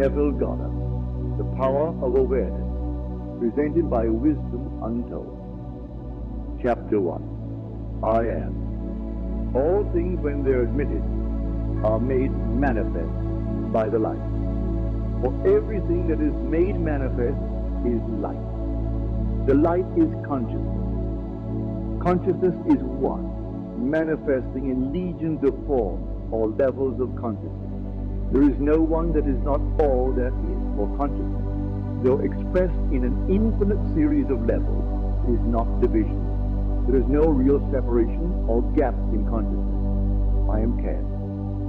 Neville Goddard, The Power of Awareness, presented by Wisdom Untold. Chapter 1, I Am. All things, when they're admitted, are made manifest by the light. For everything that is made manifest is light. The light is consciousness. Consciousness is one, manifesting in legions of forms or levels of consciousness. There is no one that is not all that is, for consciousness, though expressed in an infinite series of levels, is not division. There is no real separation or gap in consciousness. I am cast,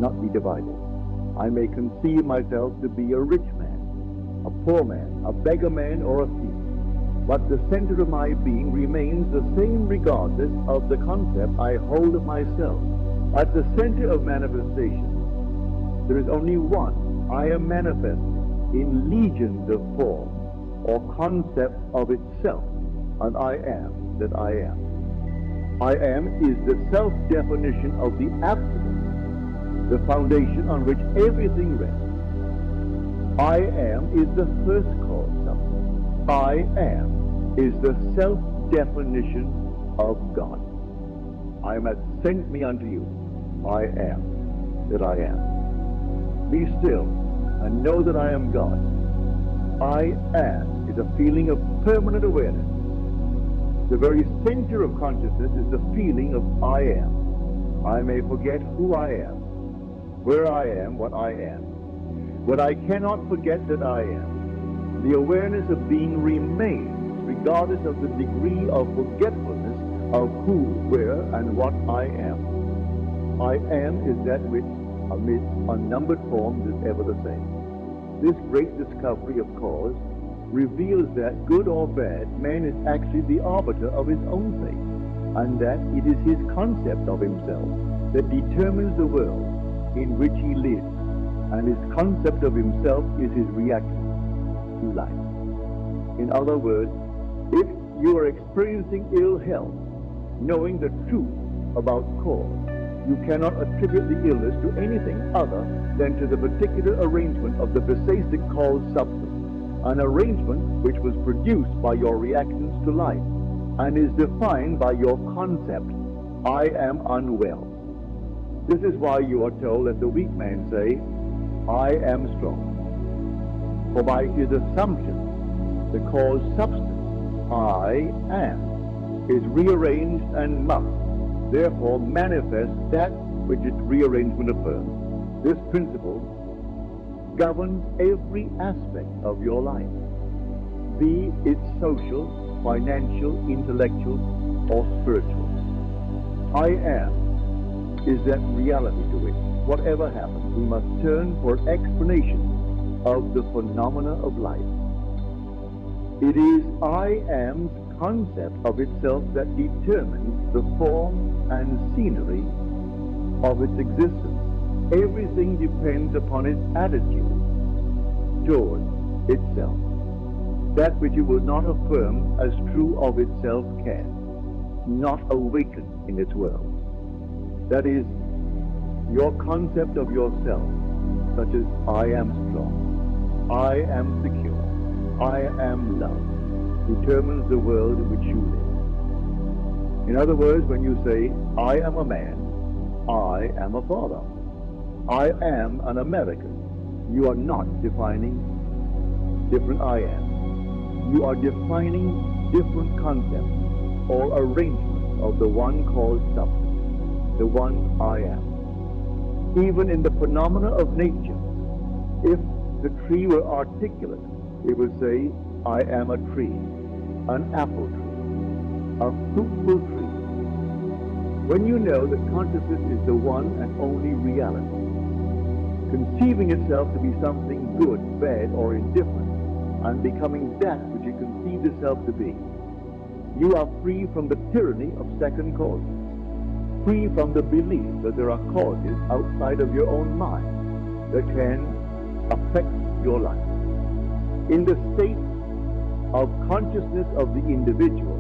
not be divided. I may conceive myself to be a rich man, a poor man, a beggar man, or a thief, but the center of my being remains the same regardless of the concept I hold of myself. At the center of manifestation, there is only one. I am manifested in legions of forms or concepts of itself, and I am that I am. I am is the self-definition of the absolute, the foundation on which everything rests. I am is the first cause substance. I am is the self-definition of God. I am has sent me unto you. I am that I am. Be still and know that I am God. I am is a feeling of permanent awareness. The very center of consciousness is the feeling of I am. I may forget who I am, where I am, what I am, but I cannot forget that I am. The awareness of being remains regardless of the degree of forgetfulness of who, where, and what I am. I am is that which amidst unnumbered forms is ever the same. This great discovery of cause reveals that, good or bad, man is actually the arbiter of his own fate, and that it is his concept of himself that determines the world in which he lives, and his concept of himself is his reaction to life. In other words, if you are experiencing ill health, knowing the truth about cause, you cannot attribute the illness to anything other than to the particular arrangement of the basic cause substance, an arrangement which was produced by your reactions to life and is defined by your concept, I am unwell. This is why you are told that the weak man say, I am strong. For by his assumption, the cause substance, I am, is rearranged and must therefore manifest that which its rearrangement affirms. This principle governs every aspect of your life, be it social, financial, intellectual, or spiritual. I am is that reality to which, whatever happens, we must turn for explanation of the phenomena of life. It is I am's concept of itself that determines the form and scenery of its existence. Everything depends upon its attitude towards itself. That which it will not affirm as true of itself can not awaken in its world. That is, your concept of yourself, such as I am strong, I am secure, I am loved, determines the world in which you live. In other words, when you say, I am a man, I am a father, I am an American, you are not defining different I am. You are defining different concepts or arrangements of the one called substance, the one I am. Even in the phenomena of nature, if the tree were articulate, it would say, I am a tree, an apple tree, a fruitful tree. When you know that consciousness is the one and only reality, conceiving itself to be something good, bad, or indifferent, and becoming that which it conceived itself to be, you are free from the tyranny of second causes, free from the belief that there are causes outside of your own mind that can affect your life. In the state of consciousness of the individual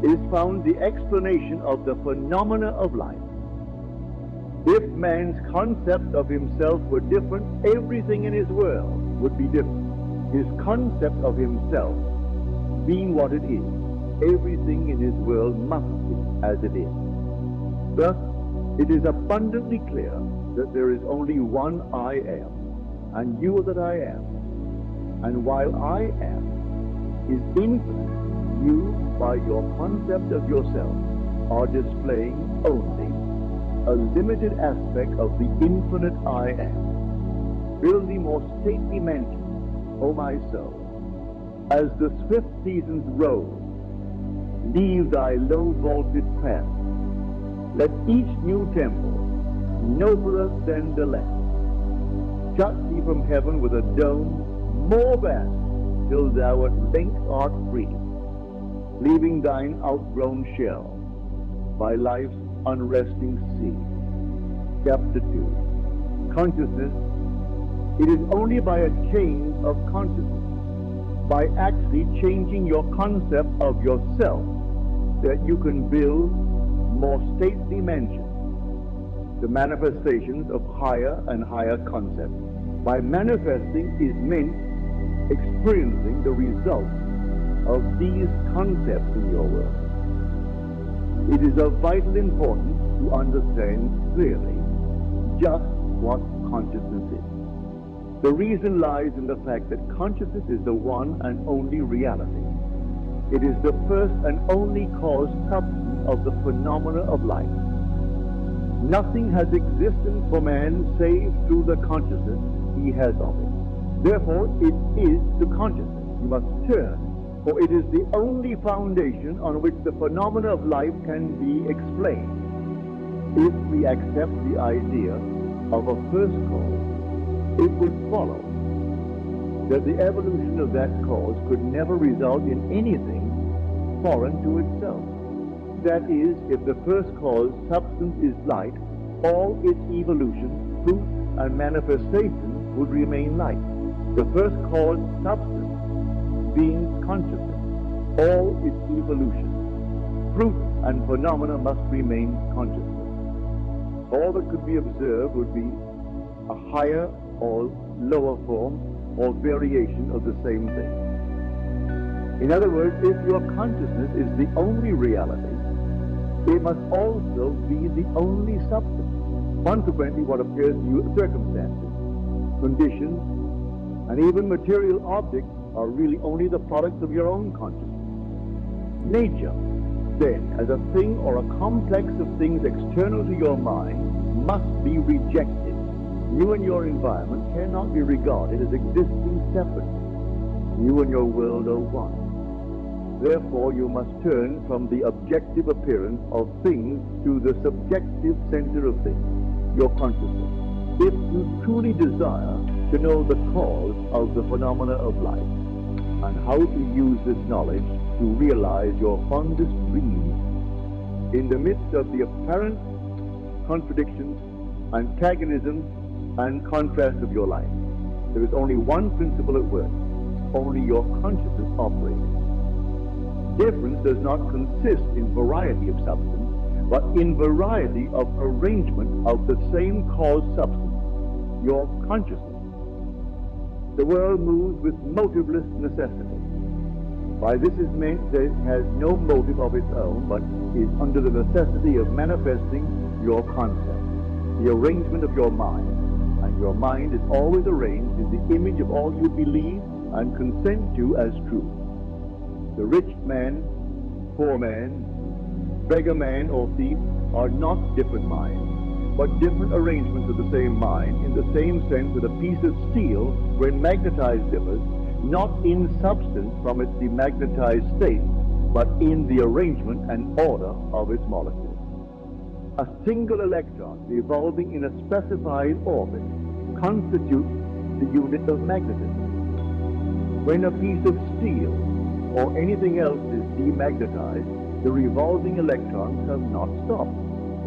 is found the explanation of the phenomena of life. If man's concept of himself were different, everything in his world would be different. His concept of himself being what it is, everything in his world must be as it is. Thus, it is abundantly clear that there is only one I am, and you are that I am. And while I am is infinite, you, by your concept of yourself, are displaying only a limited aspect of the infinite I am. Build thee more stately mansions, O my soul, as the swift seasons roll. Leave thy low vaulted past. Let each new temple, nobler than the last, shut thee from heaven with a dome more vast, till thou at length art free, leaving thine outgrown shell by life's unresting sea. Chapter 2. Consciousness. It is only by a change of consciousness, by actually changing your concept of yourself, that you can build more stately mansions, the manifestations of higher and higher concepts. By manifesting is meant experiencing the results of these concepts in your world. It is of vital importance to understand clearly just what consciousness is. The reason lies in the fact that consciousness is the one and only reality. It is the first and only cause substance of the phenomena of life. Nothing has existence for man save through the consciousness he has of it. Therefore, it is to consciousness you must turn, for it is the only foundation on which the phenomena of life can be explained. If we accept the idea of a first cause, it would follow that the evolution of that cause could never result in anything foreign to itself. That is, if the first cause, substance, is light, all its evolution, fruit, and manifestation would remain light. The first cause, substance, being consciousness, all its evolution, fruit, and phenomena must remain consciousness. All that could be observed would be a higher or lower form or variation of the same thing. In other words, if your consciousness is the only reality, it must also be the only substance. Consequently, what appears to you circumstances, conditions, and even material objects are really only the products of your own consciousness. Nature, then, as a thing or a complex of things external to your mind, must be rejected. You and your environment cannot be regarded as existing separately. You and your world are one. Therefore, you must turn from the objective appearance of things to the subjective center of things, your consciousness. If you truly desire to know the cause of the phenomena of life and how to use this knowledge to realize your fondest dreams, in the midst of the apparent contradictions, antagonisms, and contrasts of your life, there is only one principle at work, only your consciousness operating. Difference does not consist in variety of substance, but in variety of arrangement of the same cause substance, your consciousness. The world moves with motiveless necessity. By this is meant that it has no motive of its own, but is under the necessity of manifesting your concept, the arrangement of your mind, and your mind is always arranged in the image of all you believe and consent to as true. The rich man, poor man, beggar man, or thief are not different minds, but different arrangements of the same mind, in the same sense that a piece of steel, when magnetized, differs, not in substance from its demagnetized state, but in the arrangement and order of its molecules. A single electron revolving in a specified orbit constitutes the unit of magnetism. When a piece of steel or anything else is demagnetized, the revolving electrons have not stopped.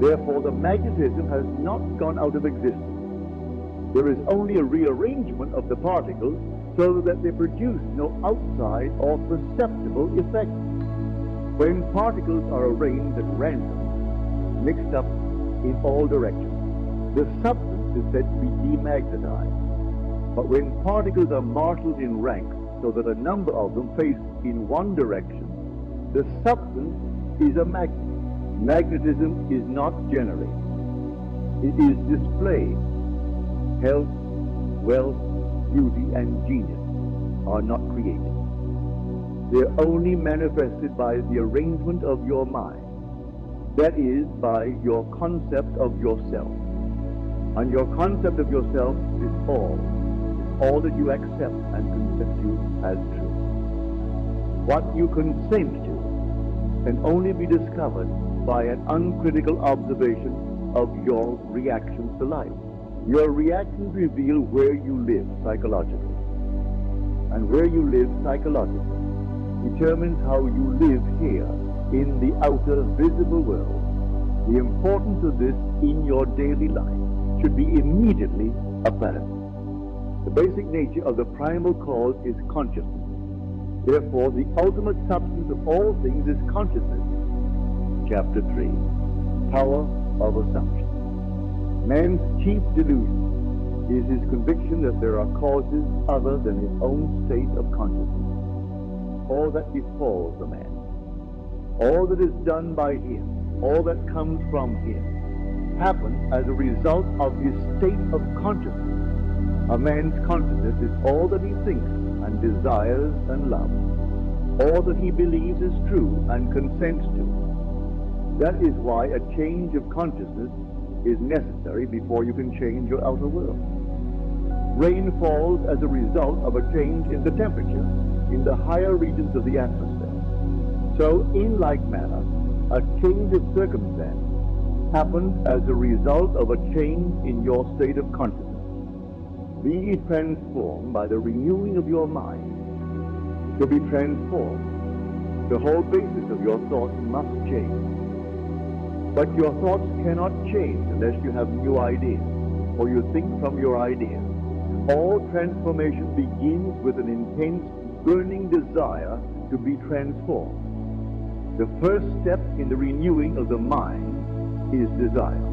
Therefore, the magnetism has not gone out of existence. There is only a rearrangement of the particles so that they produce no outside or perceptible effect. When particles are arranged at random, mixed up in all directions, the substance is said to be demagnetized. But when particles are marshaled in ranks so that a number of them face in one direction, the substance is a magnet. Magnetism is not generated. It is displayed. Health, wealth, beauty, and genius are not created. They are only manifested by the arrangement of your mind. That is, by your concept of yourself. And your concept of yourself is all that you accept and constitute as true. What you consent to can only be discovered by an uncritical observation of your reactions to life. Your reactions reveal where you live psychologically. And where you live psychologically determines how you live here in the outer visible world. The importance of this in your daily life should be immediately apparent. The basic nature of the primal cause is consciousness. Therefore, the ultimate substance of all things is consciousness. Chapter 3, Power of Assumption. Man's chief delusion is his conviction that there are causes other than his own state of consciousness. All that befalls a man, all that is done by him, all that comes from him, happens as a result of his state of consciousness. A man's consciousness is all that he thinks and desires and loves, all that he believes is true and consents to. That is why a change of consciousness is necessary before you can change your outer world. Rain falls as a result of a change in the temperature in the higher regions of the atmosphere. So, in like manner, a change of circumstance happens as a result of a change in your state of consciousness. Be ye transformed by the renewing of your mind. To be transformed, the whole basis of your thoughts must change. But your thoughts cannot change unless you have new ideas, or you think from your ideas. All transformation begins with an intense, burning desire to be transformed. The first step in the renewing of the mind is desire.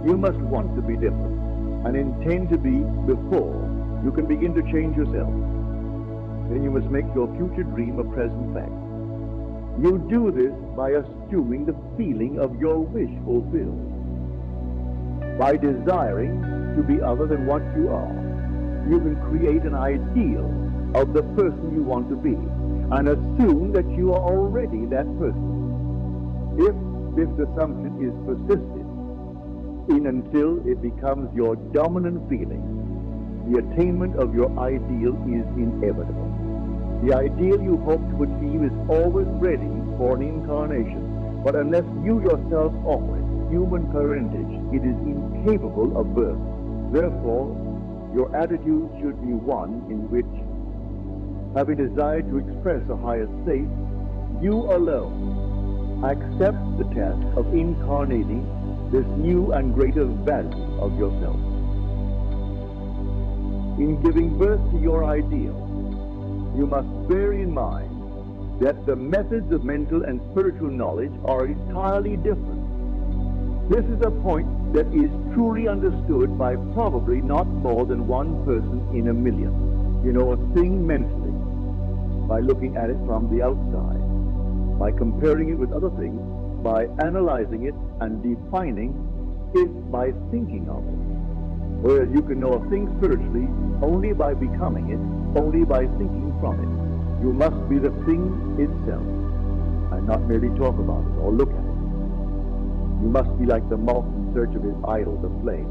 You must want to be different and intend to be before you can begin to change yourself. Then you must make your future dream a present fact. You do this by assuming the feeling of your wish fulfilled. By desiring to be other than what you are, you can create an ideal of the person you want to be and assume that you are already that person. If this assumption is persisted in until it becomes your dominant feeling, the attainment of your ideal is inevitable. The ideal you hope to achieve is always ready for an incarnation, but unless you yourself offer it human parentage, it is incapable of birth. Therefore, your attitude should be one in which, having desired to express a higher state, you alone accept the task of incarnating this new and greater value of yourself. In giving birth to your ideal, you must bear in mind that the methods of mental and spiritual knowledge are entirely different. This is a point that is truly understood by probably not more than one person in a million. You know a thing mentally by looking at it from the outside, by comparing it with other things, by analyzing it and defining it by thinking of it. Whereas you can know a thing spiritually only by becoming it, only by thinking from it. You must be the thing itself and not merely talk about it or look at it. You must be like the moth in search of his idol, the flame,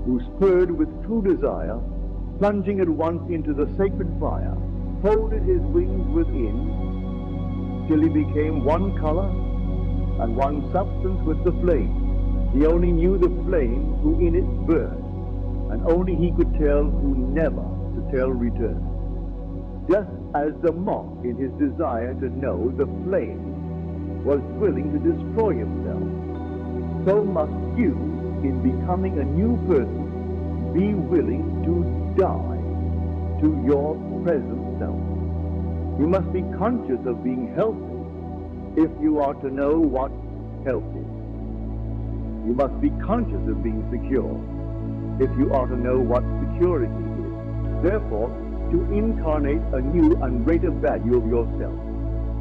who, spurred with true desire, plunging at once into the sacred fire, folded his wings within till he became one color and one substance with the flame. He only knew the flame who in it burned, and only he could tell who never to tell returned. Just as the moth in his desire to know the flame was willing to destroy himself, so must you, in becoming a new person, be willing to die to your present self. You must be conscious of being healthy if you are to know what health is. You must be conscious of being secure if you are to know what security is. Therefore, to incarnate a new and greater value of yourself,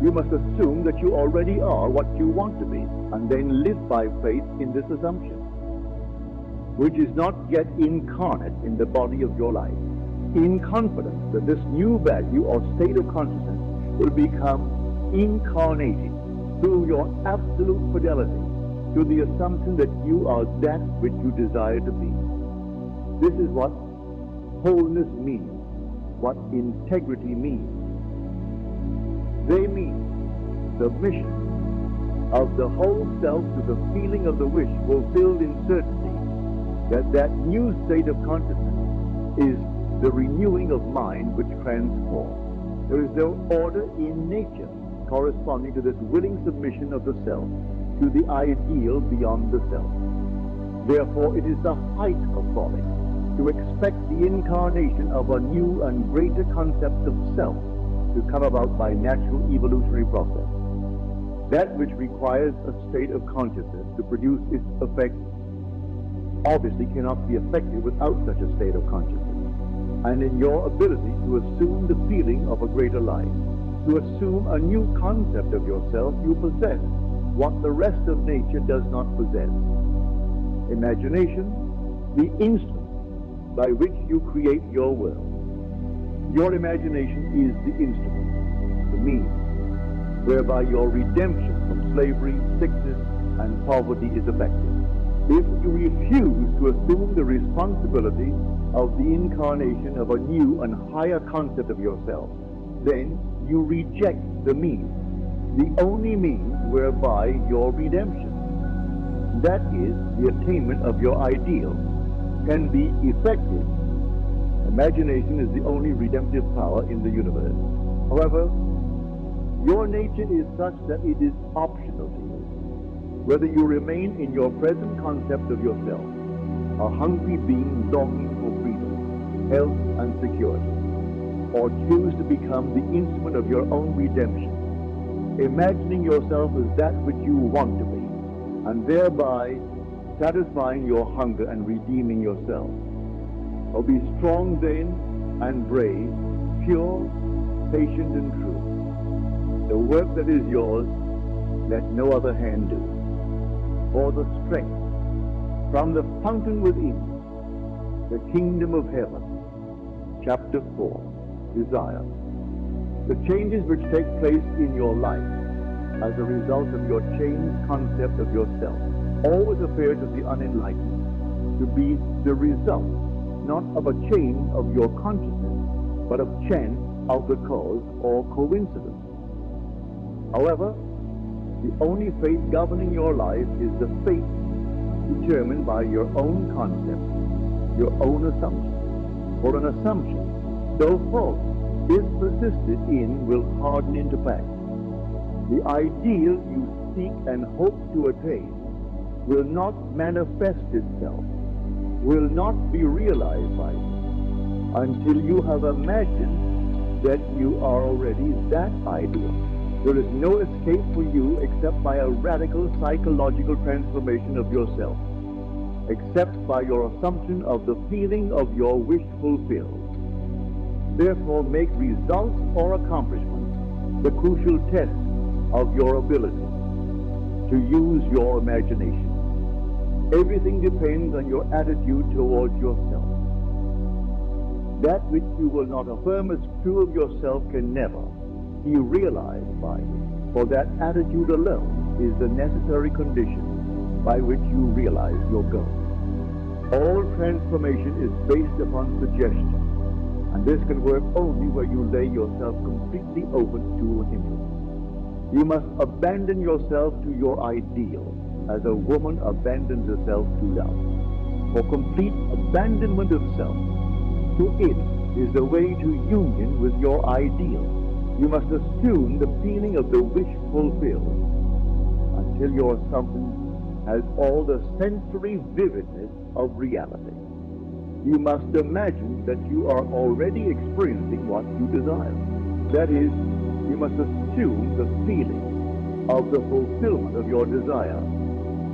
you must assume that you already are what you want to be, and then live by faith in this assumption, which is not yet incarnate in the body of your life, in confidence that this new value or state of consciousness will become incarnated through your absolute fidelity to the assumption that you are that which you desire to be. This is what wholeness means, what integrity means. They mean submission of the whole self to the feeling of the wish fulfilled in certainty that that new state of consciousness is the renewing of mind which transforms. There is no order in nature corresponding to this willing submission of the self to the ideal beyond the self. Therefore, it is the height of folly to expect the incarnation of a new and greater concept of self to come about by natural evolutionary process. That which requires a state of consciousness to produce its effect obviously cannot be effective without such a state of consciousness. And in your ability to assume the feeling of a greater life, to assume a new concept of yourself, you possess what the rest of nature does not possess. Imagination, the instrument by which you create your world. Your imagination is the instrument, the means, whereby your redemption from slavery, sickness, and poverty is effected. If you refuse to assume the responsibility of the incarnation of a new and higher concept of yourself, then you reject the means, the only means whereby your redemption, that is, the attainment of your ideal, can be effected. Imagination is the only redemptive power in the universe. However, your nature is such that it is optional to you. Whether you remain in your present concept of yourself, a hungry being longing for freedom, health, and security, or choose to become the instrument of your own redemption, imagining yourself as that which you want to be, and thereby satisfying your hunger and redeeming yourself. Or be strong then and brave, pure, patient, and true. The work that is yours, let no other hand do. For the strength from the fountain within, the kingdom of heaven. Chapter 4, Desire. The changes which take place in your life as a result of your changed concept of yourself always appear to the unenlightened to be the result not of a change of your consciousness, but of chance of the cause or coincidence. However, the only fate governing your life is the fate determined by your own concept, your own assumption. For an assumption, though false, if persisted in, will harden into fact. The ideal you seek and hope to attain will not manifest itself, will not be realized by you, until you have imagined that you are already that ideal. There is no escape for you except by a radical psychological transformation of yourself, except by your assumption of the feeling of your wish fulfilled. Therefore, make results or accomplishments the crucial test of your ability to use your imagination. Everything depends on your attitude towards yourself. That which you will not affirm as true of yourself can never be realized by you, for that attitude alone is the necessary condition by which you realize your goal. All transformation is based upon suggestion, and this can work only where you lay yourself completely open to an influence. You must abandon yourself to your ideal as a woman abandons herself to love. For complete abandonment of self to it is the way to union with your ideal. You must assume the feeling of the wish fulfilled until your assumption has all the sensory vividness of reality. You must imagine that you are already experiencing what you desire. That is, you must assume the feeling of the fulfillment of your desire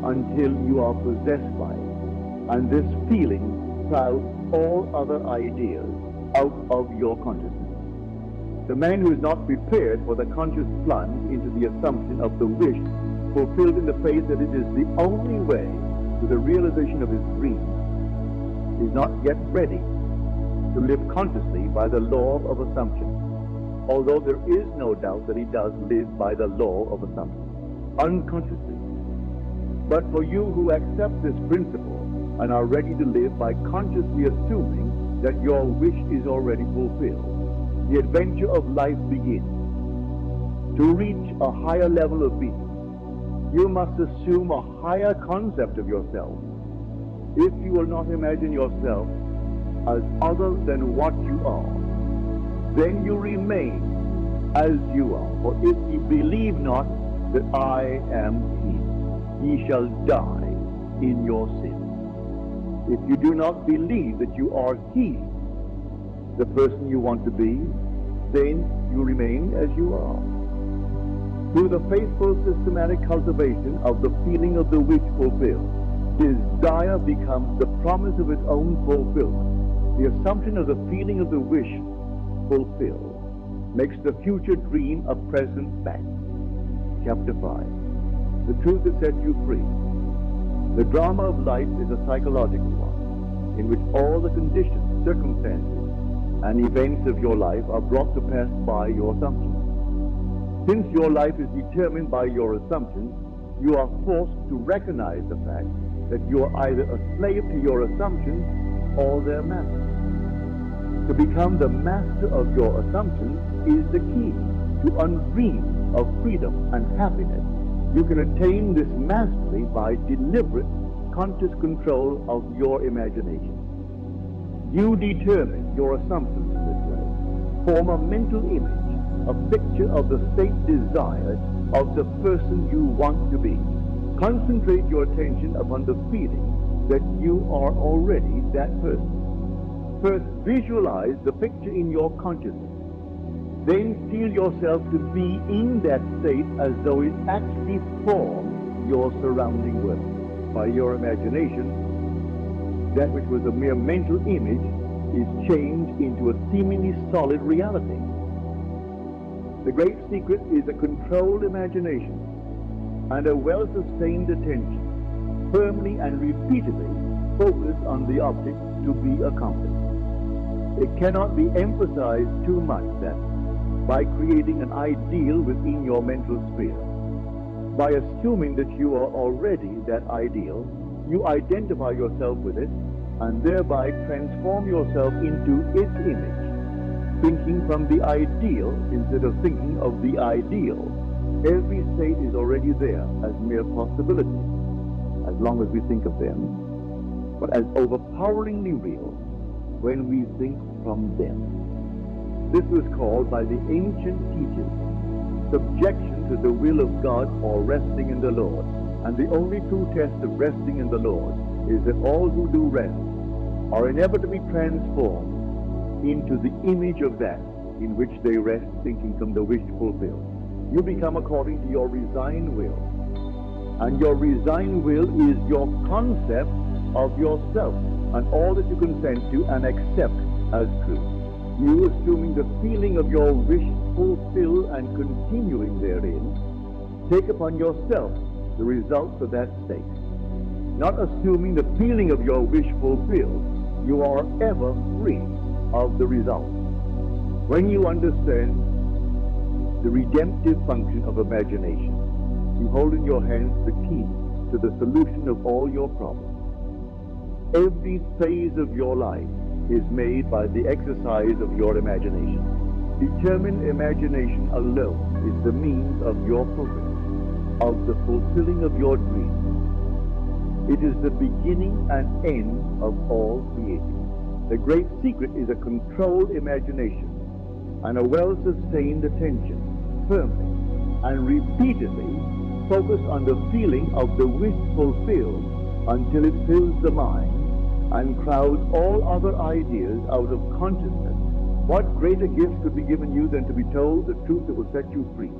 until you are possessed by it. And this feeling clouds all other ideas out of your consciousness. The man who is not prepared for the conscious plunge into the assumption of the wish fulfilled in the faith that it is the only way to the realization of his dream is not yet ready to live consciously by the law of assumption, although there is no doubt that he does live by the law of assumption, unconsciously. But for you who accept this principle and are ready to live by consciously assuming that your wish is already fulfilled, the adventure of life begins. To reach a higher level of being, you must assume a higher concept of yourself. If you will not imagine yourself as other than what you are, then you remain as you are. For if ye believe not that I am he, ye shall die in your sin. If you do not believe that you are he, the person you want to be, then you remain as you are. Through the faithful systematic cultivation of the feeling of the wish fulfilled, desire becomes the promise of its own fulfillment. The assumption of the feeling of the wish fulfilled makes the future dream a present fact. Chapter 5. The truth that sets you free. The drama of life is a psychological one, in which all the conditions, circumstances, and events of your life are brought to pass by your assumptions. Since your life is determined by your assumptions, you are forced to recognize the fact that you are either a slave to your assumptions or their master. To become the master of your assumptions is the key to undream of freedom and happiness. You can attain this mastery by deliberate, conscious control of your imagination. You determine your assumptions in this way. Form a mental image, a picture of the state desired of the person you want to be. Concentrate your attention upon the feeling that you are already that person. First, visualize the picture in your consciousness. Then feel yourself to be in that state as though it actually forms your surrounding world. By your imagination, that which was a mere mental image is changed into a seemingly solid reality. The great secret is a controlled imagination and a well-sustained attention, firmly and repeatedly focused on the object to be accomplished. It cannot be emphasized too much that by creating an ideal within your mental sphere, by assuming that you are already that ideal, you identify yourself with it and thereby transform yourself into its image, thinking from the ideal instead of thinking of the ideal. Every state is already there as mere possibilities, as long as we think of them, but as overpoweringly real when we think from them. This was called by the ancient teachers subjection to the will of God or resting in the Lord. And the only true test of resting in the Lord is that all who do rest are inevitably transformed into the image of that in which they rest, thinking from the wish fulfilled. You become according to your resigned will. And your resigned will is your concept of yourself and all that you consent to and accept as true. You, assuming the feeling of your wish fulfilled and continuing therein, take upon yourself the results of that state. Not assuming the feeling of your wish fulfilled, you are ever free of the results. When you understand the redemptive function of imagination, you hold in your hands the key to the solution of all your problems. Every phase of your life is made by the exercise of your imagination. Determined imagination alone is the means of your progress, of the fulfilling of your dreams. It is the beginning and end of all creation. The great secret is a controlled imagination and a well-sustained attention, firmly and repeatedly focus on the feeling of the wish fulfilled until it fills the mind and crowds all other ideas out of consciousness. What greater gift could be given you than to be told the truth that will set you free?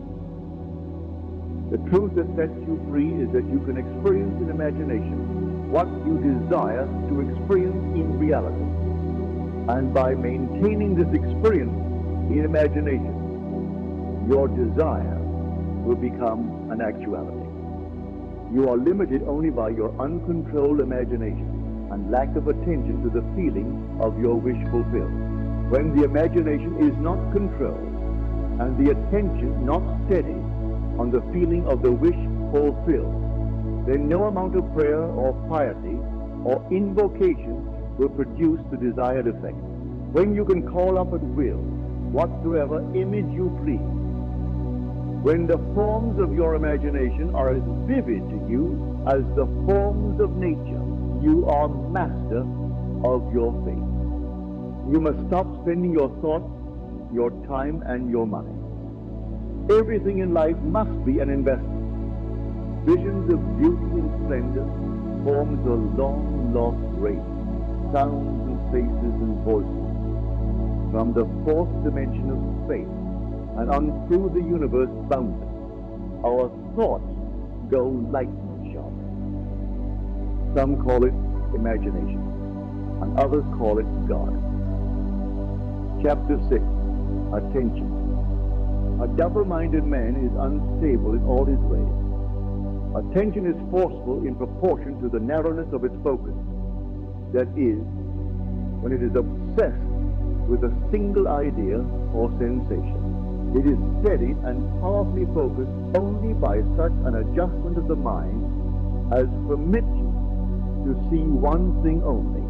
The truth that sets you free is that you can experience in imagination what you desire to experience in reality. And by maintaining this experience in imagination, your desire will become an actuality. You are limited only by your uncontrolled imagination and lack of attention to the feeling of your wish fulfilled. When the imagination is not controlled and the attention not steady on the feeling of the wish fulfilled, then no amount of prayer or piety or invocation will produce the desired effect. When you can call up at will whatsoever image you please, when the forms of your imagination are as vivid to you as the forms of nature, you are master of your fate. You must stop spending your thoughts, your time, and your money. Everything in life must be an investment. Visions of beauty and splendor forms a long lost race, sounds and faces and voices, from the fourth dimension of space and on through the universe boundless. Our thoughts go lightning sharp. Some call it imagination, and others call it God. Chapter 6, Attention. A double-minded man is unstable in all his ways. Attention is forceful in proportion to the narrowness of its focus. That is, when it is obsessed with a single idea or sensation. It is steadied and powerfully focused only by such an adjustment of the mind as permits you to see one thing only,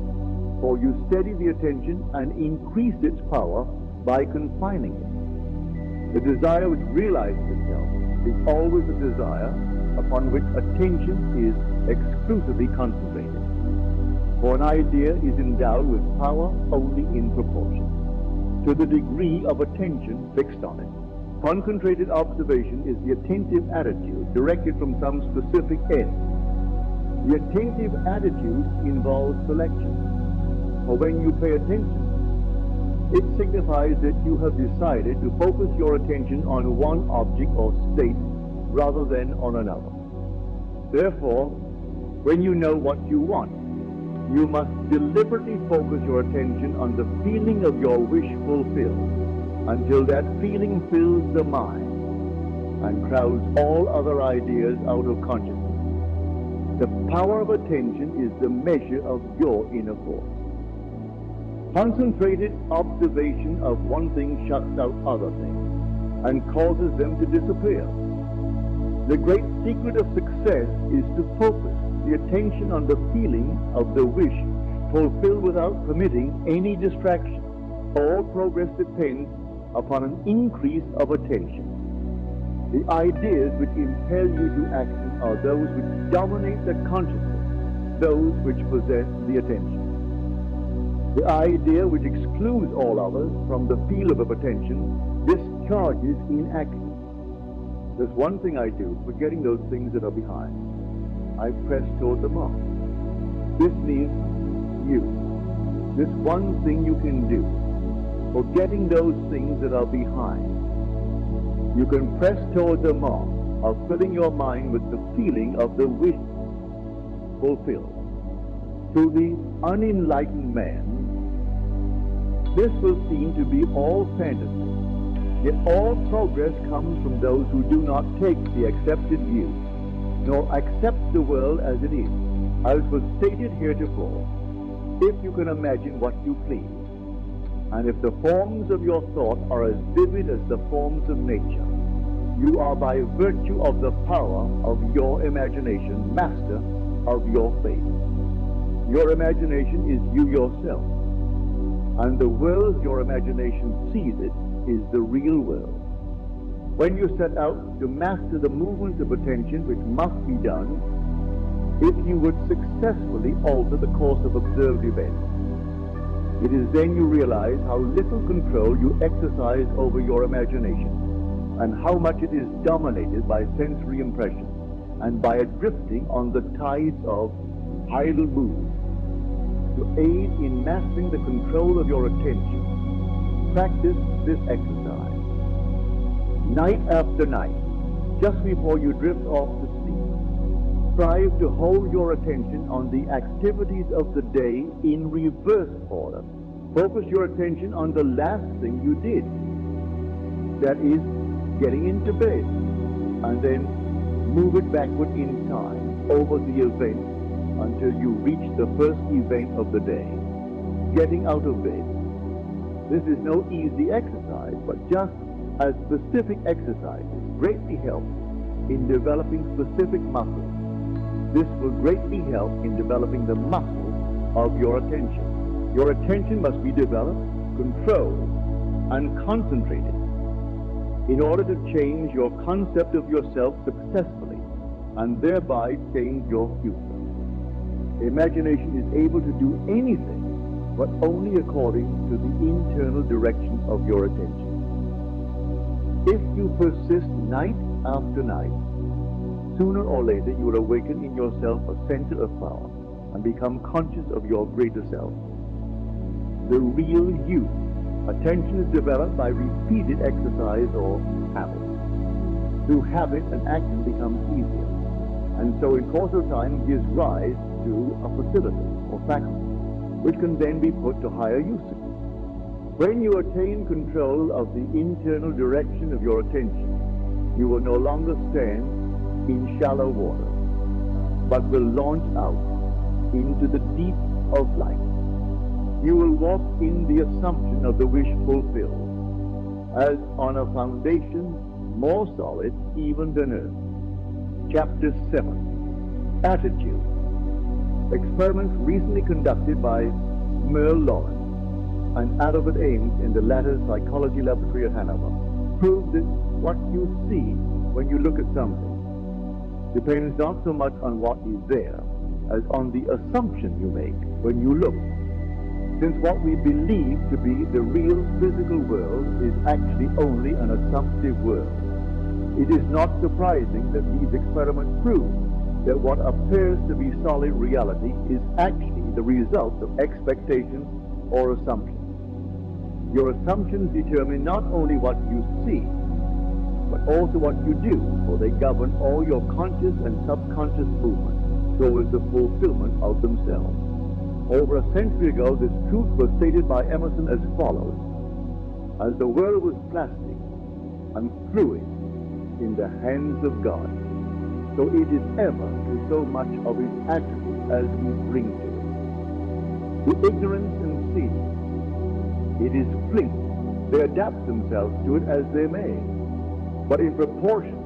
for you steady the attention and increase its power by confining it. The desire which realizes itself is always a desire upon which attention is exclusively concentrated. For an idea is endowed with power only in proportion to the degree of attention fixed on it. Concentrated observation is the attentive attitude directed from some specific end. The attentive attitude involves selection. For when you pay attention, it signifies that you have decided to focus your attention on one object or state rather than on another. Therefore, when you know what you want, you must deliberately focus your attention on the feeling of your wish fulfilled until that feeling fills the mind and crowds all other ideas out of consciousness. The power of attention is the measure of your inner force. Concentrated observation of one thing shuts out other things and causes them to disappear. The great secret of success is to focus the attention on the feeling of the wish fulfilled without permitting any distraction. All progress depends upon an increase of attention. The ideas which impel you to action are those which dominate the consciousness, those which possess the attention. The idea which excludes all others from the field of attention discharges inaction. There's one thing I do, forgetting those things that are behind. I press toward the mark. This means you. This one thing you can do, forgetting those things that are behind. You can press toward the mark of filling your mind with the feeling of the wish fulfilled. To the unenlightened man, this will seem to be all fantasy. Yet all progress comes from those who do not take the accepted view, nor accept the world as it is. As was stated heretofore, if you can imagine what you please, and if the forms of your thought are as vivid as the forms of nature, you are by virtue of the power of your imagination master of your fate. Your imagination is you yourself, and the world your imagination sees it is the real world. When you set out to master the movements of attention which must be done, if you would successfully alter the course of observed events, it is then you realize how little control you exercise over your imagination and how much it is dominated by sensory impressions and by a drifting on the tides of idle moods. To aid in mastering the control of your attention, practice this exercise. Night after night, just before you drift off to sleep, strive to hold your attention on the activities of the day in reverse order Focus your attention on the last thing you did. That is, getting into bed, and then move it backward in time over the event until you reach the first event of the day, getting out of bed. This is no easy exercise, but just as specific exercises greatly help in developing specific muscles, this will greatly help in developing the muscle of your attention. Your attention must be developed, controlled, and concentrated in order to change your concept of yourself successfully and thereby change your future. Imagination is able to do anything, but only according to the internal direction of your attention. If you persist night after night, sooner or later you will awaken in yourself a center of power and become conscious of your greater self. The real you. Attention is developed by repeated exercise or habit. Through habit, an action becomes easier, and so in course of time gives rise to a facility or faculty, which can then be put to higher usage. When you attain control of the internal direction of your attention, you will no longer stand in shallow water, but will launch out into the deep of life. You will walk in the assumption of the wish fulfilled, as on a foundation more solid even than earth. Chapter 7, Attitude. Experiments recently conducted by Merle Lawrence and Albert Ames in the latter's psychology laboratory at Hanover prove that what you see when you look at something depends not so much on what is there as on the assumption you make when you look. Since what we believe to be the real physical world is actually only an assumptive world, it is not surprising that these experiments prove that what appears to be solid reality is actually the result of expectations or assumptions. Your assumptions determine not only what you see, but also what you do, for they govern all your conscious and subconscious movements towards the fulfillment of themselves. Over a century ago, this truth was stated by Emerson as follows: as the world was plastic and fluid in the hands of God, so it is ever to so much of its attributes as we bring to it. To ignorance and seeing, it is flint. They adapt themselves to it as they may, but in proportion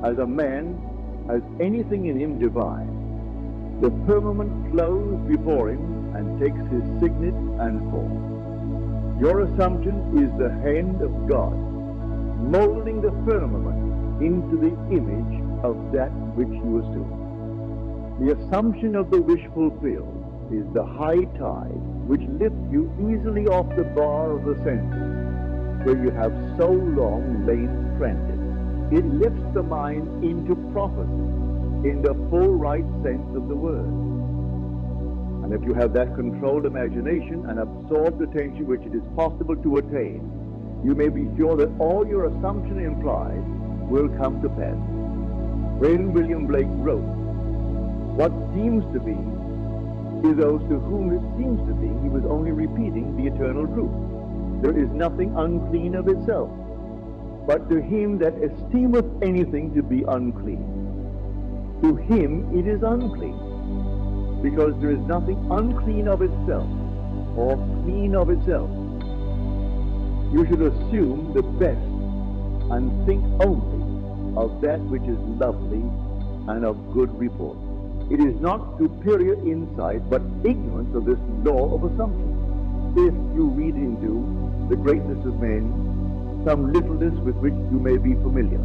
as a man has anything in him divine, the firmament flows before him and takes his signet and form. Your assumption is the hand of God, molding the firmament into the image of that which you assume. The assumption of the wish fulfilled is the high tide which lifts you easily off the bar of the senses, where you have so long lain stranded. It lifts the mind into prophecy, in the full right sense of the word. And if you have that controlled imagination and absorbed attention which it is possible to attain, you may be sure that all your assumption implies will come to pass. When William Blake wrote, "What seems to be is those to whom it seems to be," he was only repeating the eternal truth. There is nothing unclean of itself, but to him that esteemeth anything to be unclean, to him it is unclean, because there is nothing unclean of itself or clean of itself. You should assume the best and think only of that which is lovely and of good report. It is not superior insight, but ignorance of this law of assumption. If you read into the greatness of men some littleness with which you may be familiar,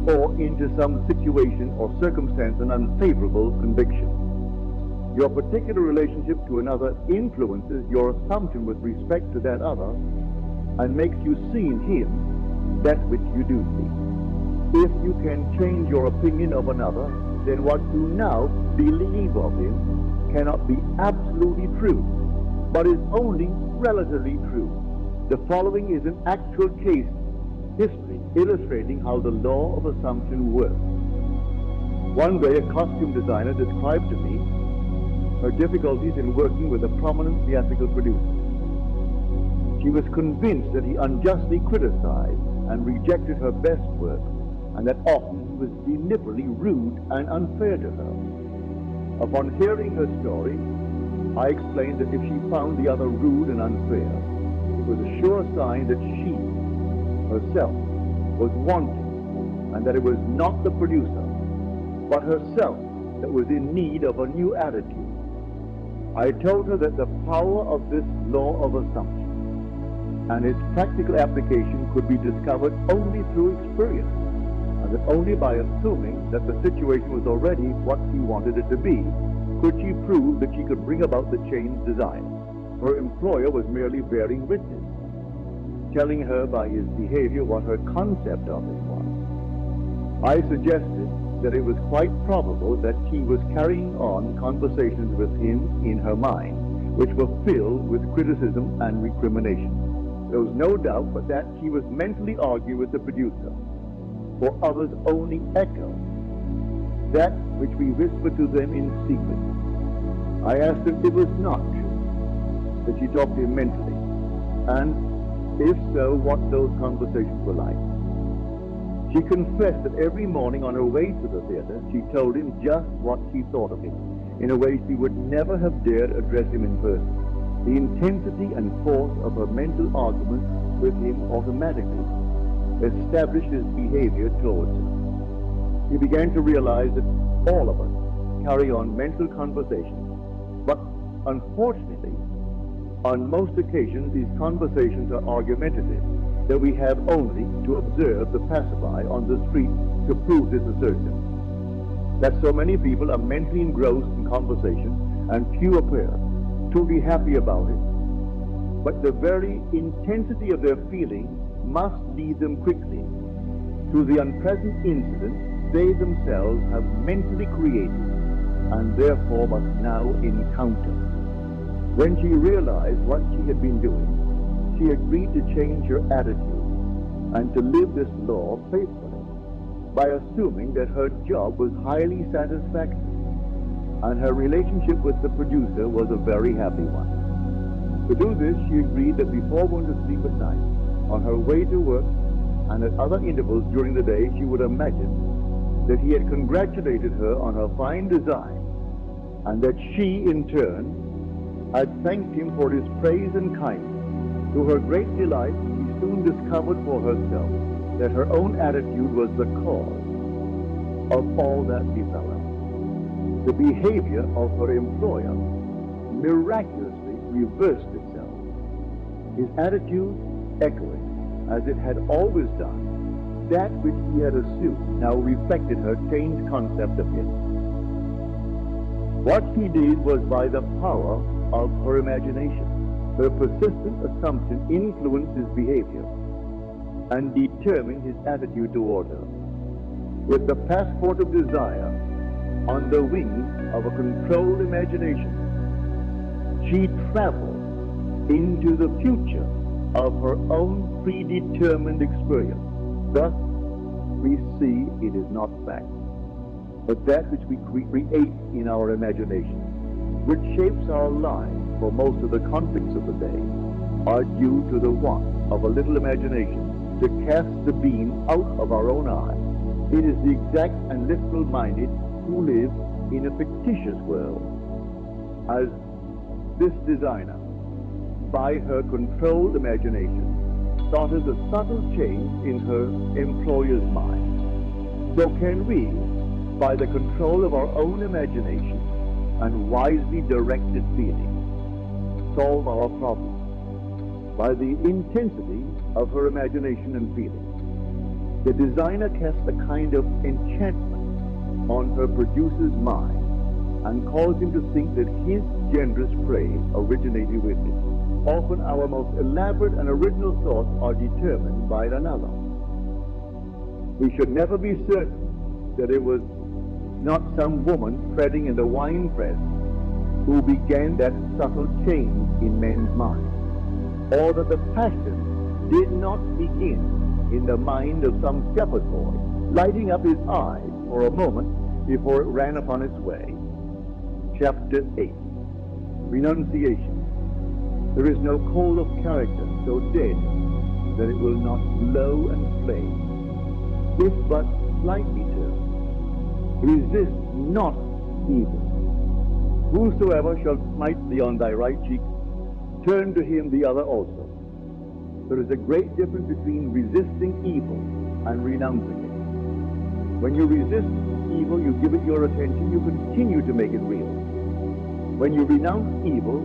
or into some situation or circumstance an unfavorable conviction, your particular relationship to another influences your assumption with respect to that other and makes you see in him that which you do see. If you can change your opinion of another, then what you now believe of him cannot be absolutely true, but is only relatively true. The following is an actual case history illustrating how the law of assumption works. One day, a costume designer described to me her difficulties in working with a prominent theatrical producer. She was convinced that he unjustly criticized and rejected her best work, and that often he was deliberately rude and unfair to her. Upon hearing her story, I explained that if she found the other rude and unfair, it was a sure sign that she, herself, was wanting, and that it was not the producer, but herself that was in need of a new attitude. I told her that the power of this law of assumption and its practical application could be discovered only through experience, and that only by assuming that the situation was already what she wanted it to be, could she prove that she could bring about the change desired. Her employer was merely bearing witness, telling her by his behavior what her concept of him was. I suggested that it was quite probable that she was carrying on conversations with him in her mind, which were filled with criticism and recrimination. There was no doubt but that she was mentally arguing with the producer, for others only echo that which we whisper to them in secret. I asked her if it was not true that she talked to him mentally, and if so, what those conversations were like. She confessed that every morning on her way to the theater, she told him just what she thought of him, in a way she would never have dared address him in person. The intensity and force of her mental argument with him automatically established his behavior towards her. He began to realize that all of us carry on mental conversations, but unfortunately, on most occasions these conversations are argumentative, that we have only to observe the passerby on the street to prove this assertion. That so many people are mentally engrossed in conversation, and few appear to be happy about it, but the very intensity of their feeling must lead them quickly to the unpleasant incident they themselves have mentally created and therefore must now encounter. When she realized what she had been doing, she agreed to change her attitude and to live this law faithfully by assuming that her job was highly satisfactory and her relationship with the producer was a very happy one. To do this, she agreed that before going to sleep at night, on her way to work, and at other intervals during the day, she would imagine that he had congratulated her on her fine design, and that she, in turn, had thanked him for his praise and kindness. To her great delight, she soon discovered for herself that her own attitude was the cause of all that befell her. The behavior of her employer miraculously reversed itself, his attitude echoing, as it had always done, that which he had assumed now reflected her changed concept of him. What she did was by the power of her imagination. Her persistent assumption influenced his behavior and determined his attitude toward her. With the passport of desire on the wings of a controlled imagination, she traveled into the future of her own predetermined experience. Thus, we see it is not fact, but that which we create in our imagination, which shapes our lives for most of the conflicts of the day, are due to the want of a little imagination to cast the beam out of our own eye. It is the exact and literal-minded who live in a fictitious world, as this designer, by her controlled imagination, started a subtle change in her employer's mind. So can we, by the control of our own imagination and wisely directed feeling, solve our problems. By the intensity of her imagination and feeling, the designer casts a kind of enchantment on her producer's mind and caused him to think that his generous praise originated with it. Often our most elaborate and original thoughts are determined by another. We should never be certain that it was not some woman treading in the winepress who began that subtle change in men's minds, or that the passion did not begin in the mind of some shepherd boy, lighting up his eyes for a moment before it ran upon its way. Chapter 8. Renunciation. There is no code of character so dead that it will not glow and flame, if but slightly turned. Resist not evil. Whosoever shall smite thee on thy right cheek, turn to him the other also. There is a great difference between resisting evil and renouncing it. When you resist evil, you give it your attention, you continue to make it real. When you renounce evil,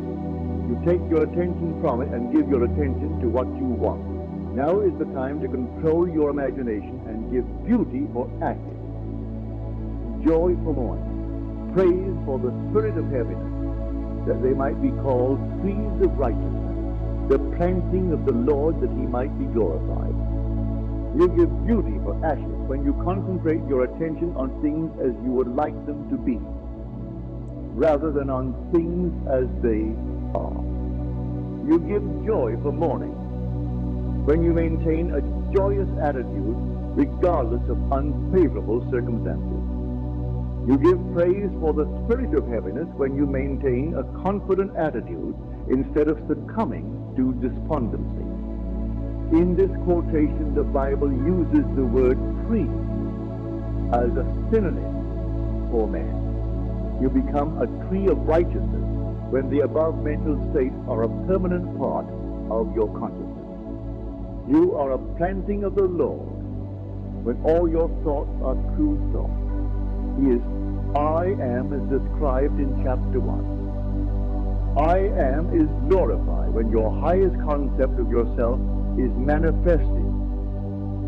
you take your attention from it and give your attention to what you want. Now is the time to control your imagination and give beauty for ashes, joy for mourning, praise for the spirit of heaviness, that they might be called trees of righteousness, the planting of the Lord, that he might be glorified. You give beauty for ashes when you concentrate your attention on things as you would like them to be, rather than on things as they are. You give joy for mourning when you maintain a joyous attitude regardless of unfavorable circumstances. You give praise for the spirit of heaviness when you maintain a confident attitude instead of succumbing to despondency. In this quotation, the Bible uses the word tree as a synonym for man. You become a tree of righteousness when the above mental states are a permanent part of your consciousness. You are a planting of the Lord when all your thoughts are true thoughts. He is I am as described in chapter 1. I am is glorified when your highest concept of yourself is manifested.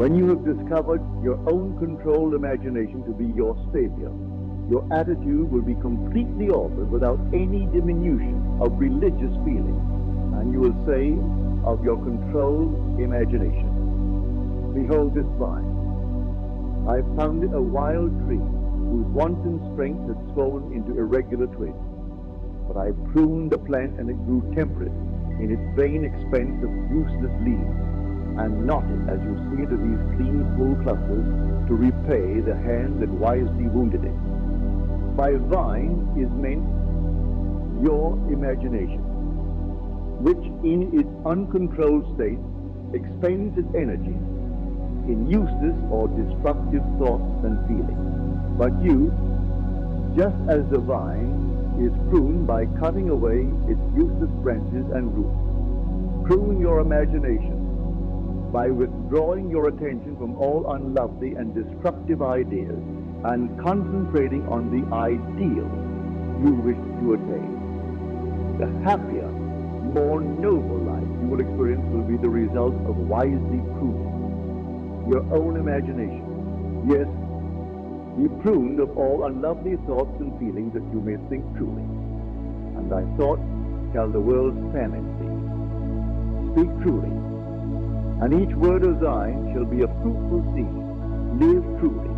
When you have discovered your own controlled imagination to be your savior, your attitude will be completely altered without any diminution of religious feeling, and you will say of your controlled imagination, behold this vine. I found it a wild tree whose wanton strength had swollen into irregular twigs. But I pruned the plant, and it grew temperate in its vain expense of useless leaves, and knotted, as you see, into these clean, full clusters to repay the hand that wisely wounded it. By vine is meant your imagination, which in its uncontrolled state expends its energy in useless or destructive thoughts and feelings. But you, just as the vine is pruned by cutting away its useless branches and roots, prune your imagination by withdrawing your attention from all unlovely and destructive ideas and concentrating on the ideal you wish to attain. The happier, more noble life you will experience will be the result of wisely pruning your own imagination. Yes, be pruned of all unlovely thoughts and feelings, that you may think truly. And thy thought shall the world's famine be. Speak truly, and each word of thine shall be a fruitful seed. Live truly,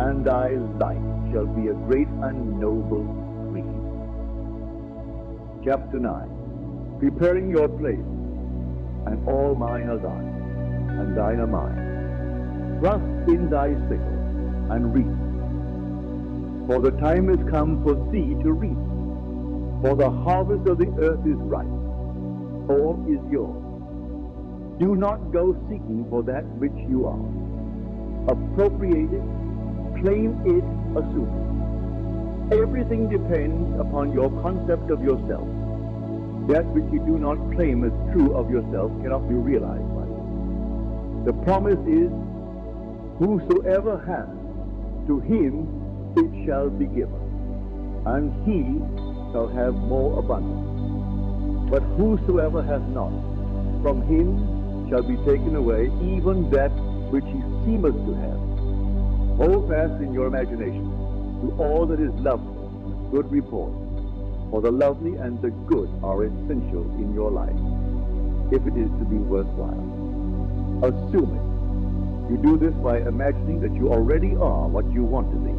and thy life shall be a great and noble tree. Chapter 9. Preparing your place, and all mine are thine, and thine are mine. Thrust in thy sickle, and reap. For the time is come for thee to reap. For the harvest of the earth is ripe. All is yours. Do not go seeking for that which you are. Appropriate it, claim it, assume it. Everything depends upon your concept of yourself. That which you do not claim as true of yourself cannot be realized by you. The promise is, whosoever hath, to him it shall be given, and he shall have more abundance. But whosoever hath not, from him shall be taken away even that which he seemeth to have. Hold fast in your imagination to all that is lovely, good report, for the lovely and the good are essential in your life, if it is to be worthwhile. Assume it. You do this by imagining that you already are what you want to be,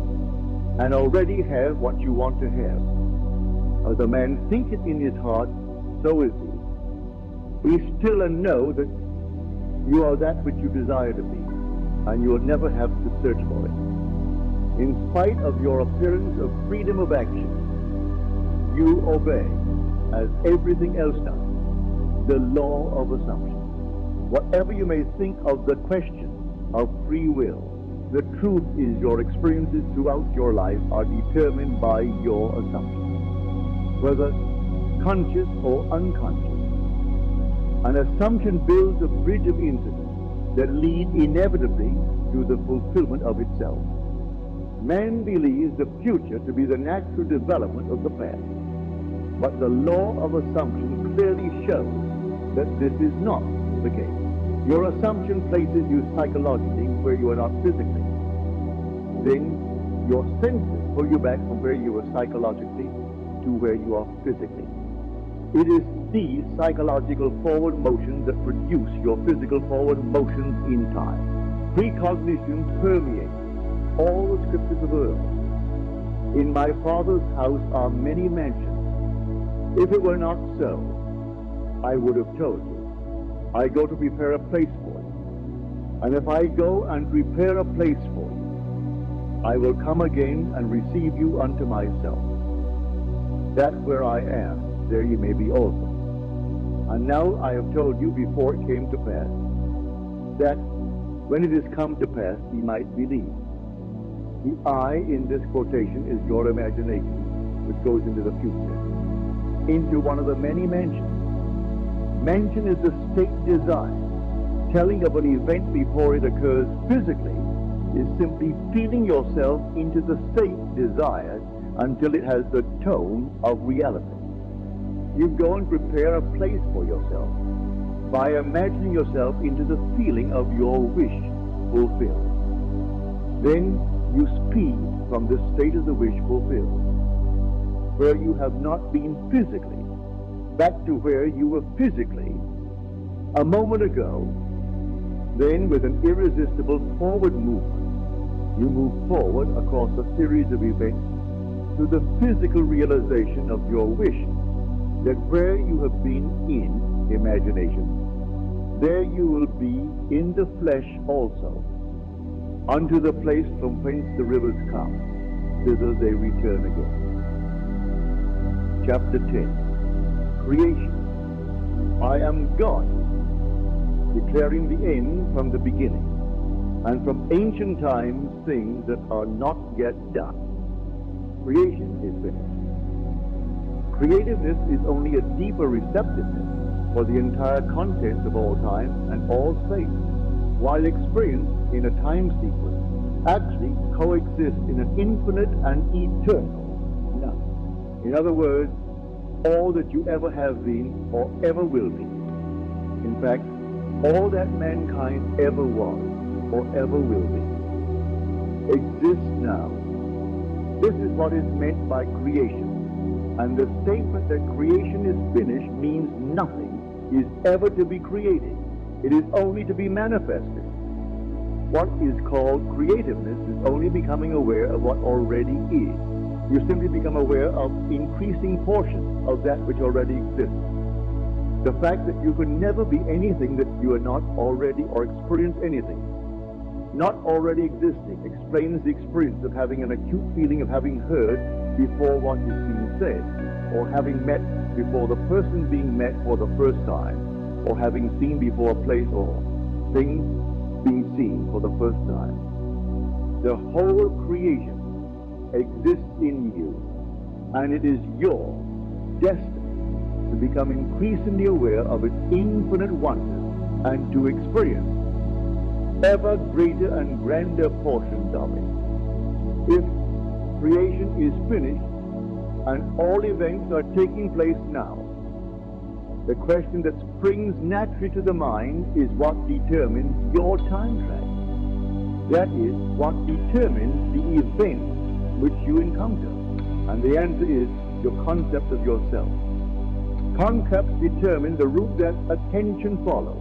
and already have what you want to have. As a man thinketh in his heart, so is he. Be still and know that you are that which you desire to be, and you will never have to search for it. In spite of your appearance of freedom of action, you obey, as everything else does. the law of assumption. Whatever you may think of the question of free will, the truth is your experiences throughout your life are determined by your assumptions, whether conscious or unconscious. An assumption builds a bridge of incidents that lead inevitably to the fulfillment of itself. Man believes the future to be the natural development of the past, but the law of assumption clearly shows that this is not the case. Your assumption places you psychologically where you are not physically. Then your senses pull you back from where you were psychologically to where you are physically. It is these psychological forward motions that produce your physical forward motions in time. Precognition permeates all the scriptures of the world. In my Father's house are many mansions. If it were not so, I would have told you. I go to prepare a place for you. And if I go and prepare a place for you, I will come again and receive you unto myself, that where I am, there you may be also. And now I have told you before it came to pass, that when it is come to pass, ye might believe. The I in this quotation is your imagination, which goes into the future, into one of the many mansions. Mansion is the state design. Telling of an event before it occurs physically is simply feeling yourself into the state desired until it has the tone of reality. You go and prepare a place for yourself by imagining yourself into the feeling of your wish fulfilled. Then you speed from the state of the wish fulfilled, where you have not been physically, back to where you were physically a moment ago. Then with an irresistible forward movement, you move forward across a series of events to the physical realization of your wish, that where you have been in imagination, there you will be in the flesh also, unto the place from whence the rivers come, thither they return again. Chapter 10. Creation. I am God, declaring the end from the beginning, and from ancient times things that are not yet done. Creation is finished. Creativeness is only a deeper receptiveness for the entire contents of all time and all space, while experience in a time sequence actually coexists in an infinite and eternal now. In other words, all that you ever have been or ever will be. In fact, all that mankind ever was or ever will be exists now. This is what is meant by creation. And the statement that creation is finished means nothing is ever to be created. It is only to be manifested. What is called creativeness is only becoming aware of what already is. You simply become aware of increasing portions of that which already exists. The fact that you can never be anything that you are not already, or experience anything not already existing, explains the experience of having an acute feeling of having heard before what is being said, or having met before the person being met for the first time, or having seen before a place or things being seen for the first time. The whole creation exists in you, and it is your destiny to become increasingly aware of its infinite wonders and to experience ever greater and grander portions of it. If creation is finished and all events are taking place now, the question that springs naturally to the mind is what determines your time track. That is, what determines the events which you encounter. And the answer is your concept of yourself. Concepts determine the route that attention follows.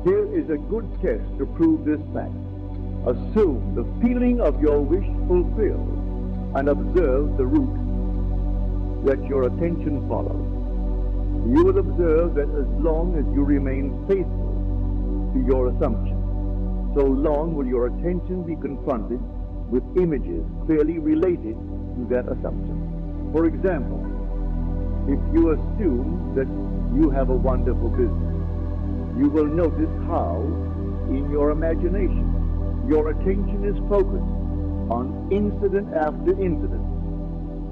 Here is a good test to prove this fact. Assume the feeling of your wish fulfilled and observe the route that your attention follows. You will observe that as long as you remain faithful to your assumption, so long will your attention be confronted with images clearly related to that assumption. For example, If you assume that you have a wonderful business, you will notice how, in your imagination, your attention is focused on incident after incident.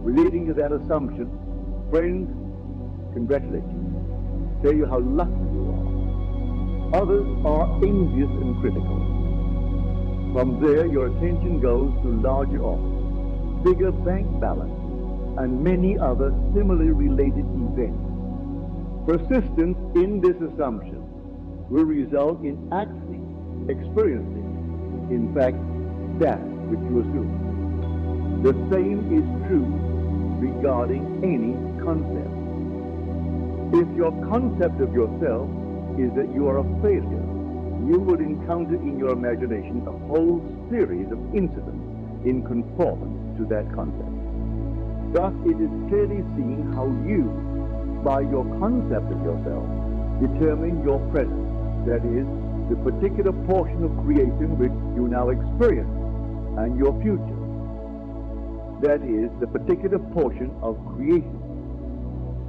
Relating to that assumption, friends congratulate you, tell you how lucky you are. Others are envious and critical. From there, your attention goes to larger office, bigger bank balance, and many other similarly related events. Persistence in this assumption will result in actually experiencing, in fact, that which you assume. The same is true regarding any concept. If your concept of yourself is that you are a failure, you will encounter in your imagination a whole series of incidents in conformance to that concept. Thus, it is clearly seen how you, by your concept of yourself, determine your present, that is, the particular portion of creation which you now experience, and your future, that is, the particular portion of creation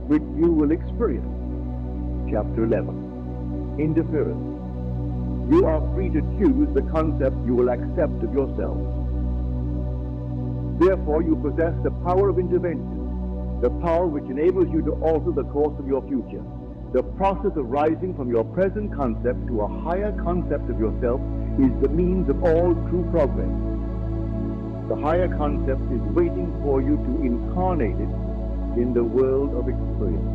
which you will experience. Chapter 11. Interference. You are free to choose the concept you will accept of yourself. Therefore, you possess the power of intervention, the power which enables you to alter the course of your future. The process of rising from your present concept to a higher concept of yourself is the means of all true progress. The higher concept is waiting for you to incarnate it in the world of experience.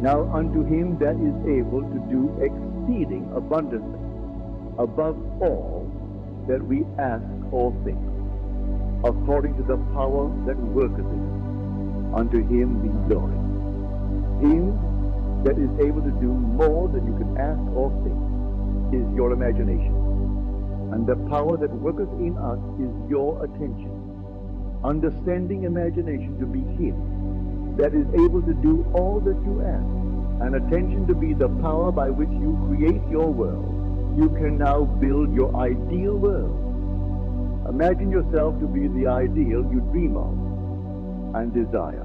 Now unto him that is able to do exceeding abundantly, above all that we ask or think, according to the power that worketh in us, unto him be glory. Him that is able to do more than you can ask or think is your imagination. And the power that worketh in us is your attention. Understanding imagination to be him that is able to do all that you ask, and attention to be the power by which you create your world, you can now build your ideal world. Imagine yourself to be the ideal you dream of and desire.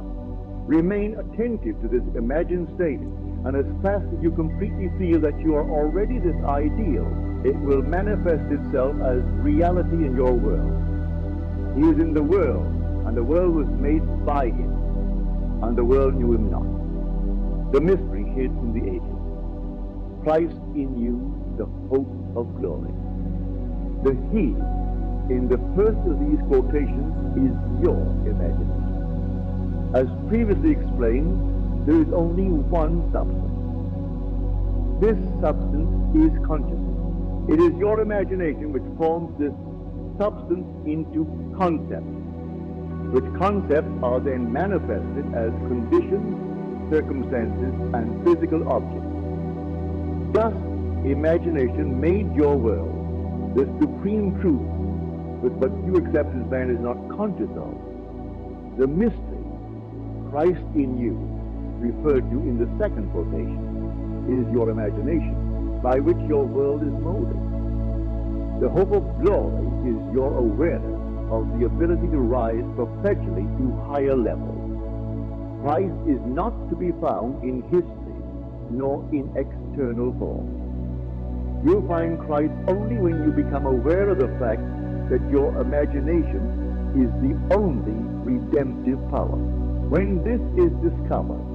Remain attentive to this imagined state, and as fast as you completely feel that you are already this ideal, it will manifest itself as reality in your world. He is in the world, and the world was made by him, and the world knew him not. The mystery hid from the ages. Christ in you, the hope of glory. The he in the first of these quotations is your imagination. As previously explained, there is only one substance. This substance is consciousness. It is your imagination which forms this substance into concepts, which concepts are then manifested as conditions, circumstances, and physical objects. Thus, imagination made your world, the supreme truth, which but you accept as man is not conscious of. The mystery, Christ in you, referred to in the second quotation, is your imagination, by which your world is molded. The hope of glory is your awareness of the ability to rise perpetually to higher levels. Christ is not to be found in history, nor in external form. You'll find Christ only when you become aware of the fact that your imagination is the only redemptive power. When this is discovered,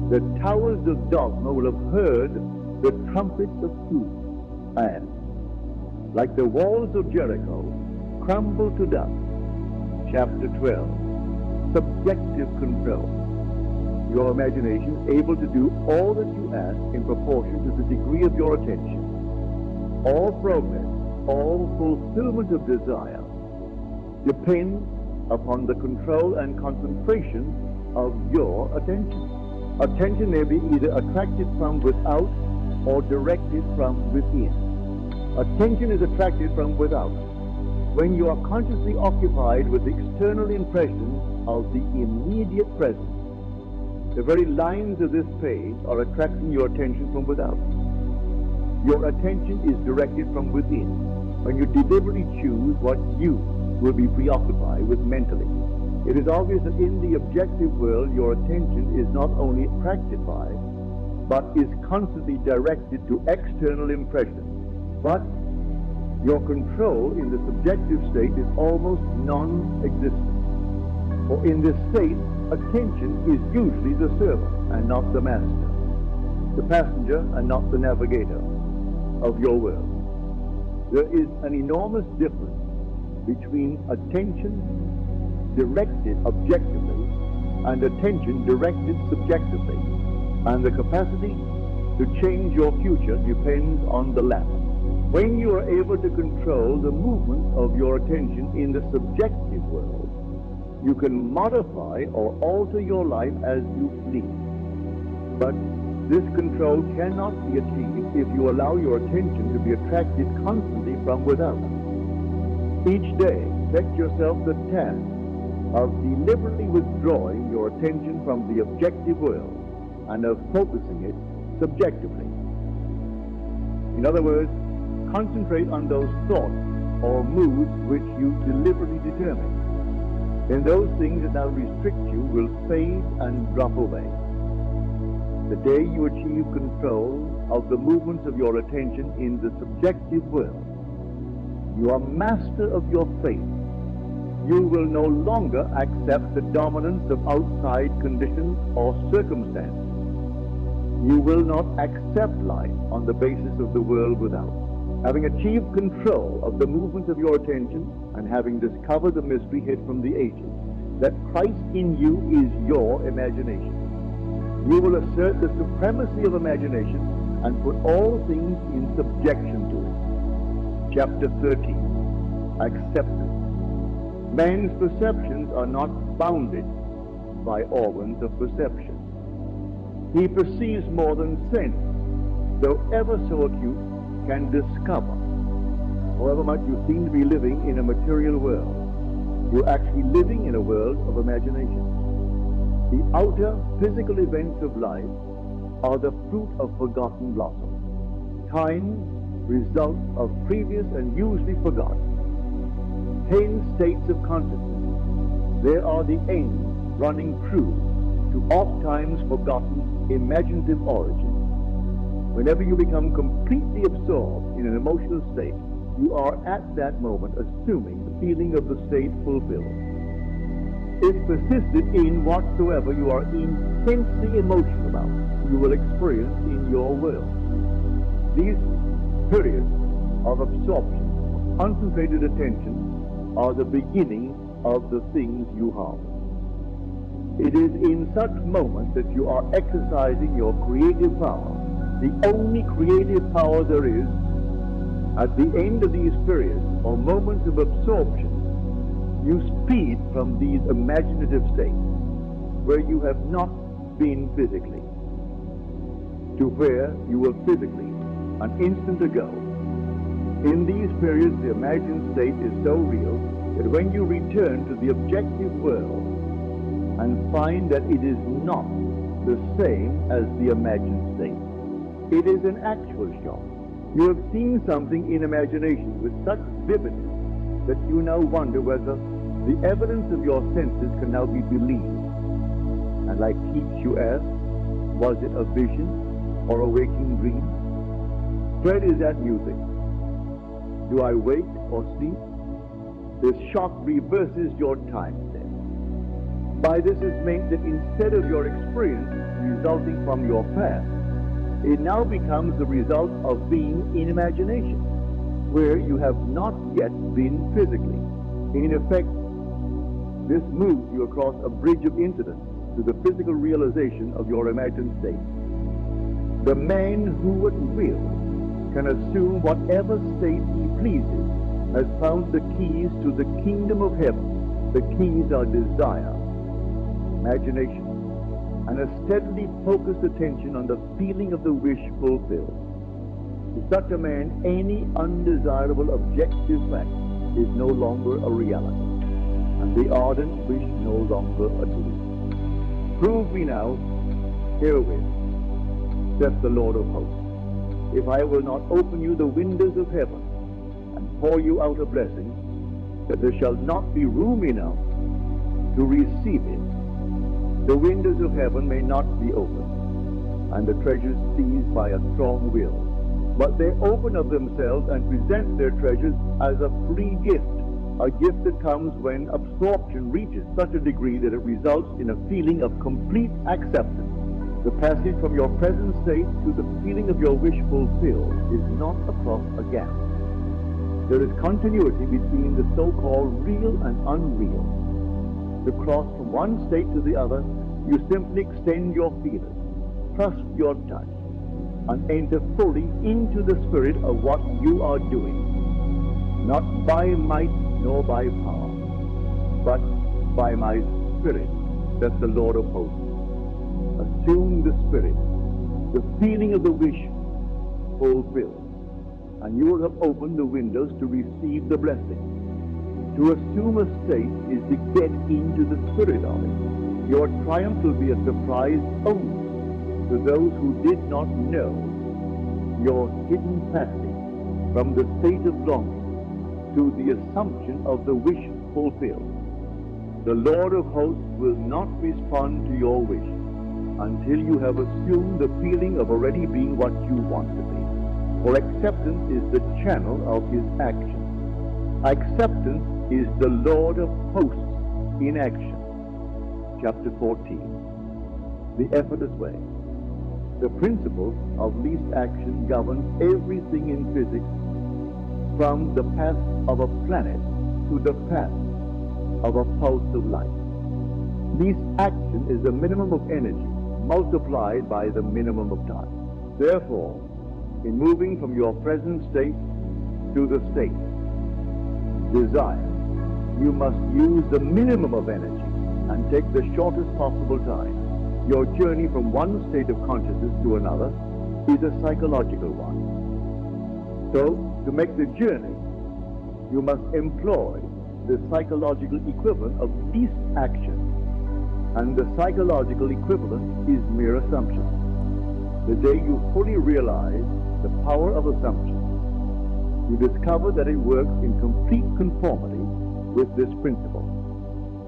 the towers of dogma will have heard the trumpets of truth, and, like the walls of Jericho, crumble to dust. Chapter 12. Subjective control. Your imagination is able to do all that you ask in proportion to the degree of your attention. All progress, all fulfillment of desire depends upon the control and concentration of your attention. Attention may be either attracted from without or directed from within. Attention is attracted from without. When you are consciously occupied with external impressions of the immediate present, the very lines of this page are attracting your attention from without. Your attention is directed from within when you deliberately choose what you will be preoccupied with mentally. It is obvious that in the objective world, your attention is not only attracted by, but is constantly directed to external impressions. But your control in the subjective state is almost non-existent. For in this state, attention is usually the servant and not the master, the passenger and not the navigator of your world. There is an enormous difference between attention directed objectively and attention directed subjectively, and the capacity to change your future depends on the latter. When you are able to control the movement of your attention in the subjective world, you can modify or alter your life as you please. But this control cannot be achieved if you allow your attention to be attracted constantly from without. Each day, set yourself the task of deliberately withdrawing your attention from the objective world and of focusing it subjectively. In other words, concentrate on those thoughts or moods which you deliberately determine. Then those things that now restrict you will fade and drop away. The day you achieve control of the movements of your attention in the subjective world, you are master of your fate. You will no longer accept the dominance of outside conditions or circumstances. You will not accept life on the basis of the world without. Having achieved control of the movement of your attention and having discovered the mystery hid from the ages, that Christ in you is your imagination, you will assert the supremacy of imagination and put all things in subjection to it. Chapter 13, Acceptance. Man's perceptions are not bounded by organs of perception. He perceives more than sense, though ever so acute, can discover. However much you seem to be living in a material world, you're actually living in a world of imagination. The outer physical events of life are the fruit of forgotten blossoms, time, result of previous and usually forgotten. 10 states of consciousness. There are the ends running true to oft-times forgotten imaginative origins. Whenever you become completely absorbed in an emotional state, you are at that moment assuming the feeling of the state fulfilled. If persisted in whatsoever you are intensely emotional about, you will experience in your world. These periods of absorption, of concentrated attention, are the beginning of the things you harvest. It is in such moments that you are exercising your creative power, the only creative power there is. At the end of these periods or moments of absorption, you speed from these imaginative states where you have not been physically to where you were physically an instant ago. In these periods, the imagined state is so real that when you return to the objective world and find that it is not the same as the imagined state, it is an actual shock. You have seen something in imagination with such vividness that you now wonder whether the evidence of your senses can now be believed. And like Keats, you ask, was it a vision or a waking dream? Where is that music? Do I wake or sleep? This shock reverses your time then. By this is meant that instead of your experience resulting from your past, it now becomes the result of being in imagination, where you have not yet been physically. In effect, this moves you across a bridge of incidents to the physical realization of your imagined state. The man who at will can assume whatever state he pleases has found the keys to the kingdom of heaven. The keys are desire, imagination, and a steadily focused attention on the feeling of the wish fulfilled. To such a man, any undesirable objective fact is no longer a reality, and the ardent wish no longer a dream. Prove me now herewith, saith the Lord of hosts, if I will not open you the windows of heaven and pour you out a blessing, that there shall not be room enough to receive it. The windows of heaven may not be opened, and the treasures seized by a strong will, but they open of themselves and present their treasures as a free gift, a gift that comes when absorption reaches such a degree that it results in a feeling of complete acceptance. The passage from your present state to the feeling of your wish fulfilled is not across a gap. There is continuity between the so-called real and unreal. To cross from one state to the other, you simply extend your feelers, trust your touch, and enter fully into the spirit of what you are doing. Not by might nor by power, but by my spirit, says the Lord of hosts. Assume the spirit, the feeling of the wish fulfilled, and you will have opened the windows to receive the blessing. To assume a state is to get into the spirit of it. Your triumph will be a surprise only to those who did not know your hidden passing from the state of longing to the assumption of the wish fulfilled. The Lord of hosts will not respond to your wish until you have assumed the feeling of already being what you want to be. For acceptance is the channel of his action. Acceptance is the Lord of hosts in action. Chapter 14. The effortless way. The principle of least action governs everything in physics, from the path of a planet to the path of a pulse of light. Least action is the minimum of energy multiplied by the minimum of time. Therefore, in moving from your present state to the state desire, you must use the minimum of energy and take the shortest possible time. Your journey from one state of consciousness to another is a psychological one. So, to make the journey, you must employ the psychological equivalent of least action, and the psychological equivalent is mere assumption. The day you fully realize the power of assumption, you discover that it works in complete conformity with this principle.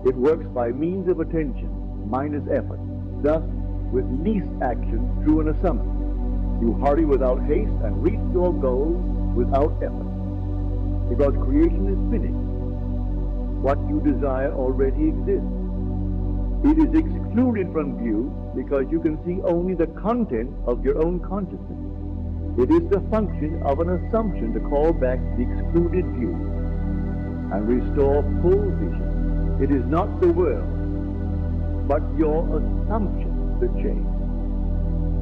It works by means of attention minus effort. Thus, with least action through an assumption, you hurry without haste and reach your goal without effort. Because creation is finished. What you desire already exists. It is excluded from view because you can see only the content of your own consciousness. It is the function of an assumption to call back the excluded view and restore full vision. It is not the world, but your assumption that change.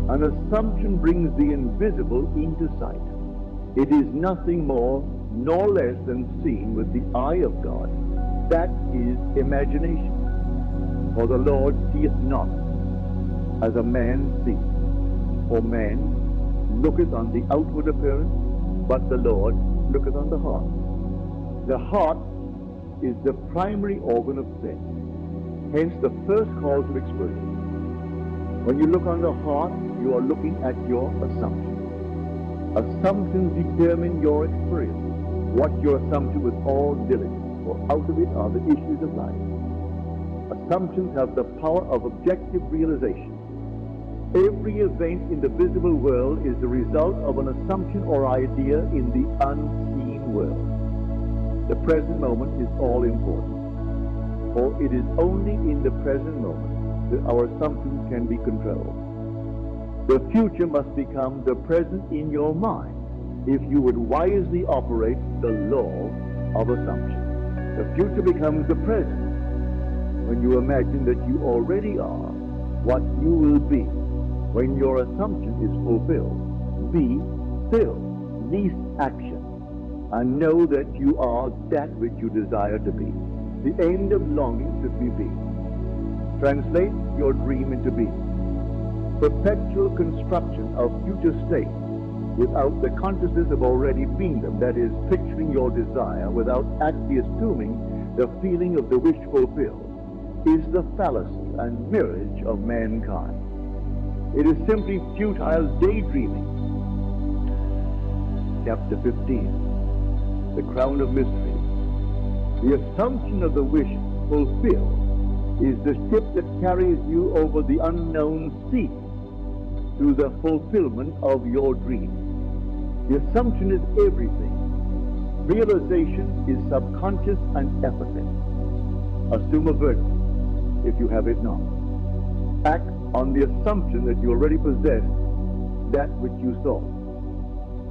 An assumption brings the invisible into sight. It is nothing more nor less than seen with the eye of God. That is imagination. For the Lord seeth not as a man seeth. For man looketh on the outward appearance, but the Lord looketh on the heart. The heart is the primary organ of sense, hence the first cause of experience. When you look on the heart, you are looking at your assumptions. Assumptions determine your experience. What your assumption with all diligence, for out of it are the issues of life. Assumptions have the power of objective realization. Every event in the visible world is the result of an assumption or idea in the unseen world. The present moment is all important, for it is only in the present moment that our assumptions can be controlled. The future must become the present in your mind if you would wisely operate the law of assumption. The future becomes the present when you imagine that you already are what you will be when your assumption is fulfilled. Be still, least action, and know that you are that which you desire to be. The end of longing should be being. Translate your dream into being. Perpetual construction of future states without the consciousness of already being them, that is, picturing your desire without actually assuming the feeling of the wish fulfilled, is the fallacy and mirage of mankind. It is simply futile daydreaming. Chapter 15. The crown of mystery. The assumption of the wish fulfilled is the ship that carries you over the unknown sea to the fulfillment of your dream. The assumption is everything. Realization is subconscious and effortless. Assume a virtue if you have it not. Act on the assumption that you already possess that which you sought.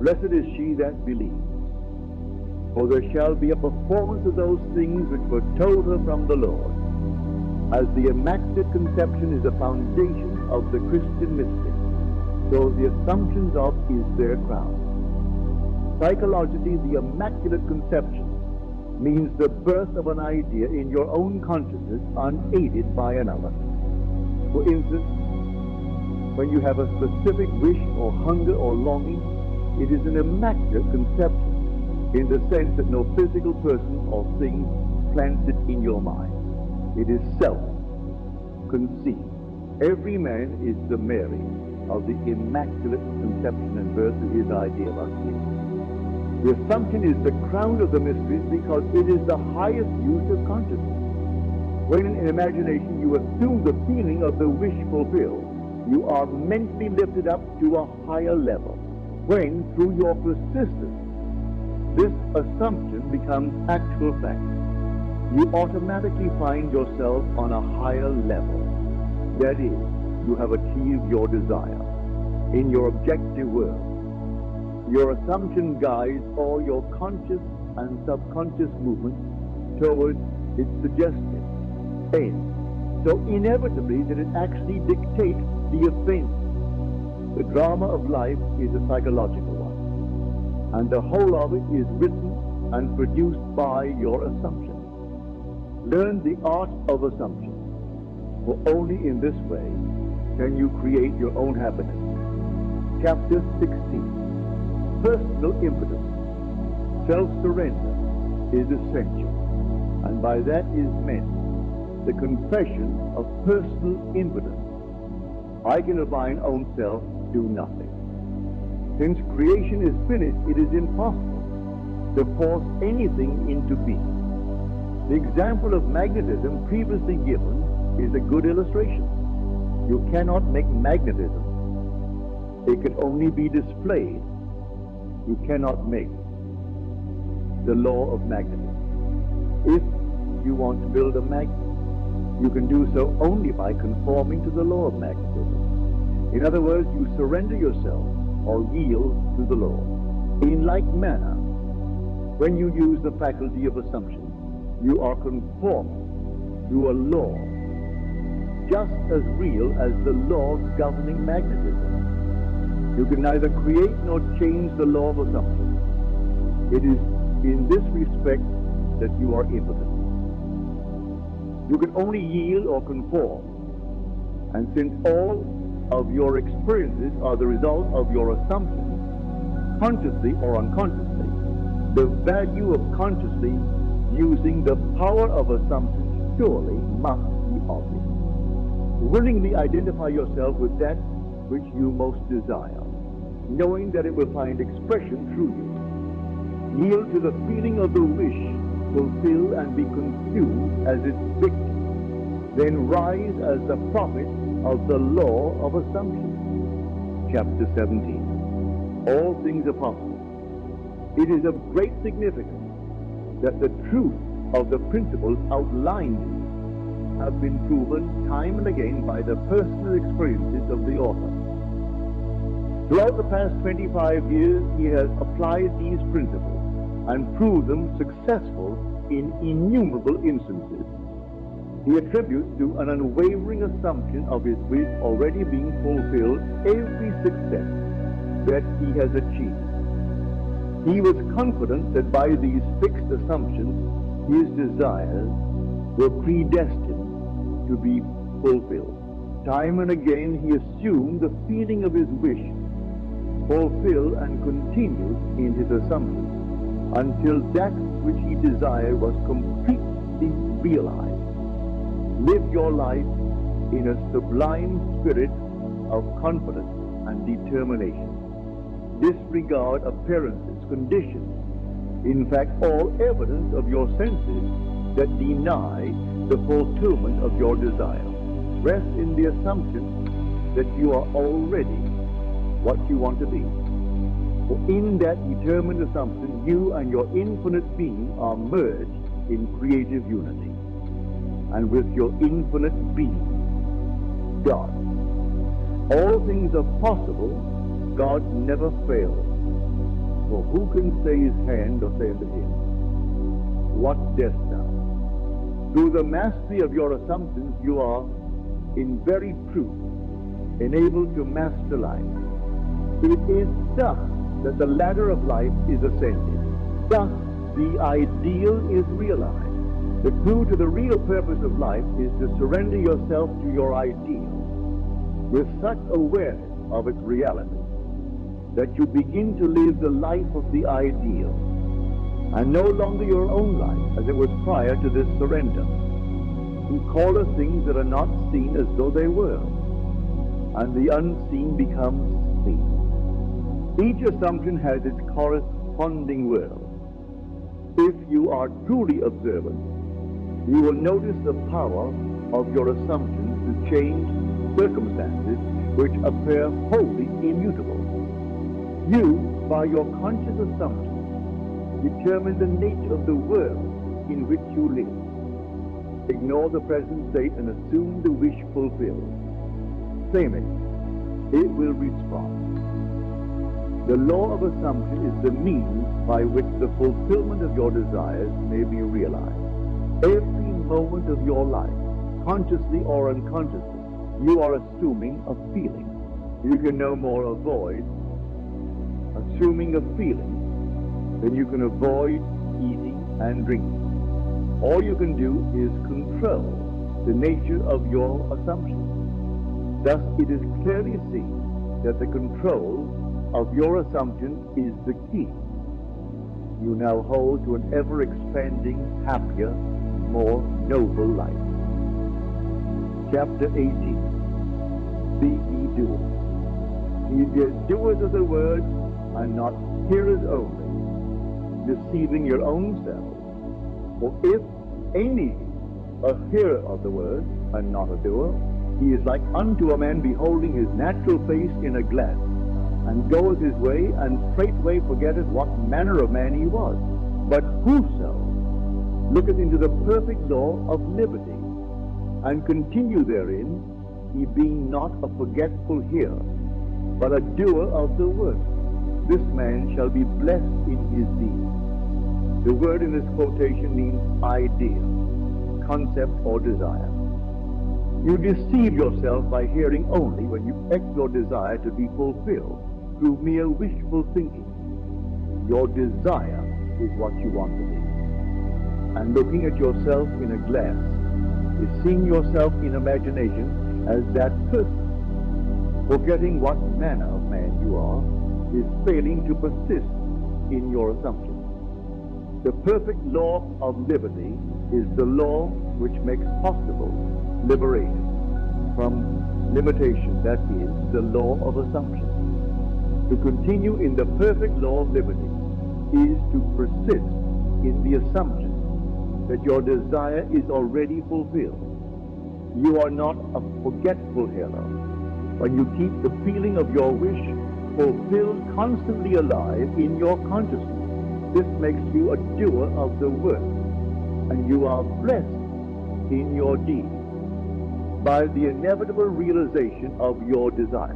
Blessed is she that believes, for there shall be a performance of those things which were told her from the Lord. As the Immaculate Conception is the foundation of the Christian mystery, so the assumptions of is their crown. Psychologically, the Immaculate Conception means the birth of an idea in your own consciousness unaided by another. For instance, when you have a specific wish or hunger or longing, it is an immaculate conception in the sense that no physical person or thing plants it in your mind. It is self-conceived. Every man is the Mary of the Immaculate Conception and birth to his idea of us. The assumption is the crown of the mysteries because it is the highest use of consciousness. When in imagination you assume the feeling of the wish fulfilled, you are mentally lifted up to a higher level. When, through your persistence, this assumption becomes actual fact, you automatically find yourself on a higher level. That is, you have achieved your desire in your objective world. Your assumption guides all your conscious and subconscious movements towards its suggested end. So inevitably that it actually dictates the event. The drama of life is a psychological one, and the whole of it is written and produced by your assumption. Learn the art of assumption, for only in this way can you create your own happiness. Chapter 16. Personal impotence, self-surrender, is essential, and by that is meant the confession of personal impotence. I can of mine own self do nothing. Since creation is finished, it is impossible to force anything into being. The example of magnetism previously given is a good illustration. You cannot make magnetism. It can only be displayed. You cannot make the law of magnetism. If you want to build a magnet, you can do so only by conforming to the law of magnetism. In other words, you surrender yourself or yield to the law. In like manner, when you use the faculty of assumption, you are conforming to a law just as real as the law governing magnetism. You can neither create nor change the law of assumption. It is in this respect that you are impotent. You can only yield or conform. And since all of your experiences are the result of your assumptions, consciously or unconsciously, the value of consciously using the power of assumption surely must be obvious. Willingly identify yourself with that which you most desire, knowing that it will find expression through you. Yield to the feeling of the wish, fulfill and be consumed as its victim. Then rise as the prophet of the law of assumption. Chapter 17. All things are possible. It is of great significance that the truth of the principles outlined have been proven time and again by the personal experiences of the author. Throughout the past 25 years, he has applied these principles and proved them successful in innumerable instances. He attributes to an unwavering assumption of his wish already being fulfilled every success that he has achieved. He was confident that by these fixed assumptions, his desires were predestined to be fulfilled. Time and again, he assumed the feeling of his wish, fulfilled and continued in his assumptions until that which he desired was completely realized. Live your life in a sublime spirit of confidence and determination. Disregard appearances, conditions, in fact all evidence of your senses that deny the fulfillment of your desire. Rest in the assumption that you are already what you want to be. For in that determined assumption, you and your infinite being are merged in creative unity. And with your infinite being, God. All things are possible. God never fails. For who can say his hand or say unto him, what doest thou? Through the mastery of your assumptions, you are in very truth enabled to master life. It is thus that the ladder of life is ascended. Thus, the ideal is realized. The clue to the real purpose of life is to surrender yourself to your ideal with such awareness of its reality that you begin to live the life of the ideal and no longer your own life as it was prior to this surrender. You call the things that are not seen as though they were, and the unseen becomes seen. Each assumption has its corresponding world. If you are truly observant, you will notice the power of your assumptions to change circumstances which appear wholly immutable. You, by your conscious assumptions, determine the nature of the world in which you live. Ignore the present state and assume the wish fulfilled. Same it will respond. The law of assumption is the means by which the fulfillment of your desires may be realized. Every moment of your life, consciously or unconsciously, you are assuming a feeling. You can no more avoid assuming a feeling than you can avoid eating and drinking. All you can do is control the nature of your assumption. Thus, it is clearly seen that the control of your assumption is the key. You now hold to an ever-expanding, happier, more noble life. Chapter 18. Be ye doers. Be ye doers of the word, and not hearers only, deceiving your own selves. For if any a hearer of the word, and not a doer, he is like unto a man beholding his natural face in a glass, and goeth his way, and straightway forgetteth what manner of man he was. But whoso looketh into the perfect law of liberty, and continue therein, he being not a forgetful hearer, but a doer of the word, this man shall be blessed in his deed. The word in this quotation means idea, concept, or desire. You deceive yourself by hearing only when you expect your desire to be fulfilled through mere wishful thinking. Your desire is what you want to be. And looking at yourself in a glass is seeing yourself in imagination as that person. Forgetting what manner of man you are is failing to persist in your assumption. The perfect law of liberty is the law which makes possible liberation from limitation, that is, the law of assumption. To continue in the perfect law of liberty is to persist in the assumption that your desire is already fulfilled. You are not a forgetful hearer when you keep the feeling of your wish fulfilled constantly alive in your consciousness. This makes you a doer of the work, and you are blessed in your deed by the inevitable realization of your desire.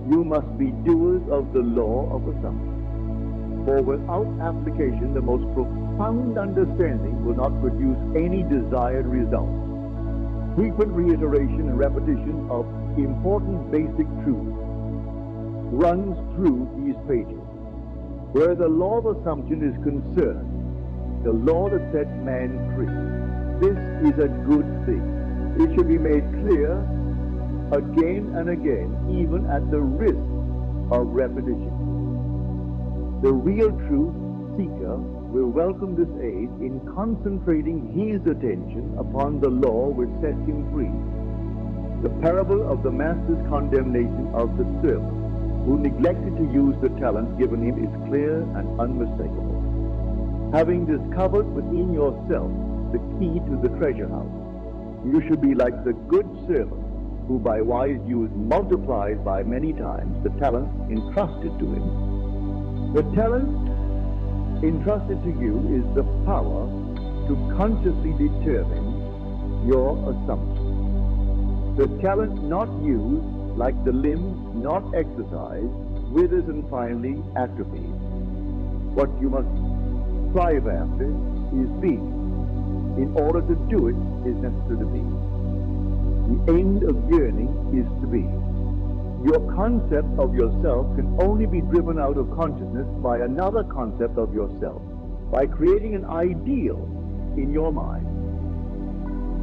You must be doers of the law of assumption. For without application, the most profound understanding will not produce any desired result. Frequent reiteration and repetition of important basic truths runs through these pages. Where the law of assumption is concerned, the law that sets man free, this is a good thing. It should be made clear again and again, even at the risk of repetition. The real truth seeker will welcome this aid in concentrating his attention upon the law which sets him free. The parable of the master's condemnation of the servant who neglected to use the talent given him is clear and unmistakable. Having discovered within yourself the key to the treasure house. You should be like the good servant who by wise use multiplies by many times the talent entrusted to him. The talent entrusted to you is the power to consciously determine your assumptions. The talent not used, like the limb not exercised, withers and finally atrophies. What you must strive after is being. In order to do it is necessary to be. The end of yearning is to be. Your concept of yourself can only be driven out of consciousness by another concept of yourself, by creating an ideal in your mind.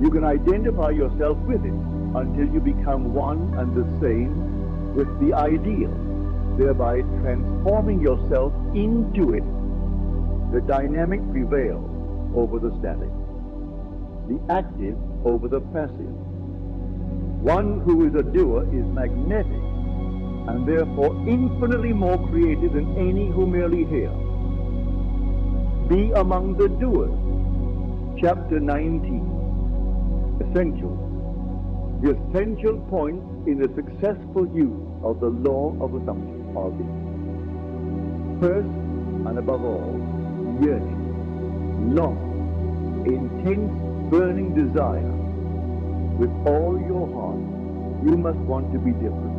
You can identify yourself with it until you become one and the same with the ideal, thereby transforming yourself into it. The dynamic prevails over the static, the active over the passive. One who is a doer is magnetic and therefore infinitely more creative than any who merely hear. Be among the doers. Chapter 19. Essentials. The essential points in the successful use of the law of assumption are these. First and above all, yearning, long, intense, burning desire. With all your heart, you must want to be different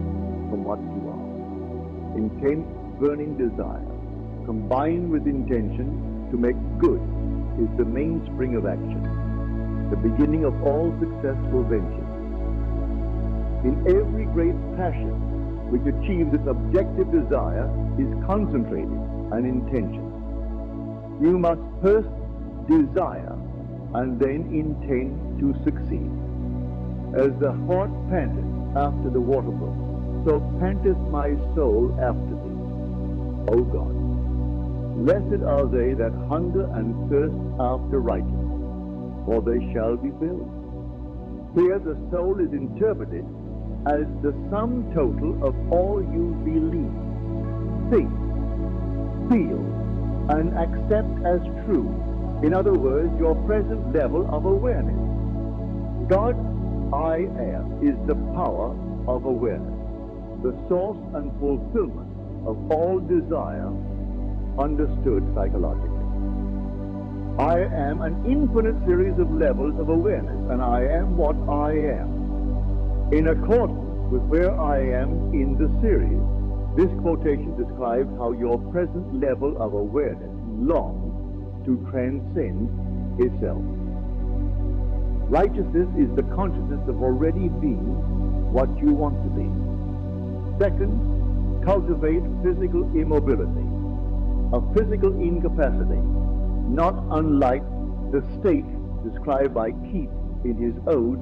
from what you are. Intense, burning desire, combined with intention to make good, is the mainspring of action, the beginning of all successful ventures. In every great passion which achieves its objective desire is concentrated and intention. You must first desire and then intend to succeed. As the hart panteth after the water brook, so panteth my soul after thee, O God. Blessed are they that hunger and thirst after righteousness, for they shall be filled. Here the soul is interpreted as the sum total of all you believe, think, feel, and accept as true. In other words, your present level of awareness. God, I am, is the power of awareness, the source and fulfillment of all desire understood psychologically. I am an infinite series of levels of awareness, and I am what I am. In accordance with where I am in the series, this quotation describes how your present level of awareness longs to transcend itself. Righteousness is the consciousness of already being what you want to be. Second, cultivate physical immobility, a physical incapacity, not unlike the state described by Keats in his ode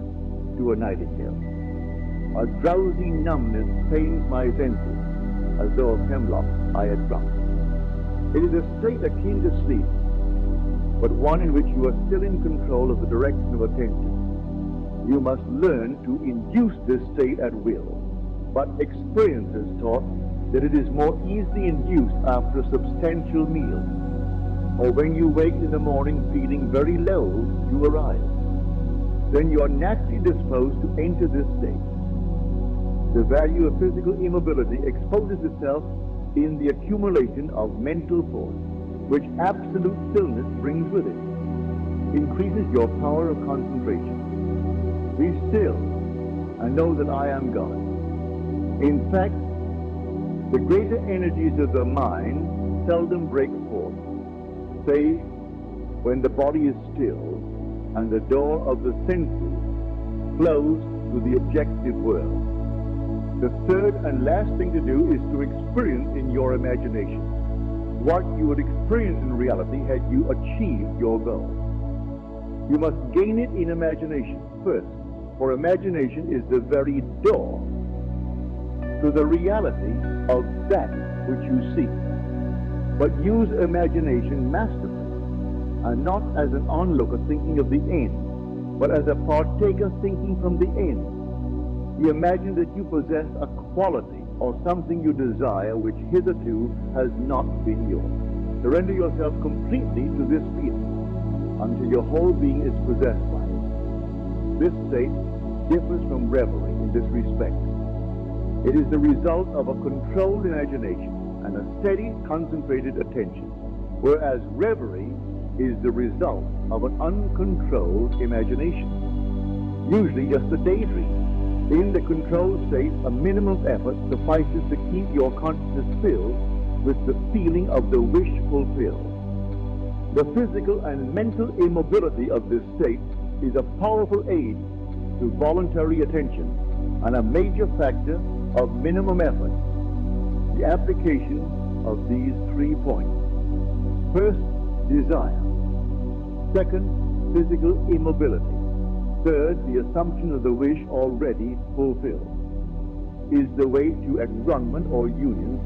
to a nightingale. A drowsy numbness pains my senses, as though of hemlock I had drunk. It is a state akin to sleep, but one in which you are still in control of the direction of attention. You must learn to induce this state at will, but experience has taught that it is more easily induced after a substantial meal, or when you wake in the morning feeling very low, you arise. Then you are naturally disposed to enter this state. The value of physical immobility exposes itself in the accumulation of mental force, which absolute stillness brings with it, increases your power of concentration. Be still and know that I am God. In fact, the greater energies of the mind seldom break forth, save when the body is still and the door of the senses closed to the objective world. The third and last thing to do is to experience in your imagination what you would experience in reality had you achieved your goal. You must gain it in imagination first, for imagination is the very door to the reality of that which you seek. But use imagination masterfully, and not as an onlooker thinking of the end, but as a partaker thinking from the end. You imagine that you possess a quality or something you desire which hitherto has not been yours. Surrender yourself completely to this feeling. until your whole being is possessed by it. This state differs from reverie in this respect. It is the result of a controlled imagination and a steady, concentrated attention, whereas reverie is the result of an uncontrolled imagination, usually just a daydream. In the controlled state, a minimum effort suffices to keep your consciousness filled with the feeling of the wish fulfilled. The physical and mental immobility of this state is a powerful aid to voluntary attention and a major factor of minimum effort. The application of these 3 points. First, desire. Second, physical immobility. Third, the assumption of the wish already fulfilled is the way to enrungment or union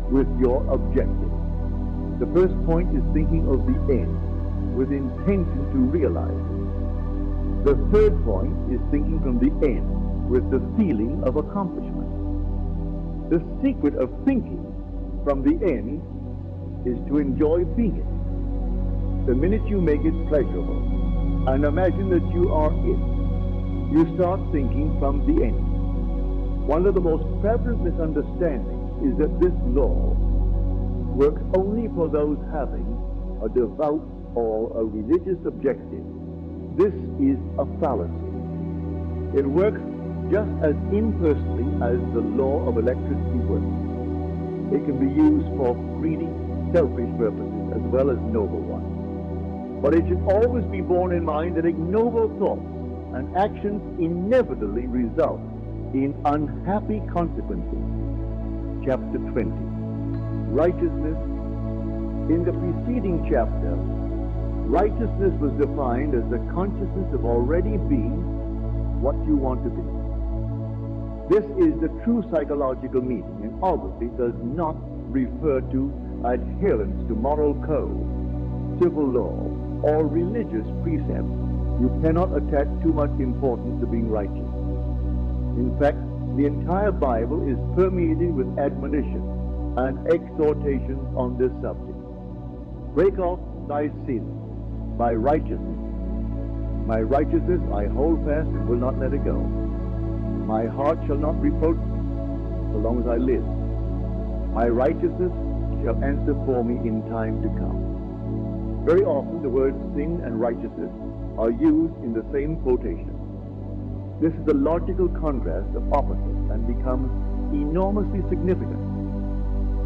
with your objective. The first point is thinking of the end with intention to realize it. The third point is thinking from the end with the feeling of accomplishment. The secret of thinking from the end is to enjoy being it. The minute you make it pleasurable and imagine that you are it, you start thinking from the end. One of the most prevalent misunderstandings is that this law works only for those having a devout or a religious objective. This is a fallacy. It works just as impersonally as the law of electricity works. It can be used for greedy, selfish purposes as well as noble ones. But it should always be borne in mind that ignoble thoughts and actions inevitably result in unhappy consequences. Chapter 20. Righteousness. In the preceding chapter, righteousness was defined as the consciousness of already being what you want to be. This is the true psychological meaning and obviously does not refer to adherence to moral code, civil law, or religious precepts. You cannot attach too much importance to being righteous. In fact, the entire Bible is permeated with admonition and exhortations on this subject. Break off thy sin by righteousness. My righteousness I hold fast and will not let it go. My heart shall not reproach me so long as I live. My righteousness shall answer for me in time to come. Very often the words sin and righteousness are used in the same quotation. This is the logical contrast of opposites and becomes enormously significant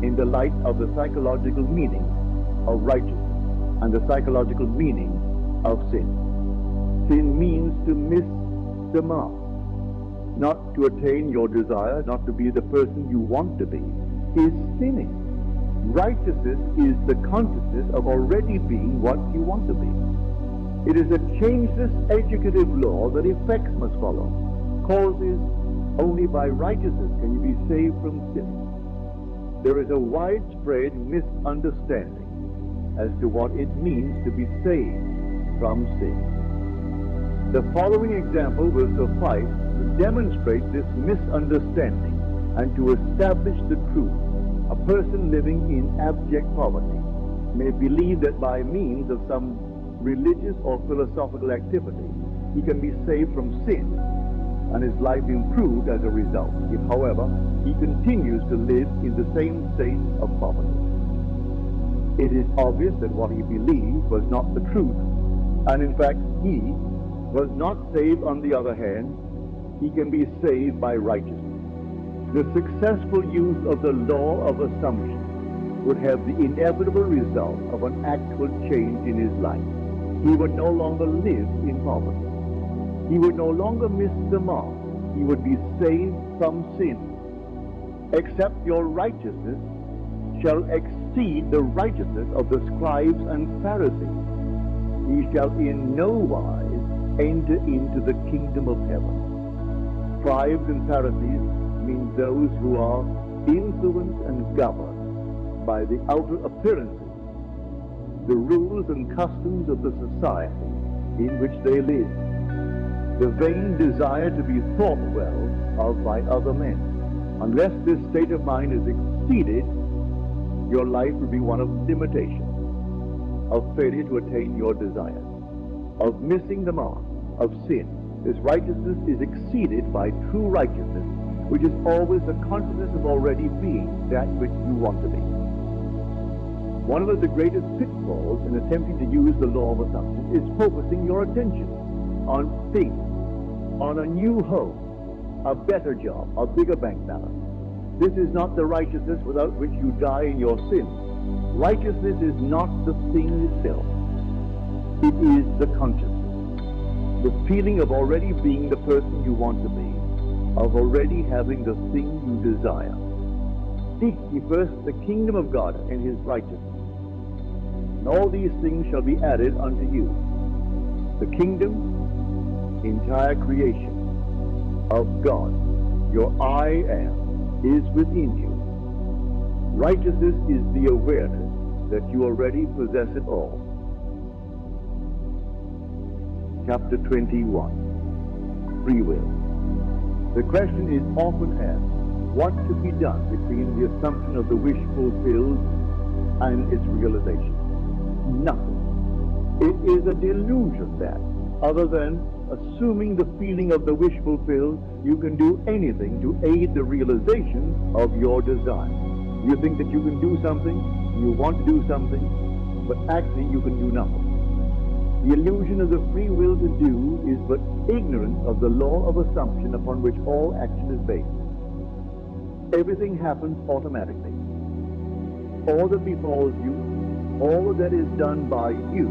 in the light of the psychological meaning of righteousness and the psychological meaning of sin. Sin means to miss the mark, not to attain your desire, not to be the person you want to be, is sinning. Righteousness is the consciousness of already being what you want to be. It is a changeless educative law that effects must follow. Causes only by righteousness can you be saved from sinning. There is a widespread misunderstanding as to what it means to be saved from sin. The following example will suffice to demonstrate this misunderstanding and to establish the truth. A person living in abject poverty may believe that by means of some religious or philosophical activity, he can be saved from sin and his life improved as a result. If, however, he continues to live in the same state of poverty, it is obvious that what he believed was not the truth, and in fact, he was not saved. On the other hand, he can be saved by righteousness. The successful use of the law of assumption would have the inevitable result of an actual change in his life. He would no longer live in poverty. He would no longer miss the mark. He would be saved from sin. Except your righteousness shall exceed the righteousness of the scribes and Pharisees. He shall in no wise enter into the kingdom of heaven. Scribes and Pharisees mean those who are influenced and governed by the outer appearances, the rules and customs of the society in which they live, the vain desire to be thought well of by other men. Unless this state of mind is exceeded, your life will be one of limitation. of failure to attain your desires, of missing the mark, of sin. This righteousness is exceeded by true righteousness, which is always the consciousness of already being that which you want to be. One of the greatest pitfalls in attempting to use the law of assumption is focusing your attention on things, on a new home, a better job, a bigger bank balance. This is not the righteousness without which you die in your sins. Righteousness is not the thing itself. It is the consciousness, the feeling of already being the person you want to be, of already having the thing you desire. Seek ye first the kingdom of God and his righteousness, and all these things shall be added unto you. The kingdom, entire creation of God, your I am, is within you. Righteousness is the awareness that you already possess it all. Chapter 21, Free Will. The question is often asked, what should be done between the assumption of the wish fulfilled and its realization? Nothing. It is a delusion that, other than assuming the feeling of the wish fulfilled, you can do anything to aid the realization of your desire. You think that you can do something, you want to do something, but actually you can do nothing. The illusion of the free will to do is but ignorance of the law of assumption upon which all action is based. Everything happens automatically. All that befalls you, all that is done by you,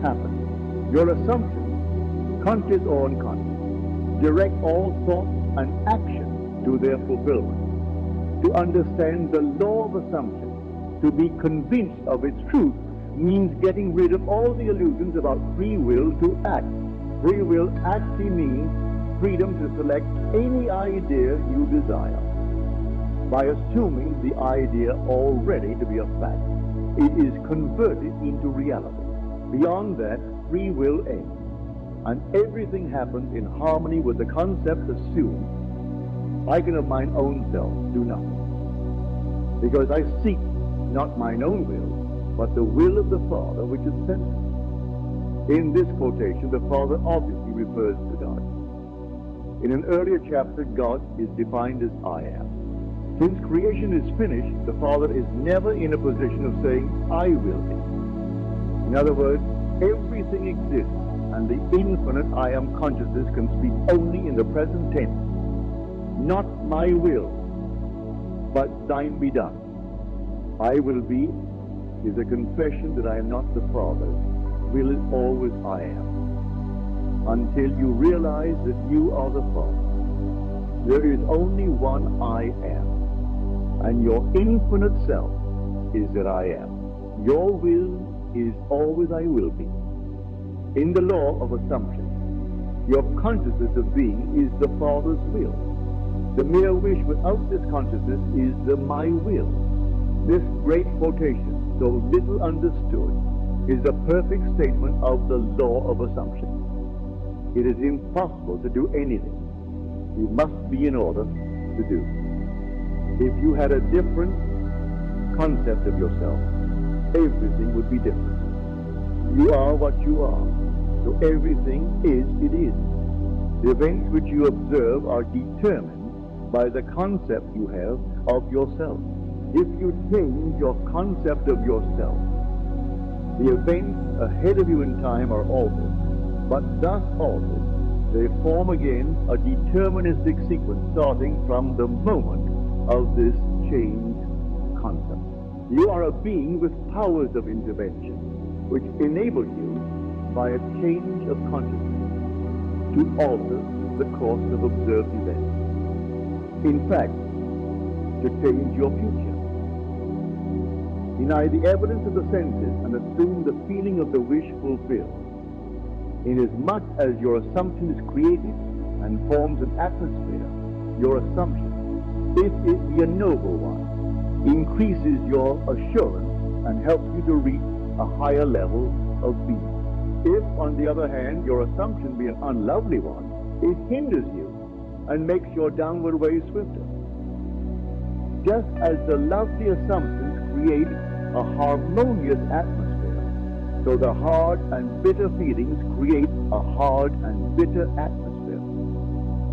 happens. Your assumptions, conscious or unconscious, direct all thought and action to their fulfillment. To understand the law of assumption, to be convinced of its truth, means getting rid of all the illusions about free will to act. Free will actually means freedom to select any idea you desire, by assuming the idea already to be a fact. It is converted into reality. Beyond that, free will ends, and everything happens in harmony with the concept assumed. I can of mine own self do nothing, because I seek not mine own will, but the will of the Father which has sent me. In this quotation, the Father obviously refers to God. In an earlier chapter, God is defined as I am. Since creation is finished, the Father is never in a position of saying, I will be. In other words, everything exists, and the infinite I am consciousness can speak only in the present tense. Not my will, but thine be done. I will be is a confession that I am not the Father. Will is always I am. Until you realize that you are the Father. There is only one I am. And your infinite self is that I am. Your will is always I will be. In the law of assumption, your consciousness of being is the Father's will. The mere wish without this consciousness is the my will. This great quotation, so little understood, is a perfect statement of the law of assumption. It is impossible to do anything. You must be in order to do. If you had a different concept of yourself, everything would be different. You are what you are, so everything is it is. The events which you observe are determined by the concept you have of yourself. If you change your concept of yourself, the events ahead of you in time are altered, but thus altered, they form again a deterministic sequence starting from the moment of this changed concept. You are a being with powers of intervention, which enable you, by a change of consciousness, to alter the course of observed events. In fact, to change your future. Deny the evidence of the senses and assume the feeling of the wish fulfilled. Inasmuch as your assumption is created and forms an atmosphere, your assumption, if it be a noble one, increases your assurance and helps you to reach a higher level of being. If, on the other hand, your assumption be an unlovely one, it hinders you and makes your downward way swifter. Just as the lovely assumptions create a harmonious atmosphere, So the hard and bitter feelings create a hard and bitter atmosphere.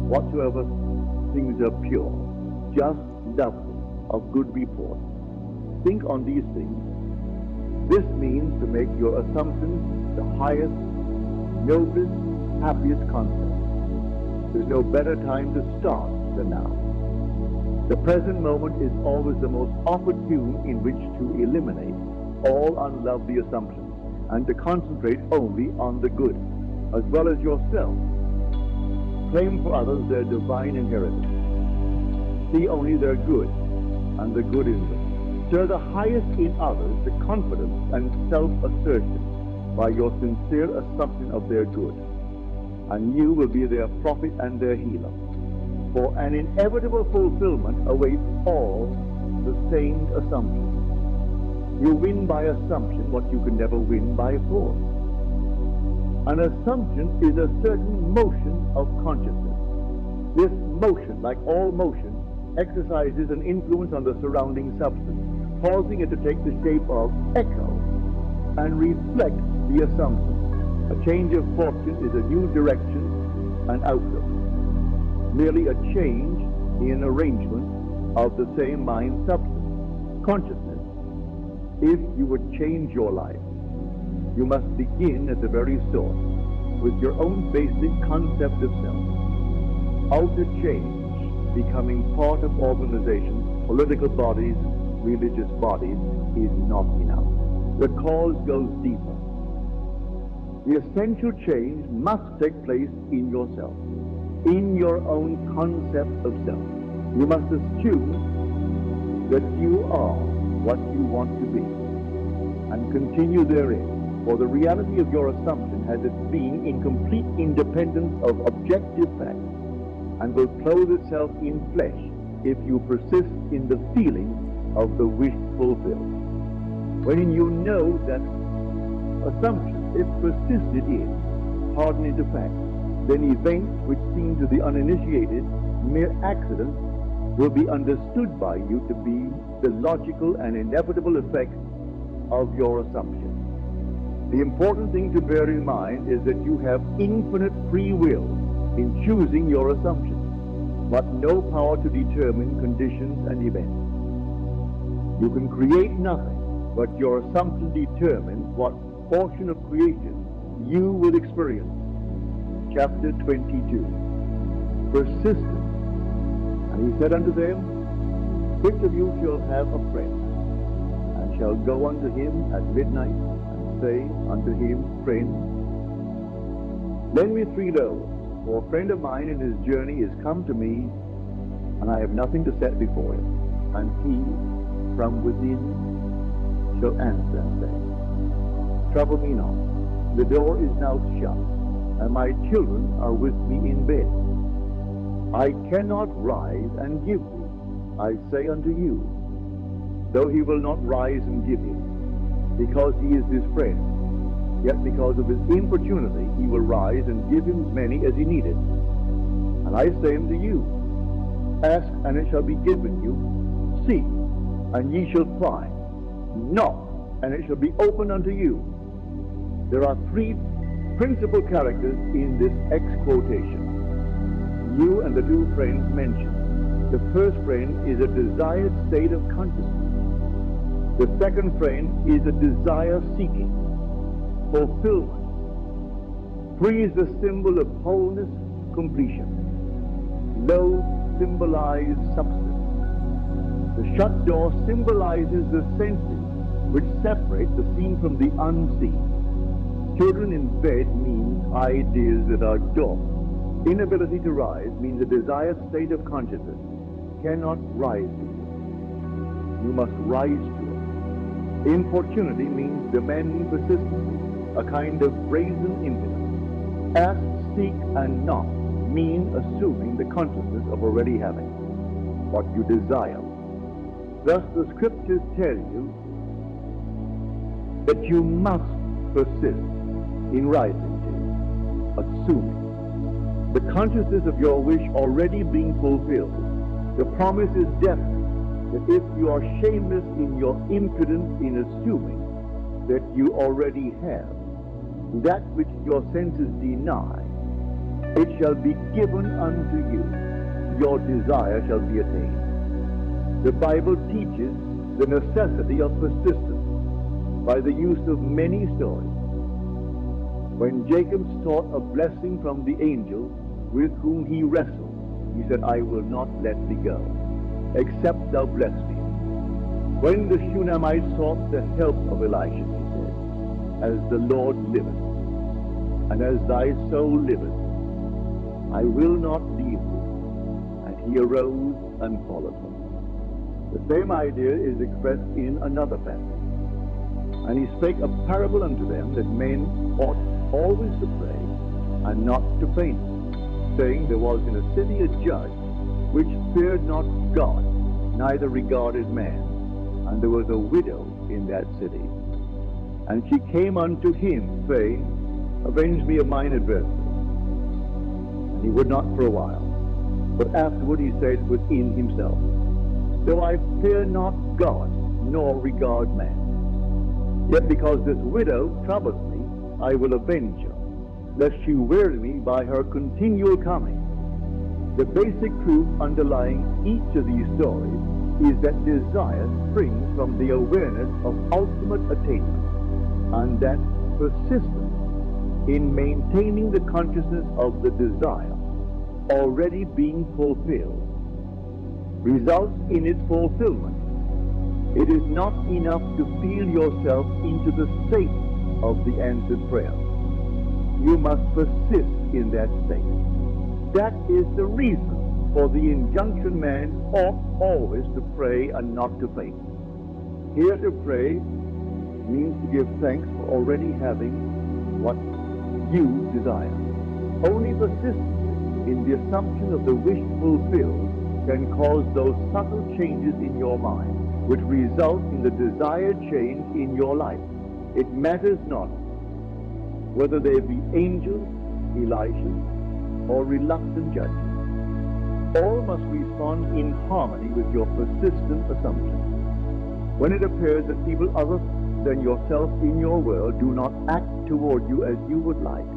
Whatsoever things are pure, just, lovely, of good report. Think on these things. This means to make your assumptions the highest, noblest, happiest concept. There's no better time to start than now. The present moment is always the most opportune in which to eliminate all unlovely assumptions and to concentrate only on the good, as well as yourself. Claim for others their divine inheritance. See only their good and the good in them. Stir the highest in others the confidence and self-assertion by your sincere assumption of their good, and you will be their prophet and their healer. For an inevitable fulfillment awaits all the same assumptions. You win by assumption what you can never win by force. An assumption is a certain motion of consciousness. This motion, like all motion, exercises an influence on the surrounding substance, causing it to take the shape of echo and reflect the assumption. A change of fortune is a new direction and outlook, merely a change in arrangement of the same mind substance, consciousness. If you would change your life, you must begin at the very source, with your own basic concept of self. Outer change, becoming part of organizations, political bodies, religious bodies, is not enough. The cause goes deeper. The essential change must take place in yourself, in your own concept of self. You must assume that you are what you want to be, and continue therein, for the reality of your assumption has its being in complete independence of objective facts, and will clothe itself in flesh if you persist in the feeling of the wish fulfilled. When you know that assumption, if persisted in, harden into fact, then events which seem to the uninitiated mere accidents will be understood by you to be the logical and inevitable effect of your assumption. The important thing to bear in mind is that you have infinite free will in choosing your assumptions, but no power to determine conditions and events. You can create nothing, but your assumption determines what portion of creation you will experience. Chapter 22. Persistence. And he said unto them, which of you shall have a friend, and shall go unto him at midnight, and say unto him, Friend, lend me 3 loaves, for a friend of mine in his journey is come to me, and I have nothing to set before him. And he from within shall answer and say, Trouble me not, the door is now shut, and my children are with me in bed. I cannot rise and give thee, I say unto you, though he will not rise and give him, because he is his friend, yet because of his importunity he will rise and give him as many as he needeth. And I say unto you, ask, and it shall be given you, seek, and ye shall find, knock, and it shall be opened unto you. There are 3 principal characters in this ex-quotation. You and the 2 friends mentioned. The first friend is a desired state of consciousness. The second friend is a desire seeking, fulfillment. 3 is the symbol of wholeness, completion. Loaves symbolize substance. The shut door symbolizes the senses which separate the seen from the unseen. Children in bed means ideas that are dull. Inability to rise means a desired state of consciousness cannot rise to it. You must rise to it. Importunity means demanding persistently, a kind of brazen impotence. Ask, seek, and knock mean assuming the consciousness of already having what you desire. Thus the scriptures tell you that you must persist in rising to it, assuming the consciousness of your wish already being fulfilled. The promise is definite that if you are shameless in your impudence in assuming, that you already have, that which your senses deny, it shall be given unto you. Your desire shall be attained. The Bible teaches the necessity of persistence by the use of many stories. When Jacob sought a blessing from the angel with whom he wrestled, he said, I will not let thee go, except thou bless me. When the Shunammite sought the help of Elisha, he said, as the Lord liveth, and as thy soul liveth, I will not leave thee. And he arose and followed him. The same idea is expressed in another passage. And he spake a parable unto them, that men ought always to pray, and not to faint, saying, there was in a city a judge, which feared not God, neither regarded man. And there was a widow in that city. And she came unto him, saying, avenge me of mine adversary. And he would not for a while. But afterward he said within himself, though I fear not God, nor regard man, yet because this widow troubleth me, I will avenge her, lest she weary me by her continual coming. The basic truth underlying each of these stories is that desire springs from the awareness of ultimate attainment, and that persistence in maintaining the consciousness of the desire already being fulfilled results in its fulfillment. It is not enough to feel yourself into the state of the answered prayer. You must persist in that state. That is the reason for the injunction man ought always to pray and not to faint. Here to pray means to give thanks for already having what you desire. Only persistence in the assumption of the wish fulfilled can cause those subtle changes in your mind which result in the desired change in your life. It matters not whether they be angels, Elisha, or reluctant judges. All must respond in harmony with your persistent assumption. When it appears that people other than yourself in your world do not act toward you as you would like,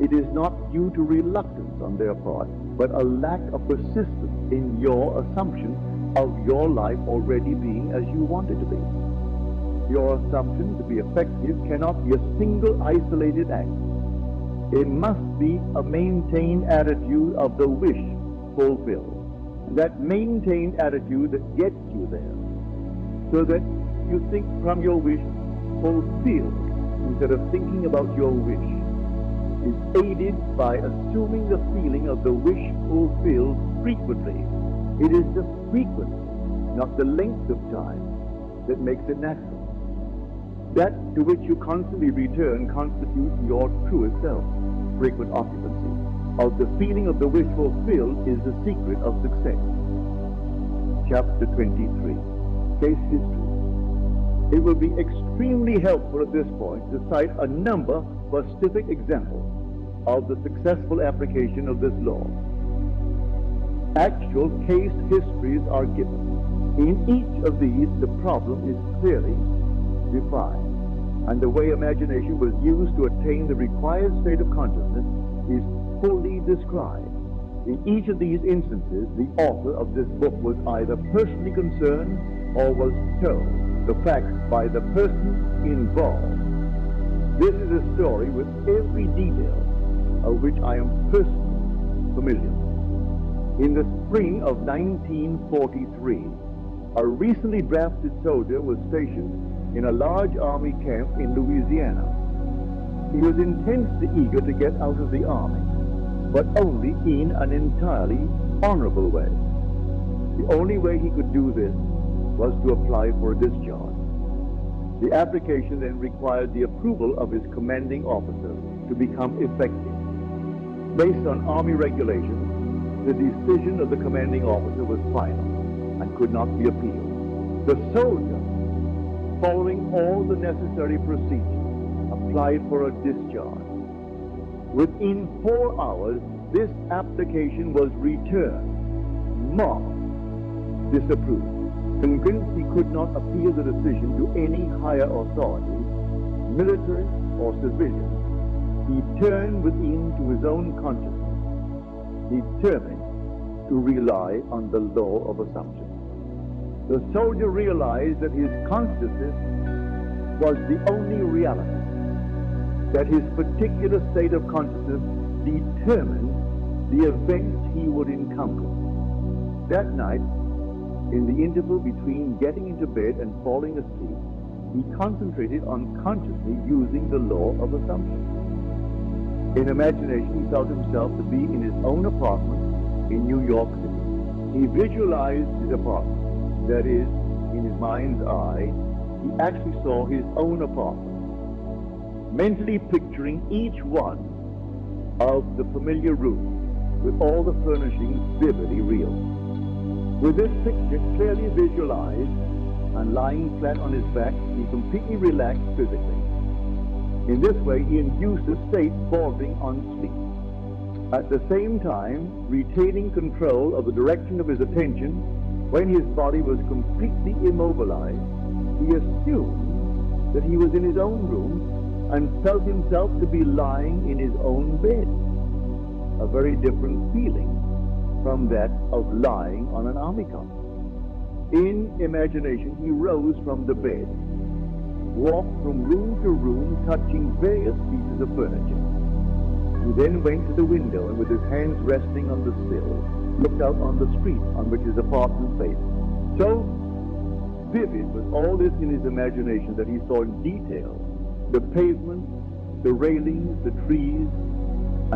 it is not due to reluctance on their part, but a lack of persistence in your assumption of your life already being as you want it to be. Your assumption to be effective cannot be a single isolated act. It must be a maintained attitude of the wish fulfilled. That maintained attitude that gets you there, so that you think from your wish fulfilled instead of thinking about your wish, is aided by assuming the feeling of the wish fulfilled frequently. It is the frequency, not the length of time, that makes it natural. That to which you constantly return constitutes your truest self. Frequent occupancy of the feeling of the wish fulfilled is the secret of success. Chapter 23, Case History. It will be extremely helpful at this point to cite a number of specific examples of the successful application of this law. Actual case histories are given. In each of these, the problem is clearly defined, and the way imagination was used to attain the required state of consciousness is fully described. In each of these instances, the author of this book was either personally concerned or was told the facts by the person involved. This is a story with every detail of which I am personally familiar. In the spring of 1943, a recently drafted soldier was stationed in a large army camp in Louisiana. He was intensely eager to get out of the army, but only in an entirely honorable way. The only way he could do this was to apply for a discharge. The application then required the approval of his commanding officer to become effective. Based on Army regulations, the decision of the commanding officer was final and could not be appealed. The soldier, following all the necessary procedures, applied for a discharge. Within 4 hours, this application was returned, marked, disapproved. Convinced he could not appeal the decision to any higher authority, military or civilian, he turned within to his own consciousness, determined to rely on the law of assumption. The soldier realized that his consciousness was the only reality, that his particular state of consciousness determined the events he would encounter. That night, in the interval between getting into bed and falling asleep, he concentrated on consciously using the law of assumption. In imagination, he felt himself to be in his own apartment in New York City. He visualized his apartment, that is, in his mind's eye, he actually saw his own apartment, mentally picturing each one of the familiar rooms with all the furnishings vividly real. With this picture clearly visualized and lying flat on his back, he completely relaxed physically. In this way, he induced a state bordering on sleep. At the same time, retaining control of the direction of his attention, when his body was completely immobilized, he assumed that he was in his own room and felt himself to be lying in his own bed. A very different feeling from that of lying on an army cot. In imagination, he rose from the bed, walked from room to room, touching various pieces of furniture. He then went to the window and with his hands resting on the sill, looked out on the street on which his apartment faced. So vivid was all this in his imagination that he saw in detail the pavement, the railings, the trees,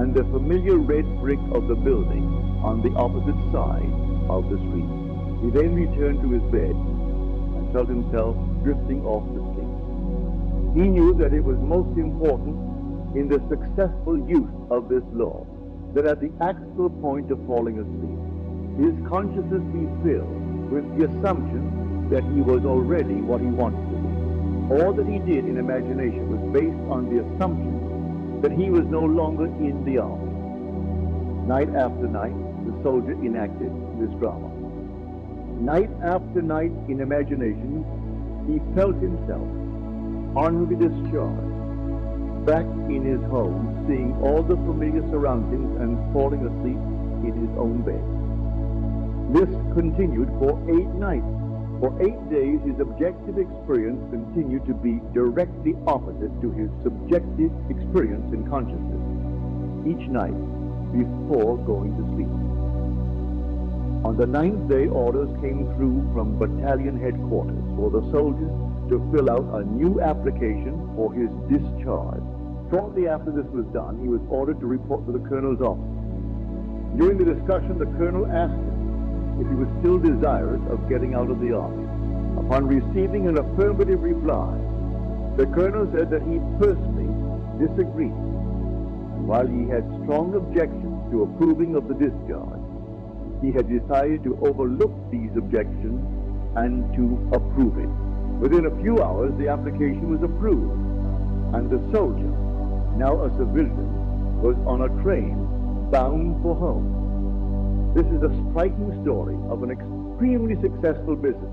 and the familiar red brick of the building on the opposite side of the street. He then returned to his bed and felt himself drifting off to sleep. He knew that it was most important in the successful use of this law that at the actual point of falling asleep, his consciousness be filled with the assumption that he was already what he wanted to be. All that he did in imagination was based on the assumption that he was no longer in the army. Night after night, the soldier enacted this drama. Night after night in imagination, he felt himself honorably discharged, back in his home, seeing all the familiar surroundings and falling asleep in his own bed. This continued for 8 nights. For 8 days, his objective experience continued to be directly opposite to his subjective experience in consciousness, each night before going to sleep. On the 9th day, orders came through from battalion headquarters for the soldiers to fill out a new application for his discharge. Shortly after this was done, he was ordered to report to the colonel's office. During the discussion, the colonel asked him if he was still desirous of getting out of the army. Upon receiving an affirmative reply, the colonel said that he personally disagreed. And while he had strong objections to approving of the discharge, he had decided to overlook these objections and to approve it. Within a few hours, the application was approved, and the soldier, now a civilian, was on a train bound for home. This is a striking story of an extremely successful business,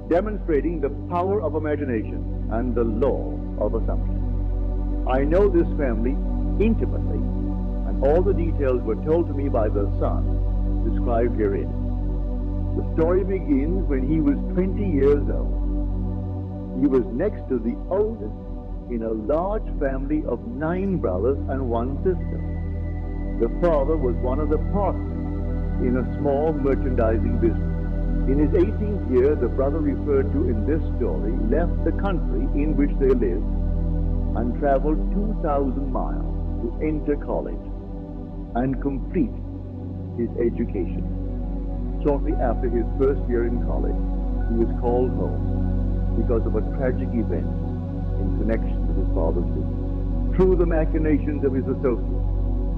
demonstrating the power of imagination and the law of assumption. I know this family intimately, and all the details were told to me by the son described herein. The story begins when he was 20 years old. He was next to the oldest in a large family of 9 brothers and 1 sister. The father was one of the partners in a small merchandising business. In his 18th year, the brother referred to in this story left the country in which they lived and traveled 2,000 miles to enter college and complete his education. Shortly after his first year in college, he was called home because of a tragic event in connection with his father's business. Through the machinations of his associates,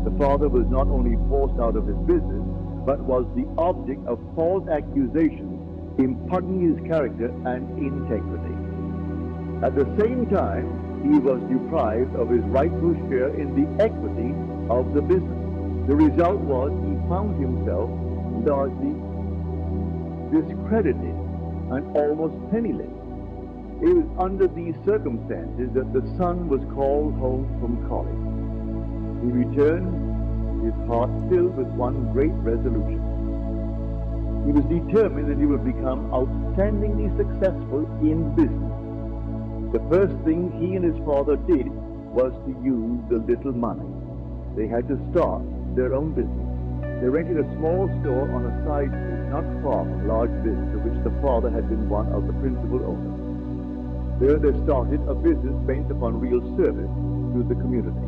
the father was not only forced out of his business, but was the object of false accusations, impugning his character and integrity. At the same time, he was deprived of his rightful share in the equity of the business. The result was he found himself largely discredited and almost penniless. It was under these circumstances that the son was called home from college. He returned, his heart filled with one great resolution. He was determined that he would become outstandingly successful in business. The first thing he and his father did was to use the little money. They had to start their own business. They rented a small store on a side street not far from a large business of which the father had been one of the principal owners. There they started a business based upon real service to the community.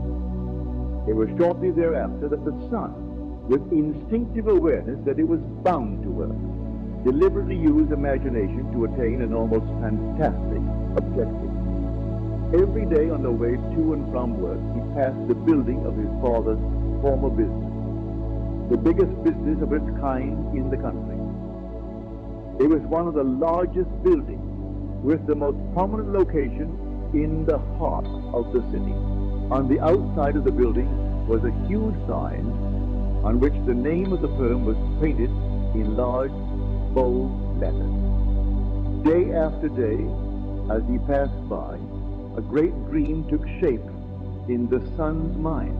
It was shortly thereafter that the son, with instinctive awareness that it was bound to work, deliberately used imagination to attain an almost fantastic objective. Every day on the way to and from work, he passed the building of his father's former business, the biggest business of its kind in the country. It was one of the largest buildings with the most prominent location in the heart of the city. On the outside of the building was a huge sign on which the name of the firm was painted in large, bold letters. Day after day, as he passed by, a great dream took shape in the son's mind.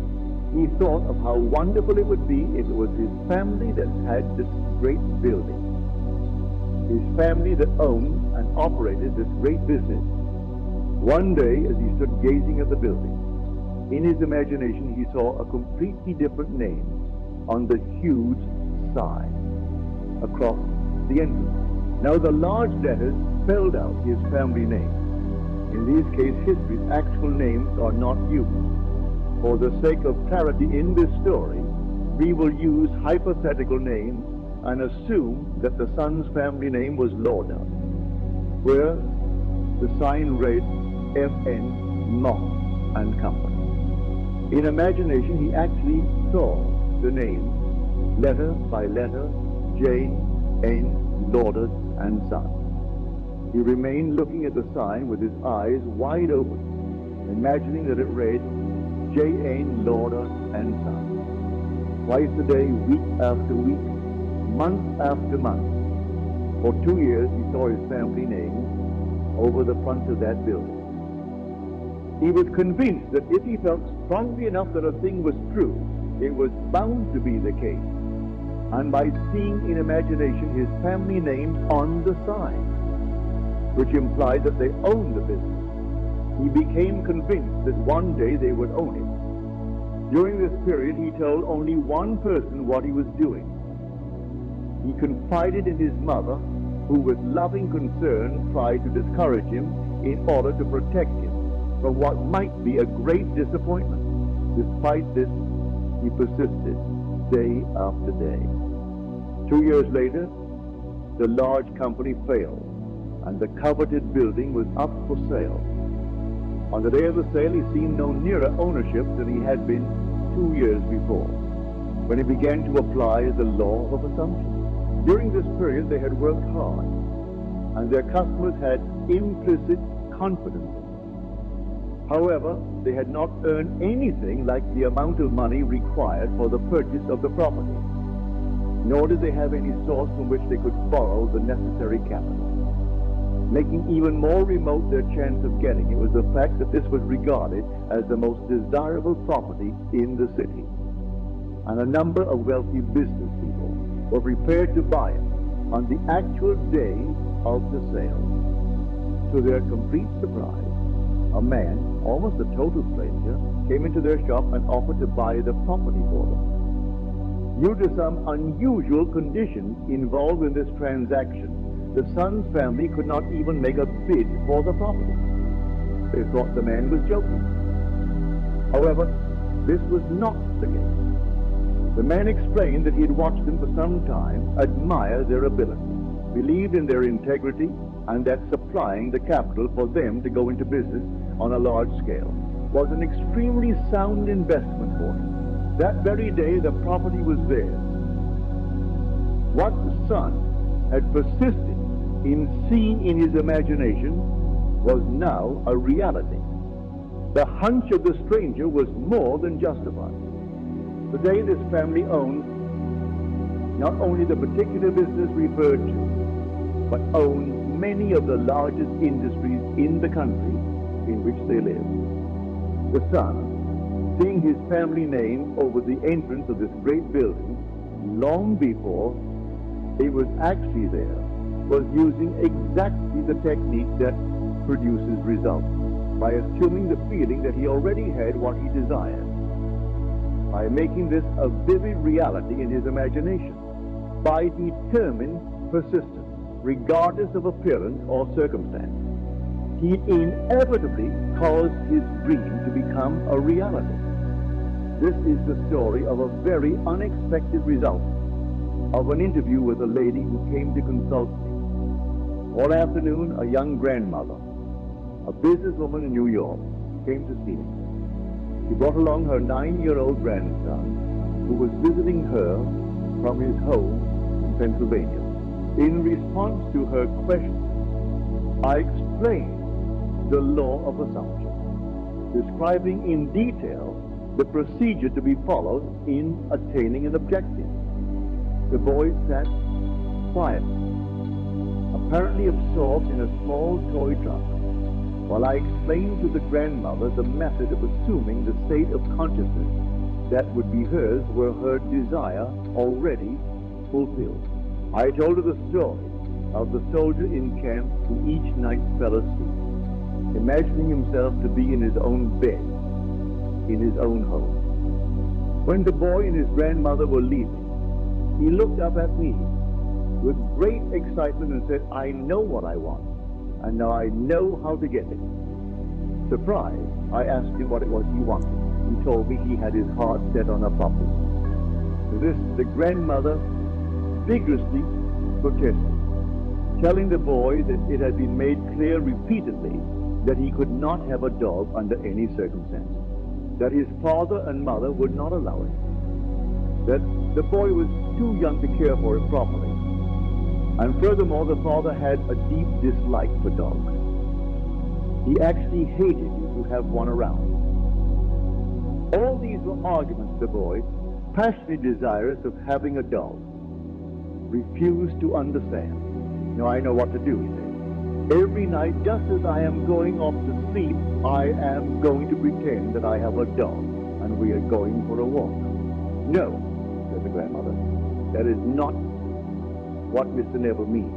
He thought of how wonderful it would be if it was his family that had this great building. His family that owned and operated this great business. One day, as he stood gazing at the building, in his imagination he saw a completely different name on the huge sign across the entrance. Now the large letters spelled out his family name. In these case histories, actual names are not used. For the sake of clarity in this story, we will use hypothetical names and assume that the son's family name was Lauder, where the sign read F.N. Moss and Company. In imagination, he actually saw the name, letter by letter, J.N. Lauder and Son. He remained looking at the sign with his eyes wide open, imagining that it read J.N. Lauder and Son. Twice a day, week after week, month after month. For 2 years, he saw his family name over the front of that building. He was convinced that if he felt strongly enough that a thing was true, it was bound to be the case. And by seeing in imagination his family name on the sign, which implied that they owned the business, he became convinced that one day they would own it. During this period, he told only one person what he was doing. He confided in his mother, who with loving concern tried to discourage him in order to protect him from what might be a great disappointment. Despite this, he persisted day after day. 2 years later, the large company failed, and the coveted building was up for sale. On the day of the sale, he seemed no nearer ownership than he had been 2 years before, when he began to apply the law of assumption. During this period, they had worked hard, and their customers had implicit confidence. However, they had not earned anything like the amount of money required for the purchase of the property, nor did they have any source from which they could borrow the necessary capital. Making even more remote their chance of getting it was the fact that this was regarded as the most desirable property in the city, and a number of wealthy business people were prepared to buy it on the actual day of the sale. To their complete surprise, a man, almost a total stranger, came into their shop and offered to buy the property for them. Due to some unusual conditions involved in this transaction, the son's family could not even make a bid for the property. They thought the man was joking. However, this was not the case. The man explained that he had watched them for some time, admired their ability, believed in their integrity, and that supplying the capital for them to go into business on a large scale was an extremely sound investment for him. That very day, the property was theirs. What the son had persisted in seeing in his imagination was now a reality. The hunch of the stranger was more than justified. Today, this family owned not only the particular business referred to, but owned many of the largest industries in the country in which they live. The son, seeing his family name over the entrance of this great building, long before it was actually there, was using exactly the technique that produces results, by assuming the feeling that he already had what he desired, by making this a vivid reality in his imagination, by determined persistence, regardless of appearance or circumstance. He inevitably caused his dream to become a reality. This is the story of a very unexpected result of an interview with a lady who came to consult me. All afternoon, a young grandmother, a businesswoman in New York, came to see me. She brought along her 9-year-old grandson, who was visiting her from his home in Pennsylvania. In response to her questions, I explained the law of assumption, describing in detail the procedure to be followed in attaining an objective. The boy sat quietly, apparently absorbed in a small toy truck, while I explained to the grandmother the method of assuming the state of consciousness that would be hers were her desire already fulfilled. I told her the story of the soldier in camp who each night fell asleep, imagining himself to be in his own bed, in his own home. When the boy and his grandmother were leaving, he looked up at me with great excitement and said, "I know what I want, and now I know how to get it." Surprised, I asked him what it was he wanted. He told me he had his heart set on a puppy. To this, the grandmother vigorously protested, telling the boy that it had been made clear repeatedly that he could not have a dog under any circumstances, that his father and mother would not allow it, that the boy was too young to care for it properly, and furthermore, the father had a deep dislike for dogs. He actually hated to have one around. All these were arguments the boy, passionately desirous of having a dog, refused to understand. "Now I know what to do," he said. "Every night, just as I am going off to sleep, I am going to pretend that I have a dog, and we are going for a walk." "No," said the grandmother, "that is not what Mr. Neville means.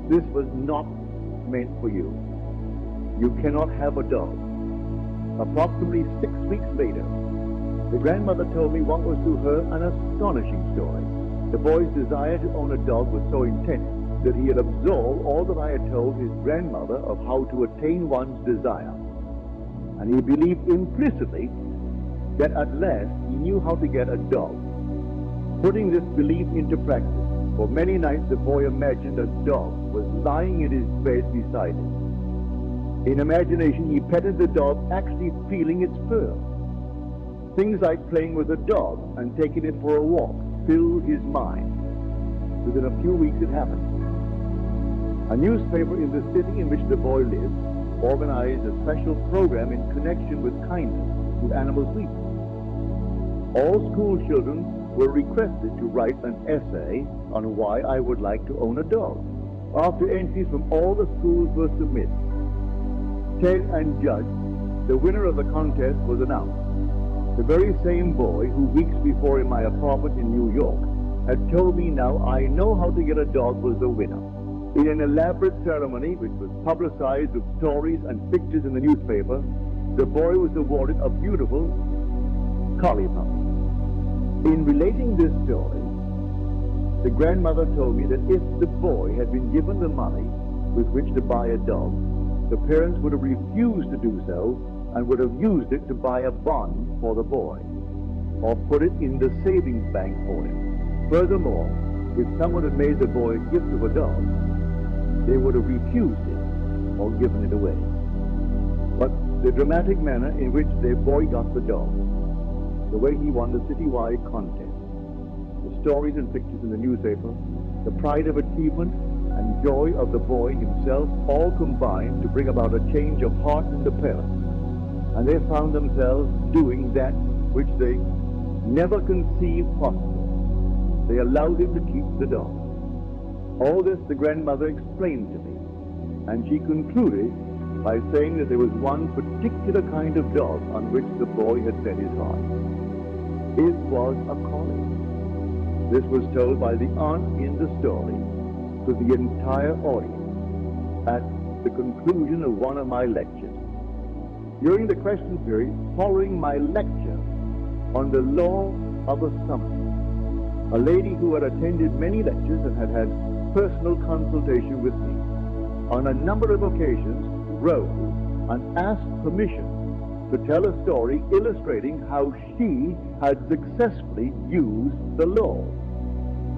This was not meant for you. You cannot have a dog." Approximately 6 weeks later, the grandmother told me what was to her an astonishing story. The boy's desire to own a dog was so intense that he had absorbed all that I had told his grandmother of how to attain one's desire. And he believed implicitly that at last he knew how to get a dog. Putting this belief into practice, for many nights the boy imagined a dog was lying in his bed beside him. In imagination, he petted the dog, actually feeling its fur. Things like playing with a dog and taking it for a walk filled his mind. Within a few weeks it happened. A newspaper in the city in which the boy lived organized a special program in connection with kindness to animal sleepers. All school children were requested to write an essay on why I would like to own a dog. After entries from all the schools were submitted, Ted and Judge, the winner of the contest, was announced. The very same boy who weeks before in my apartment in New York had told me now I know how to get a dog was the winner. In an elaborate ceremony which was publicized with stories and pictures in the newspaper, the boy was awarded a beautiful collie puppy. In relating this story, the grandmother told me that if the boy had been given the money with which to buy a dog, the parents would have refused to do so and would have used it to buy a bond for the boy or put it in the savings bank for him. Furthermore, if someone had made the boy a gift of a dog, they would have refused it or given it away. But the dramatic manner in which the boy got the dog, the way he won the citywide contest, the stories and pictures in the newspaper, the pride of achievement and joy of the boy himself all combined to bring about a change of heart in the parents, and they found themselves doing that which they never conceived possible. They allowed him to keep the dog. All this the grandmother explained to me, and she concluded by saying that there was one particular kind of dog on which the boy had set his heart. It was a collie. This was told by the aunt in the story to the entire audience at the conclusion of one of my lectures. During the question period following my lecture on the law of assumption, a lady who had attended many lectures and had had personal consultation with me on a number of occasions rose and asked permission to tell a story illustrating how she had successfully used the law.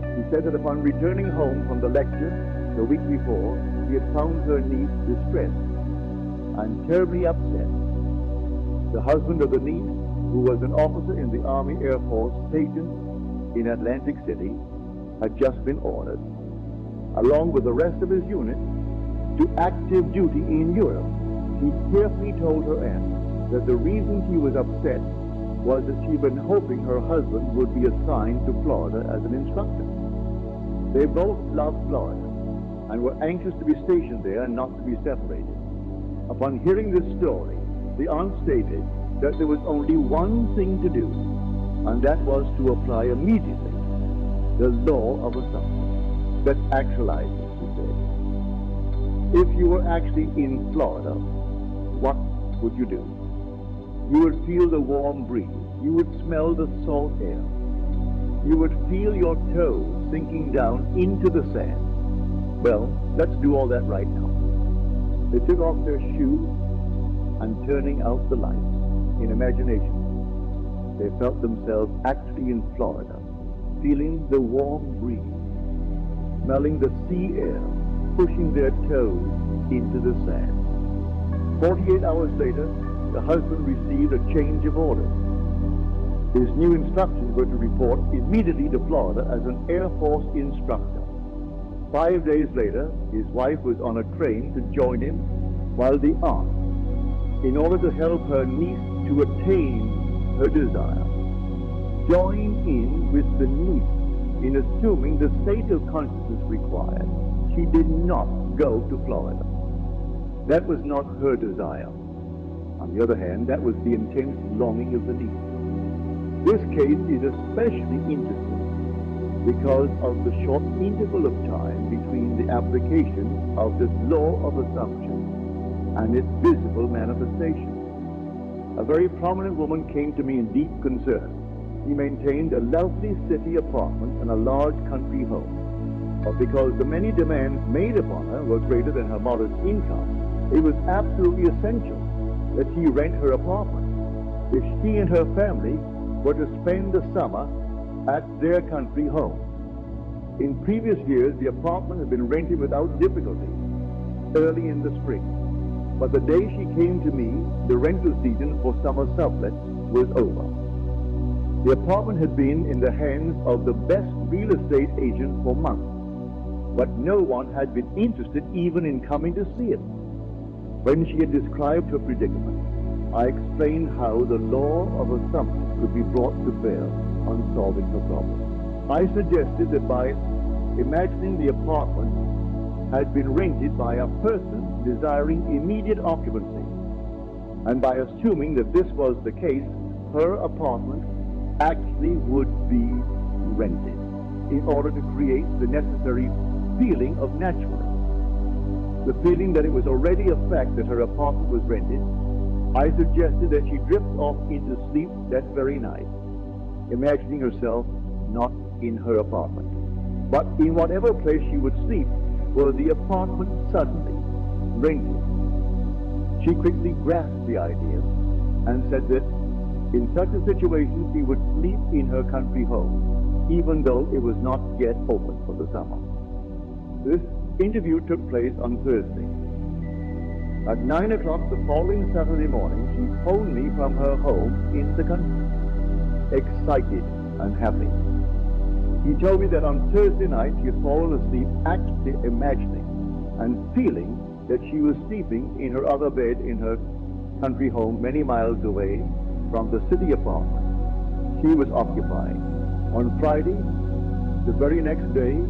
She said that upon returning home from the lecture the week before, she had found her niece distressed and terribly upset. The husband of the niece, who was an officer in the Army Air Force stationed in Atlantic City, had just been ordered, along with the rest of his unit, to active duty in Europe. He carefully told her aunt that the reason she was upset was that she'd been hoping her husband would be assigned to Florida as an instructor. They both loved Florida and were anxious to be stationed there and not to be separated. Upon hearing this story, the aunt stated that there was only one thing to do, and that was to apply immediately the law of assumption that actualizes, she said. If you were actually in Florida, what would you do? You would feel the warm breeze. You would smell the salt air. You would feel your toes sinking down into the sand. Well, let's do all that right now. They took off their shoes and turning out the lights. In imagination, they felt themselves actually in Florida, feeling the warm breeze, smelling the sea air, pushing their toes into the sand. 48 hours later, the husband received a change of orders. His new instructions were to report immediately to Florida as an Air Force instructor. 5 days later, his wife was on a train to join him, while the aunt, in order to help her niece to attain her desire, joined in with the niece in assuming the state of consciousness required. She did not go to Florida. That was not her desire. On the other hand, that was the intense longing of the niece. This case is especially interesting because of the short interval of time between the application of this law of assumption and its visible manifestation. A very prominent woman came to me in deep concern. She maintained a lovely city apartment and a large country home. But because the many demands made upon her were greater than her modest income, it was absolutely essential that she rent her apartment if she and her family were to spend the summer at their country home. In previous years, the apartment had been rented without difficulty early in the spring. But the day she came to me, the rental season for summer sublets was over. The apartment had been in the hands of the best real estate agent for months, but no one had been interested even in coming to see it. When she had described her predicament, I explained how the law of assumption could be brought to bear on solving her problem. I suggested that by imagining the apartment had been rented by a person desiring immediate occupancy, and by assuming that this was the case, her apartment actually would be rented in order to create the necessary feeling of naturalness. The feeling that it was already a fact that her apartment was rented, I suggested that she drift off into sleep that very night, imagining herself not in her apartment, but in whatever place she would sleep were the apartment suddenly rented. She quickly grasped the idea and said that in such a situation she would sleep in her country home, even though it was not yet open for the summer. This interview took place on Thursday. At 9 o'clock the following Saturday morning, she phoned me from her home in the country, excited and happy. She told me that on Thursday night she had fallen asleep actually imagining and feeling that she was sleeping in her other bed in her country home many miles away from the city apartment she was occupying. On Friday, the very next day,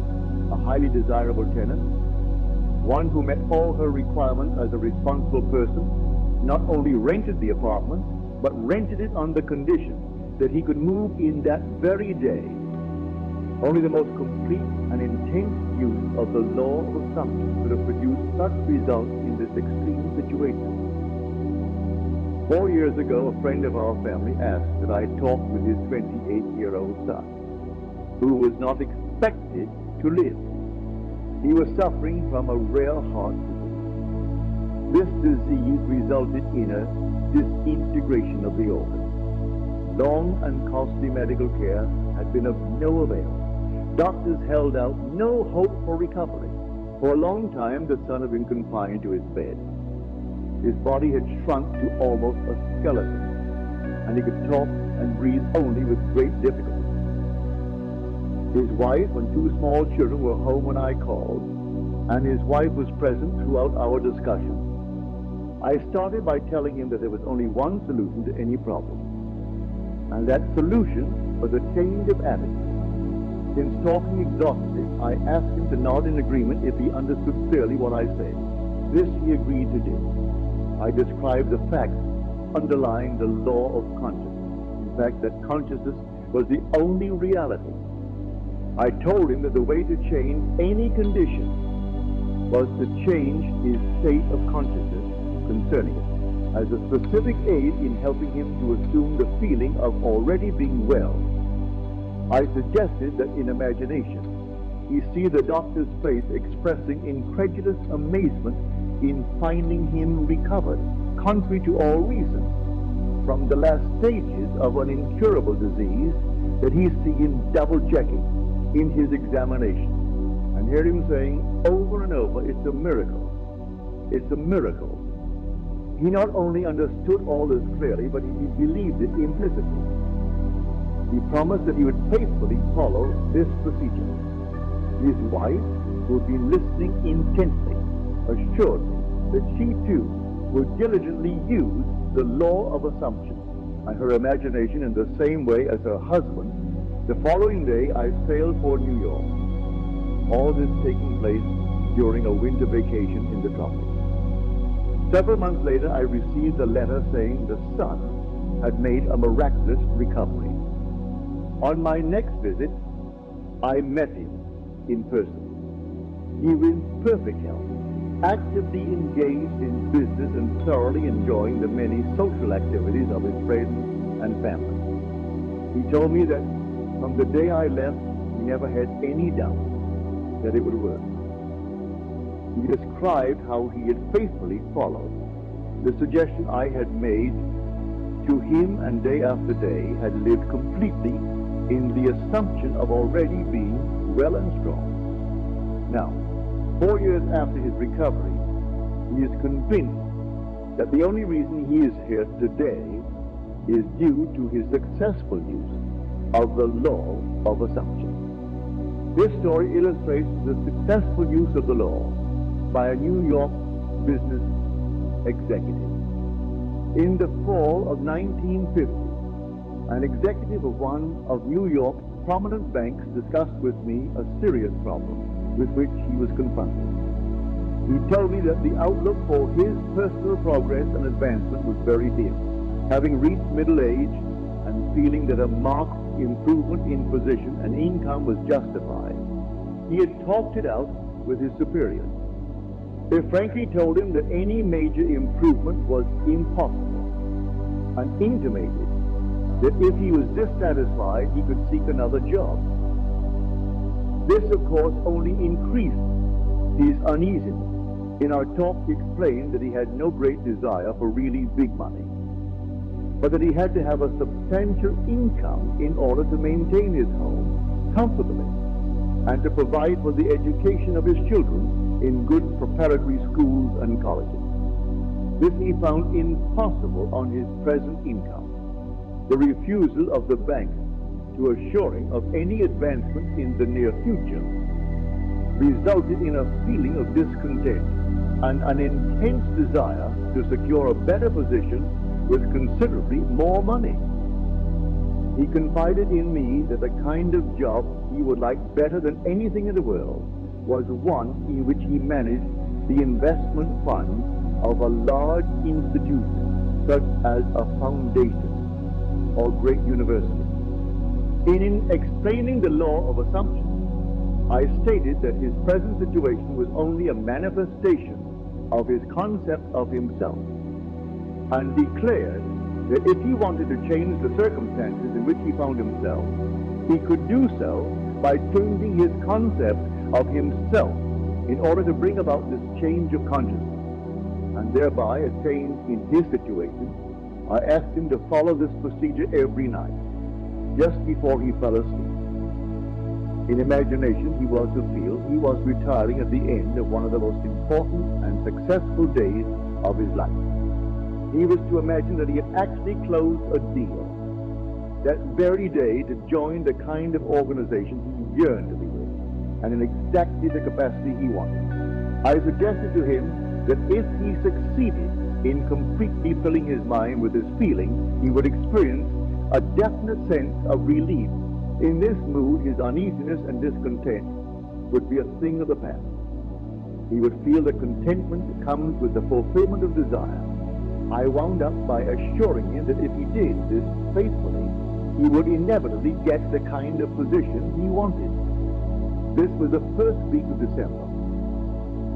a highly desirable tenant, one who met all her requirements as a responsible person, not only rented the apartment, but rented it on the condition that he could move in that very day. Only the most complete and intense use of the law of assumption could have produced such results in this extreme situation. 4 years ago, a friend of our family asked that I talk with his 28-year-old son, who was not expected to live. He was suffering from a rare heart disease. This disease resulted in a disintegration of the organ. Long and costly medical care had been of no avail. Doctors held out no hope for recovery. For a long time, the son had been confined to his bed. His body had shrunk to almost a skeleton, and he could talk and breathe only with great difficulty. His wife and 2 small children were home when I called, and his wife was present throughout our discussion. I started by telling him that there was only one solution to any problem, and that solution was a change of attitude. Since talking exhaustively, I asked him to nod in agreement if he understood clearly what I said. This he agreed to do. I described the facts underlying the law of consciousness. In fact, that consciousness was the only reality. I told him that the way to change any condition was to change his state of consciousness concerning it, as a specific aid in helping him to assume the feeling of already being well. I suggested that in imagination, he see the doctor's face expressing incredulous amazement in finding him recovered, contrary to all reason, from the last stages of an incurable disease, that he see him double-checking in his examination, and hear him saying over and over, "It's a miracle. It's a miracle." He not only understood all this clearly, but he believed it implicitly. He promised that he would faithfully follow this procedure. His wife, who had been listening intently, assured me that she too would diligently use the law of assumption and her imagination in the same way as her husband. The following day, I sailed for New York. All this taking place during a winter vacation in the tropics. Several months later, I received a letter saying the son had made a miraculous recovery. On my next visit, I met him in person. He was in perfect health, actively engaged in business and thoroughly enjoying the many social activities of his friends and family. He told me that from the day I left, he never had any doubt that it would work. He described how he had faithfully followed the suggestion I had made to him, and day after day had lived completely in the assumption of already being well and strong. Now, 4 years after his recovery, he is convinced that the only reason he is here today is due to his successful use of the law of assumption. This story illustrates the successful use of the law by a New York business executive. In the fall of 1950, an executive of one of New York's prominent banks discussed with me a serious problem with which he was confronted. He told me that the outlook for his personal progress and advancement was very dim. Having reached middle age and feeling that a marked improvement in position and income was justified, he had talked it out with his superiors. They frankly told him that any major improvement was impossible, and intimated that if he was dissatisfied, he could seek another job. This, of course, only increased his uneasiness. In our talk, he explained that he had no great desire for really big money, but that he had to have a substantial income in order to maintain his home comfortably and to provide for the education of his children in good preparatory schools and colleges. This he found impossible on his present income. The refusal of the bank to assure him of any advancement in the near future resulted in a feeling of discontent and an intense desire to secure a better position with considerably more money. He confided in me that the kind of job he would like better than anything in the world was one in which he managed the investment funds of a large institution such as a foundation or great university. In explaining the law of assumption, I stated that his present situation was only a manifestation of his concept of himself, and declared that if he wanted to change the circumstances in which he found himself, he could do so by changing his concept of himself in order to bring about this change of consciousness, and thereby a change in his situation. I asked him to follow this procedure every night, just before he fell asleep. In imagination, he was to feel he was retiring at the end of one of the most important and successful days of his life. He was to imagine that he had actually closed a deal that very day to join the kind of organization he yearned to be with, and in exactly the capacity he wanted. I suggested to him that if he succeeded in completely filling his mind with his feelings, he would experience a definite sense of relief. In this mood, his uneasiness and discontent would be a thing of the past. He would feel the contentment that comes with the fulfillment of desire. I wound up by assuring him that if he did this faithfully, he would inevitably get the kind of position he wanted. This was the first week of December.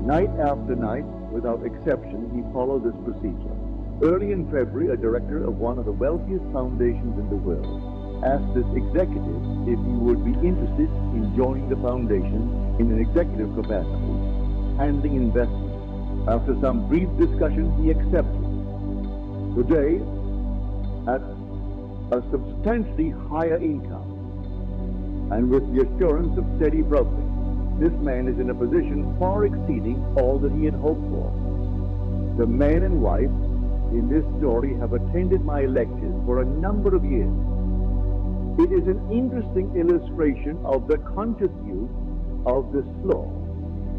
Night after night, without exception, he followed this procedure. Early in February, a director of one of the wealthiest foundations in the world asked this executive if he would be interested in joining the foundation in an executive capacity, handling investments. After some brief discussion, he accepted. Today, at a substantially higher income, and with the assurance of steady progress, this man is in a position far exceeding all that he had hoped for. The man and wife in this story have attended my lectures for a number of years. It is an interesting illustration of the conscious use of this law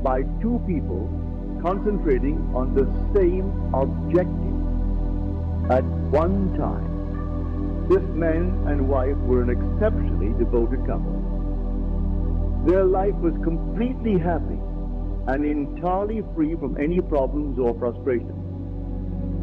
by two people concentrating on the same objective at one time. This man and wife were an exceptionally devoted couple. Their life was completely happy and entirely free from any problems or frustrations.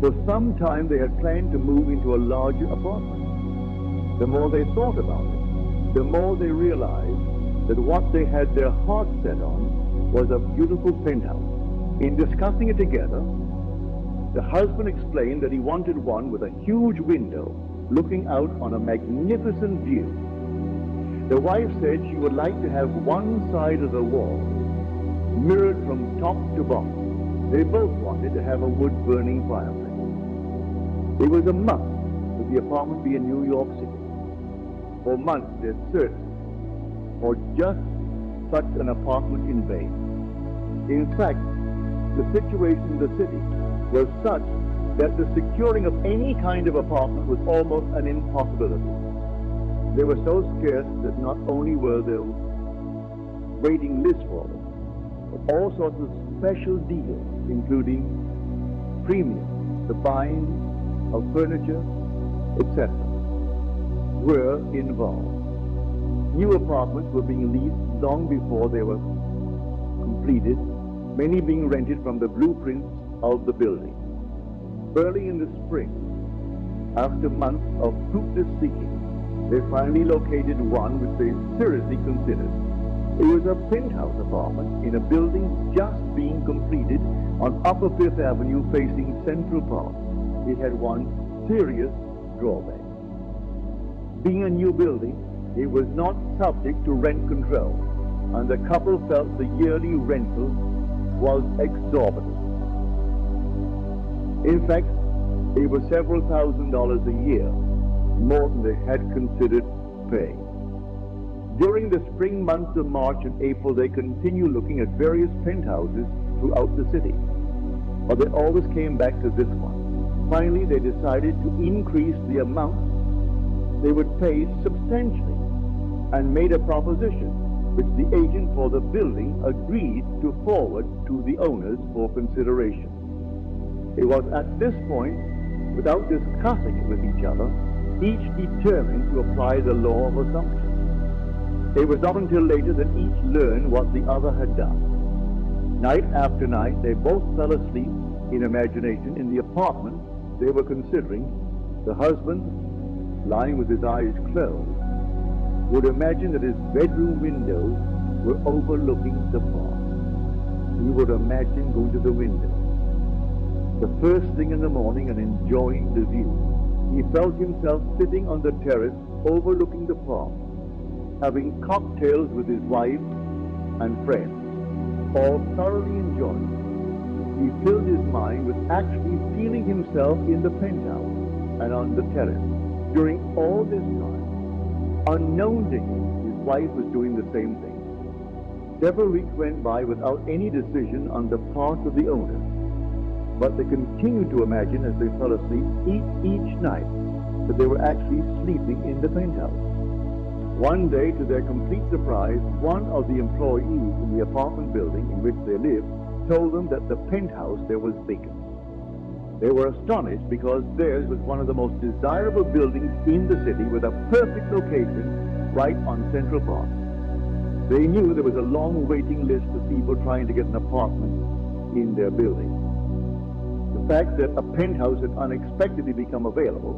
For some time they had planned to move into a larger apartment. The more they thought about it, the more they realized that what they had their hearts set on was a beautiful penthouse. In discussing it together, the husband explained that he wanted one with a huge window looking out on a magnificent view. The wife said she would like to have one side of the wall mirrored from top to bottom. They both wanted to have a wood-burning fireplace. It was a must that the apartment be in New York City. For months they had searched for just such an apartment in vain. In fact, the situation in the city was such that the securing of any kind of apartment was almost an impossibility. They were so scarce that not only were there waiting lists for them, but all sorts of special deals, including premiums, the buying of furniture, etc., were involved. New apartments were being leased long before they were completed, many being rented from the blueprints of the building. Early in the spring, after months of fruitless seeking, they finally located one which they seriously considered. It was a penthouse apartment in a building just being completed on Upper Fifth Avenue facing Central Park. It had one serious drawback. Being a new building, it was not subject to rent control, and the couple felt the yearly rental was exorbitant. In fact, it was several $1,000s a year, more than they had considered paying. During the spring months of March and April, they continued looking at various penthouses throughout the city, but they always came back to this one. Finally, they decided to increase the amount they would pay substantially and made a proposition which the agent for the building agreed to forward to the owners for consideration. It was at this point, without discussing it with each other, each determined to apply the law of assumption. It was not until later that each learned what the other had done. Night after night, they both fell asleep in imagination in the apartment they were considering. The husband, lying with his eyes closed, would imagine that his bedroom windows were overlooking the park. He would imagine going to the window the first thing in the morning and enjoying the view. He felt himself sitting on the terrace overlooking the park, having cocktails with his wife and friends, all thoroughly enjoying. He filled his mind with actually feeling himself in the penthouse and on the terrace. During all this time, unknown to him, his wife was doing the same thing. Several weeks went by without any decision on the part of the owner, but they continued to imagine as they fell asleep each night that they were actually sleeping in the penthouse. One day, to their complete surprise, one of the employees in the apartment building in which they lived told them that the penthouse there was vacant. They were astonished because theirs was one of the most desirable buildings in the city with a perfect location right on Central Park. They knew there was a long waiting list of people trying to get an apartment in their building. The fact that a penthouse had unexpectedly become available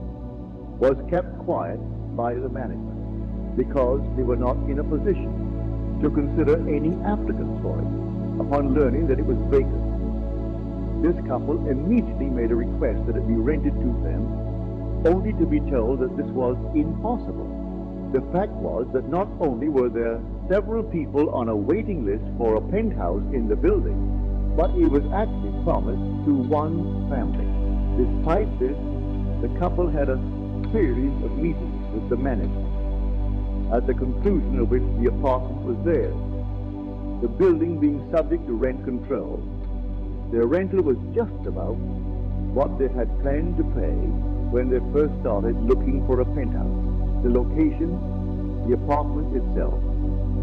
was kept quiet by the management because they were not in a position to consider any applicants for it. Upon learning that it was vacant, this couple immediately made a request that it be rented to them, only to be told that this was impossible. The fact was that not only were there several people on a waiting list for a penthouse in the building, but it was actually promised to one family. Despite this, the couple had a series of meetings with the management, at the conclusion of which the apartment was theirs. The building being subject to rent control, their rental was just about what they had planned to pay when they first started looking for a penthouse. The location, the apartment itself,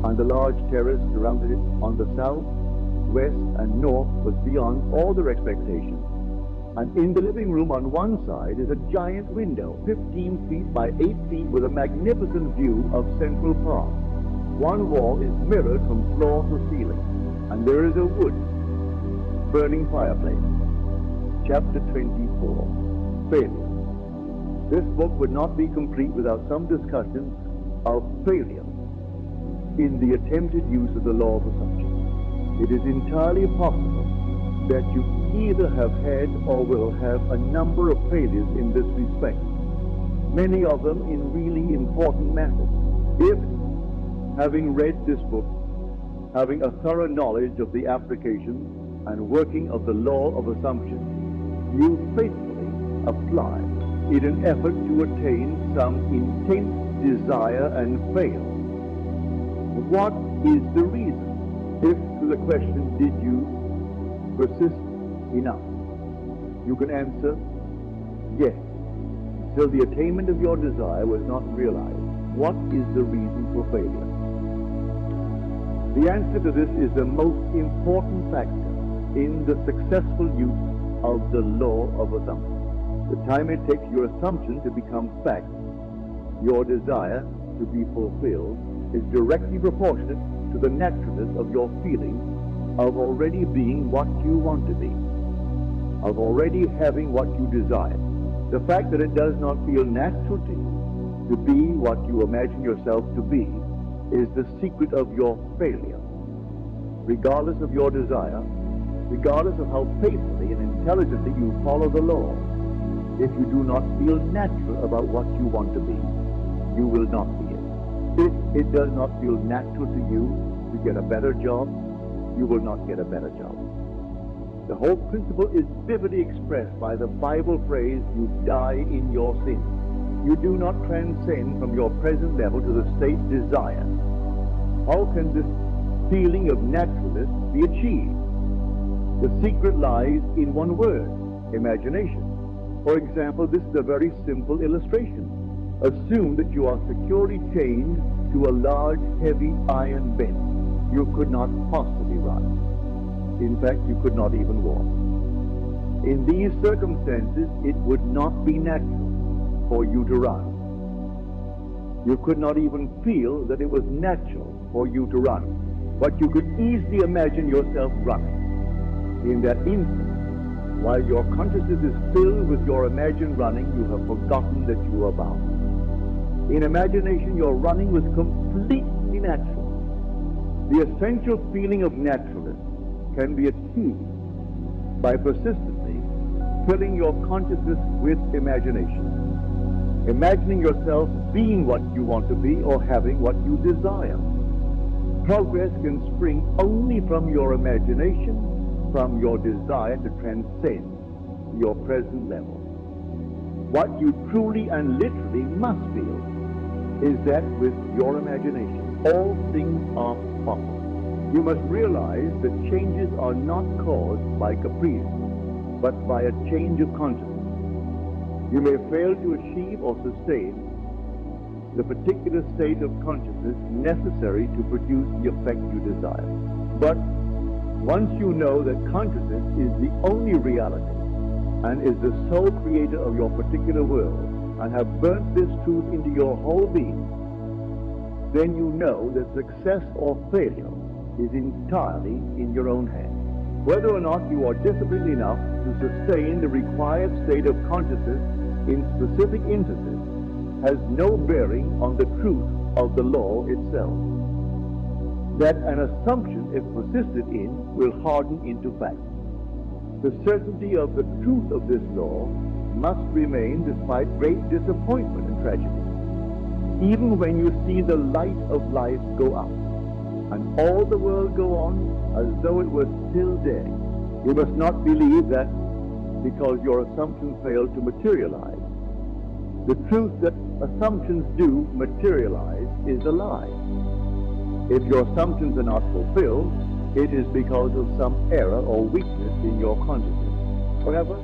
and the large terrace surrounded it on the south, west, and north was beyond all their expectations. And in the living room on one side is a giant window, 15 feet by 8 feet, with a magnificent view of Central Park. One wall is mirrored from floor to ceiling, and there is a wood burning fireplace. Chapter 24, Failure. This book would not be complete without some discussion of failure in the attempted use of the law of assumption. It is entirely possible that you either have had or will have a number of failures in this respect, many of them in really important matters. If, having read this book, having a thorough knowledge of the application and working of the law of assumption, you faithfully apply in an effort to attain some intense desire and fail, what is the reason? If to the question, did you persist enough, you can answer yes, till the attainment of your desire was not realized. What is the reason for failure? The answer to this is the most important factor in the successful use of the law of assumption. The time it takes your assumption to become fact, your desire to be fulfilled, is directly proportionate to the naturalness of your feeling of already being what you want to be, of already having what you desire. The fact that it does not feel natural to you to be what you imagine yourself to be is the secret of your failure. Regardless of your desire, regardless of how faithfully and intelligently you follow the law, if you do not feel natural about what you want to be, you will not be it. If it does not feel natural to you to get a better job, you will not get a better job. The whole principle is vividly expressed by the Bible phrase, you die in your sin. You do not transcend from your present level to the state desired. How can this feeling of naturalness be achieved? The secret lies in one word, imagination. For example, this is a very simple illustration. Assume that you are securely chained to a large, heavy iron bench. You could not possibly run. In fact, you could not even walk. In these circumstances, it would not be natural for you to run. You could not even feel that it was natural for you to run. But you could easily imagine yourself running. In that instant, while your consciousness is filled with your imagined running, you have forgotten that you are bound. In imagination, your running was completely natural. The essential feeling of naturalness can be achieved by persistently filling your consciousness with imagination. Imagining yourself being what you want to be or having what you desire. Progress can spring only from your imagination, from your desire to transcend your present level. What you truly and literally must feel is that with your imagination, all things are possible. You must realize that changes are not caused by caprice, but by a change of consciousness. You may fail to achieve or sustain the particular state of consciousness necessary to produce the effect you desire. But once you know that consciousness is the only reality and is the sole creator of your particular world, and have burnt this truth into your whole being, then you know that success or failure is entirely in your own hands. Whether or not you are disciplined enough to sustain the required state of consciousness in specific instances has no bearing on the truth of the law itself. That an assumption, if persisted in, will harden into fact. The certainty of the truth of this law must remain despite great disappointment and tragedy. Even when you see the light of life go out, and all the world go on as though it was still day, you must not believe that because your assumptions fail to materialize. The truth that assumptions do materialize is a lie. If your assumptions are not fulfilled, it is because of some error or weakness in your consciousness. However,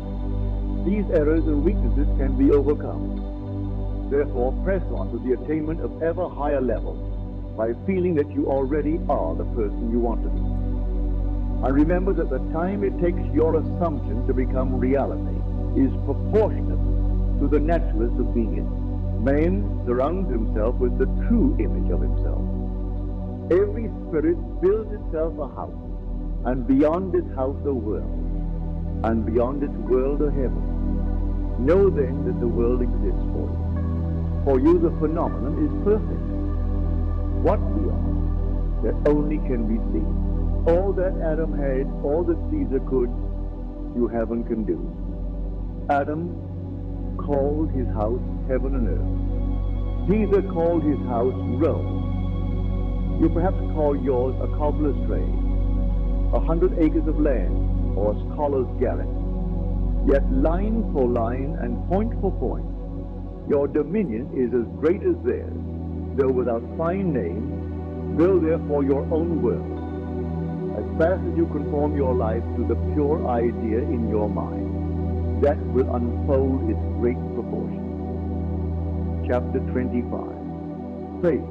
these errors and weaknesses can be overcome. Therefore, press on to the attainment of ever higher levels by feeling that you already are the person you want to be. And remember that the time it takes your assumption to become reality is proportionate to the naturalness of being it. Man surrounds himself with the true image of himself. Every spirit builds itself a house, and beyond this house a world, and beyond this world a heaven. Know then that the world exists for you. For you the phenomenon is perfect. What we are, that only can be seen. All that Adam had, all that Caesar could, you have and can do. Adam called his house heaven and earth. Caesar called his house Rome. You perhaps call yours a cobbler's trade, 100 acres of land, or a scholar's garret. Yet line for line and point for point, your dominion is as great as theirs, though without fine names. Build therefore your own world, as fast as you conform your life to the pure idea in your mind. That will unfold its great proportions. Chapter 25. Faith.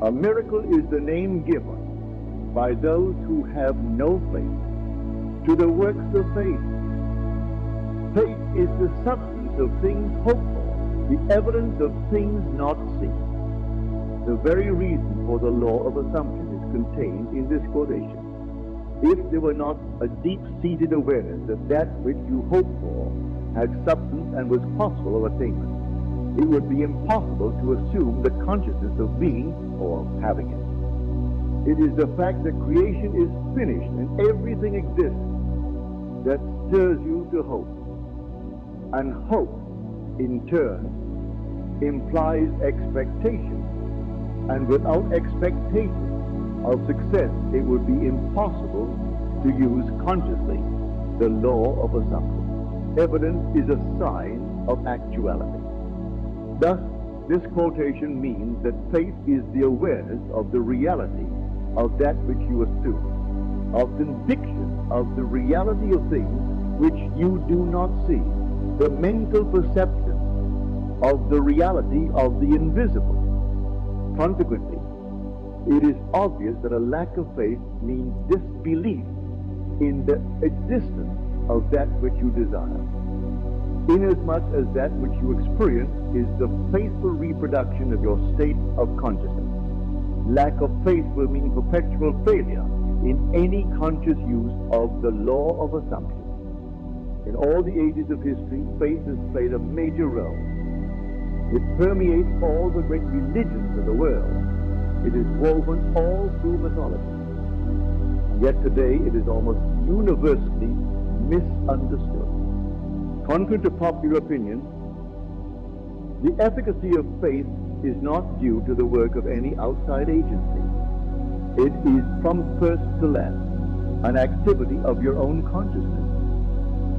A miracle is the name given by those who have no faith to the works of faith. Faith is the substance of things hoped for, the evidence of things not seen. The very reason for the law of assumption is contained in this quotation. If there were not a deep-seated awareness that that which you hoped for had substance and was possible of attainment, it would be impossible to assume the consciousness of being or having it. It is the fact that creation is finished and everything exists that stirs you to hope. And hope, in turn, implies expectation. And without expectation of success, it would be impossible to use consciously the law of assumption. Evidence is a sign of actuality. Thus, this quotation means that faith is the awareness of the reality of that which you assume, of conviction of the reality of things which you do not see, the mental perception of the reality of the invisible. Consequently, it is obvious that a lack of faith means disbelief in the existence of that which you desire, inasmuch as that which you experience is the faithful reproduction of your state of consciousness. Lack of faith will mean perpetual failure in any conscious use of the law of assumption. In all the ages of history, faith has played a major role. It permeates all the great religions of the world. It is woven all through mythology. Yet today it is almost universally misunderstood. Contrary to popular opinion, the efficacy of faith is not due to the work of any outside agency. It is from first to last an activity of your own consciousness.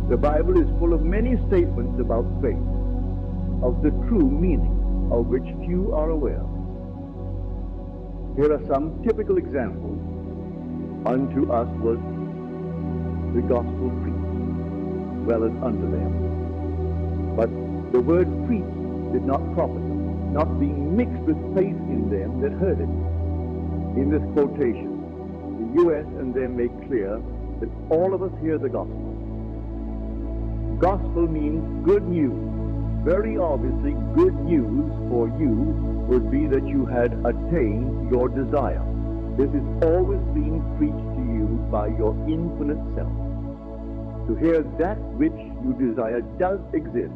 The Bible is full of many statements about faith, of the true meaning of which few are aware. Here are some typical examples. Unto us was the gospel preached, well as unto them. But the word preached did not profit them, not being mixed with faith in them that heard it. In this quotation, the U.S. and them make clear that all of us hear the gospel. Gospel means good news. Very obviously, good news for you would be that you had attained your desire. This is always being preached to you by your infinite self. To hear that which you desire does exist,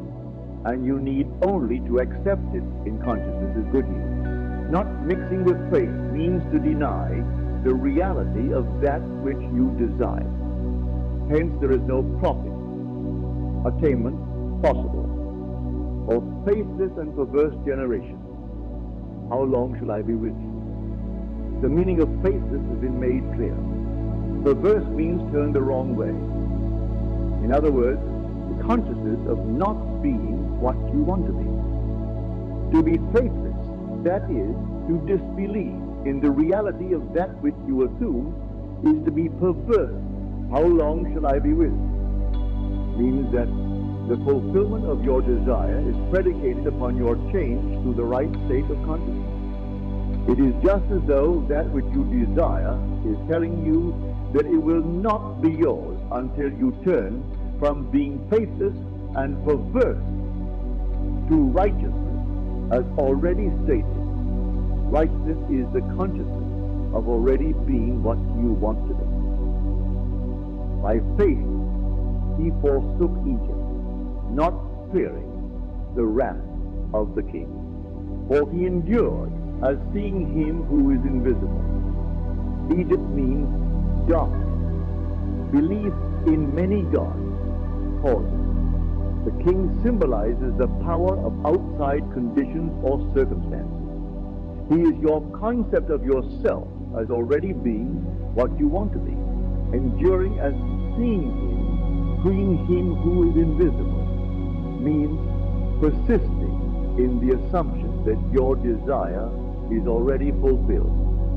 and you need only to accept it in consciousness is good news. Not mixing with faith means to deny the reality of that which you desire. Hence, there is no profit, attainment possible. O faithless and perverse generation, how long shall I be with you? The meaning of faithless has been made clear. Perverse means turned the wrong way. In other words, the consciousness of not being what you want to be. To be faithless, that is, to disbelieve in the reality of that which you assume, is to be perverse. How long shall I be with you? Means that the fulfillment of your desire is predicated upon your change to the right state of consciousness. It is just as though that which you desire is telling you that it will not be yours until you turn from being faithless and perverse to righteousness, as already stated. Righteousness is the consciousness of already being what you want to be. By faith, he forsook Egypt, not fearing the wrath of the king. For he endured as seeing him who is invisible. Egypt means darkness. Belief in many gods causes. The king symbolizes the power of outside conditions or circumstances. He is your concept of yourself as already being what you want to be, enduring as seeing him who is invisible, means persisting in the assumption that your desire is already fulfilled.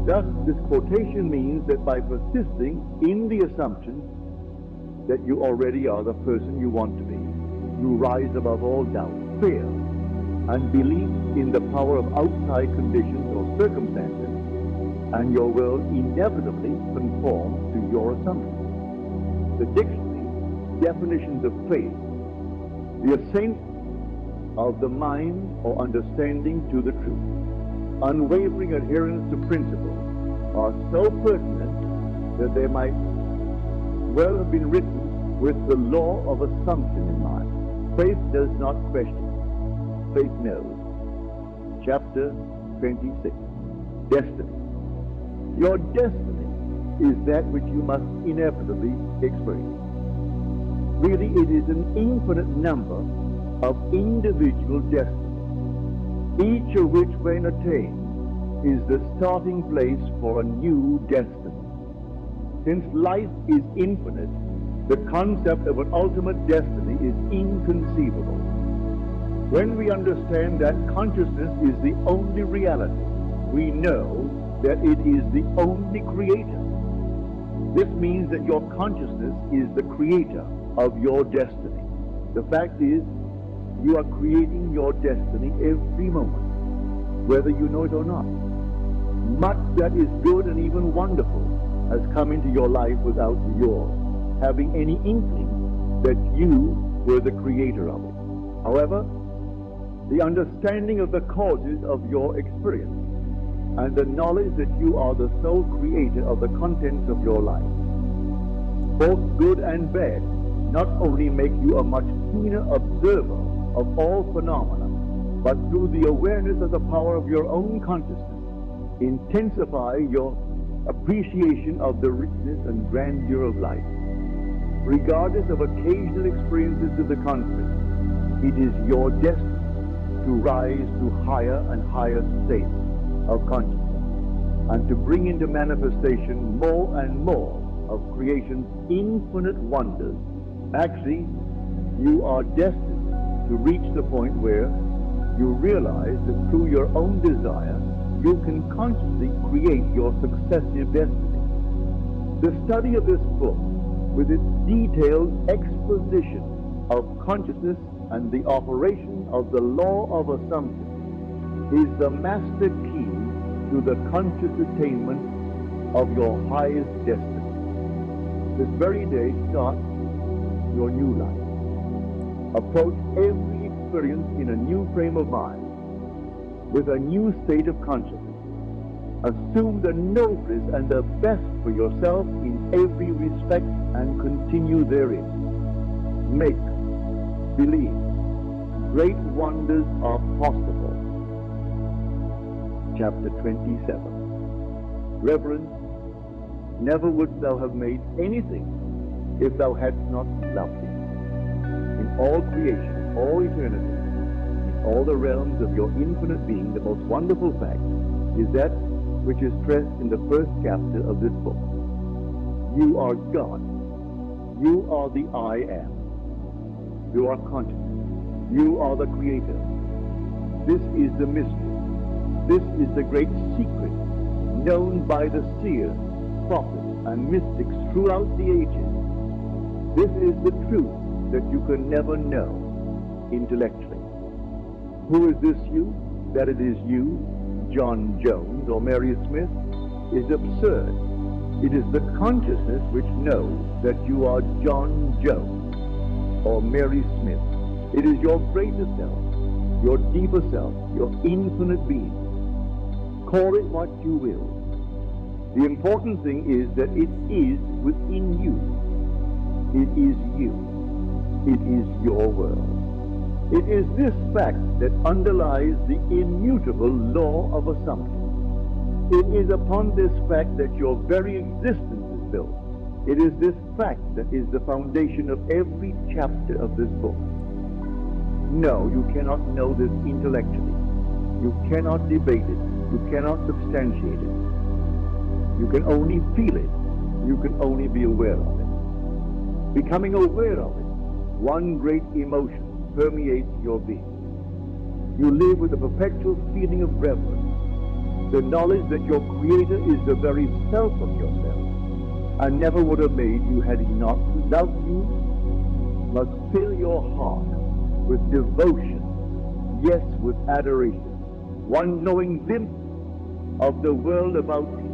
Thus, this quotation means that by persisting in the assumption that you already are the person you want to be, you rise above all doubt, fear, and belief in the power of outside conditions or circumstances, and your will inevitably conforms to your assumptions. The dictionary definitions of faith: the assent of the mind or understanding to the truth. Unwavering adherence to principles are so pertinent that they might well have been written with the law of assumption in mind. Faith does not question. Faith knows. Chapter 26. Destiny. Your destiny is that which you must inevitably experience. Really, it is an infinite number of individual destinies, each of which, when attained, is the starting place for a new destiny. Since life is infinite, the concept of an ultimate destiny is inconceivable. When we understand that consciousness is the only reality, we know that it is the only creator. This means that your consciousness is the creator of your destiny. The fact is, you are creating your destiny every moment, whether you know it or not. Much that is good and even wonderful has come into your life without your having any inkling that you were the creator of it. However, the understanding of the causes of your experience and the knowledge that you are the sole creator of the contents of your life. Both good and bad not only make you a much keener observer of all phenomena, but through the awareness of the power of your own consciousness, intensify your appreciation of the richness and grandeur of life. Regardless of occasional experiences to the contrary, it is your destiny to rise to higher and higher states of consciousness and to bring into manifestation more and more of creation's infinite wonders. Actually, you are destined to reach the point where you realize that through your own desire, you can consciously create your successive destiny. The study of this book, with its detailed exposition of consciousness and the operation of the law of assumption, is the master key to the conscious attainment of your highest destiny. This very day, start your new life. Approach every experience in a new frame of mind, with a new state of consciousness. Assume the noblest and the best for yourself in every respect and continue therein. Make believe. Great wonders are possible. Chapter 27. Reverend, never wouldst thou have made anything if thou hadst not loved it. In all creation, all eternity, in all the realms of your infinite being, the most wonderful fact is that which is stressed in the first chapter of this book. You are God. You are the I am. You are conscious. You are the Creator. This is the mystery. This is the great secret known by the seers, prophets, and mystics throughout the ages. This is the truth that you can never know intellectually. Who is this you? That it is you, John Jones or Mary Smith, is absurd. It is the consciousness which knows that you are John Jones or Mary Smith. It is your greater self, your deeper self, your infinite being. Call it what you will. The important thing is that it is within you. It is you. It is your world. It is this fact that underlies the immutable law of assumption. It is upon this fact that your very existence is built. It is this fact that is the foundation of every chapter of this book. No, you cannot know this intellectually. You cannot debate it. You cannot substantiate it. You can only feel it. You can only be aware of it. Becoming aware of it, one great emotion permeates your being. You live with a perpetual feeling of reverence, the knowledge that your Creator is the very self of yourself, and never would have made you had He not loved you, must fill your heart with devotion, yes, with adoration. One knowing glimpse of the world about you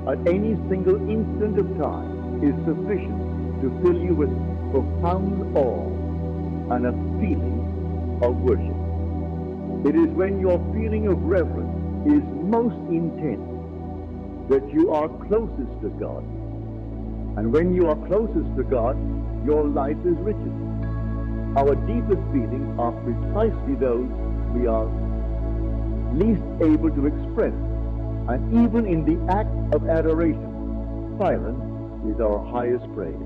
at any single instant of time is sufficient to fill you with profound awe and a feeling of worship. It is when your feeling of reverence is most intense that you are closest to God. And when you are closest to God, your life is richest. Our deepest feelings are precisely those we are least able to express. And even in the act of adoration, silence is our highest praise.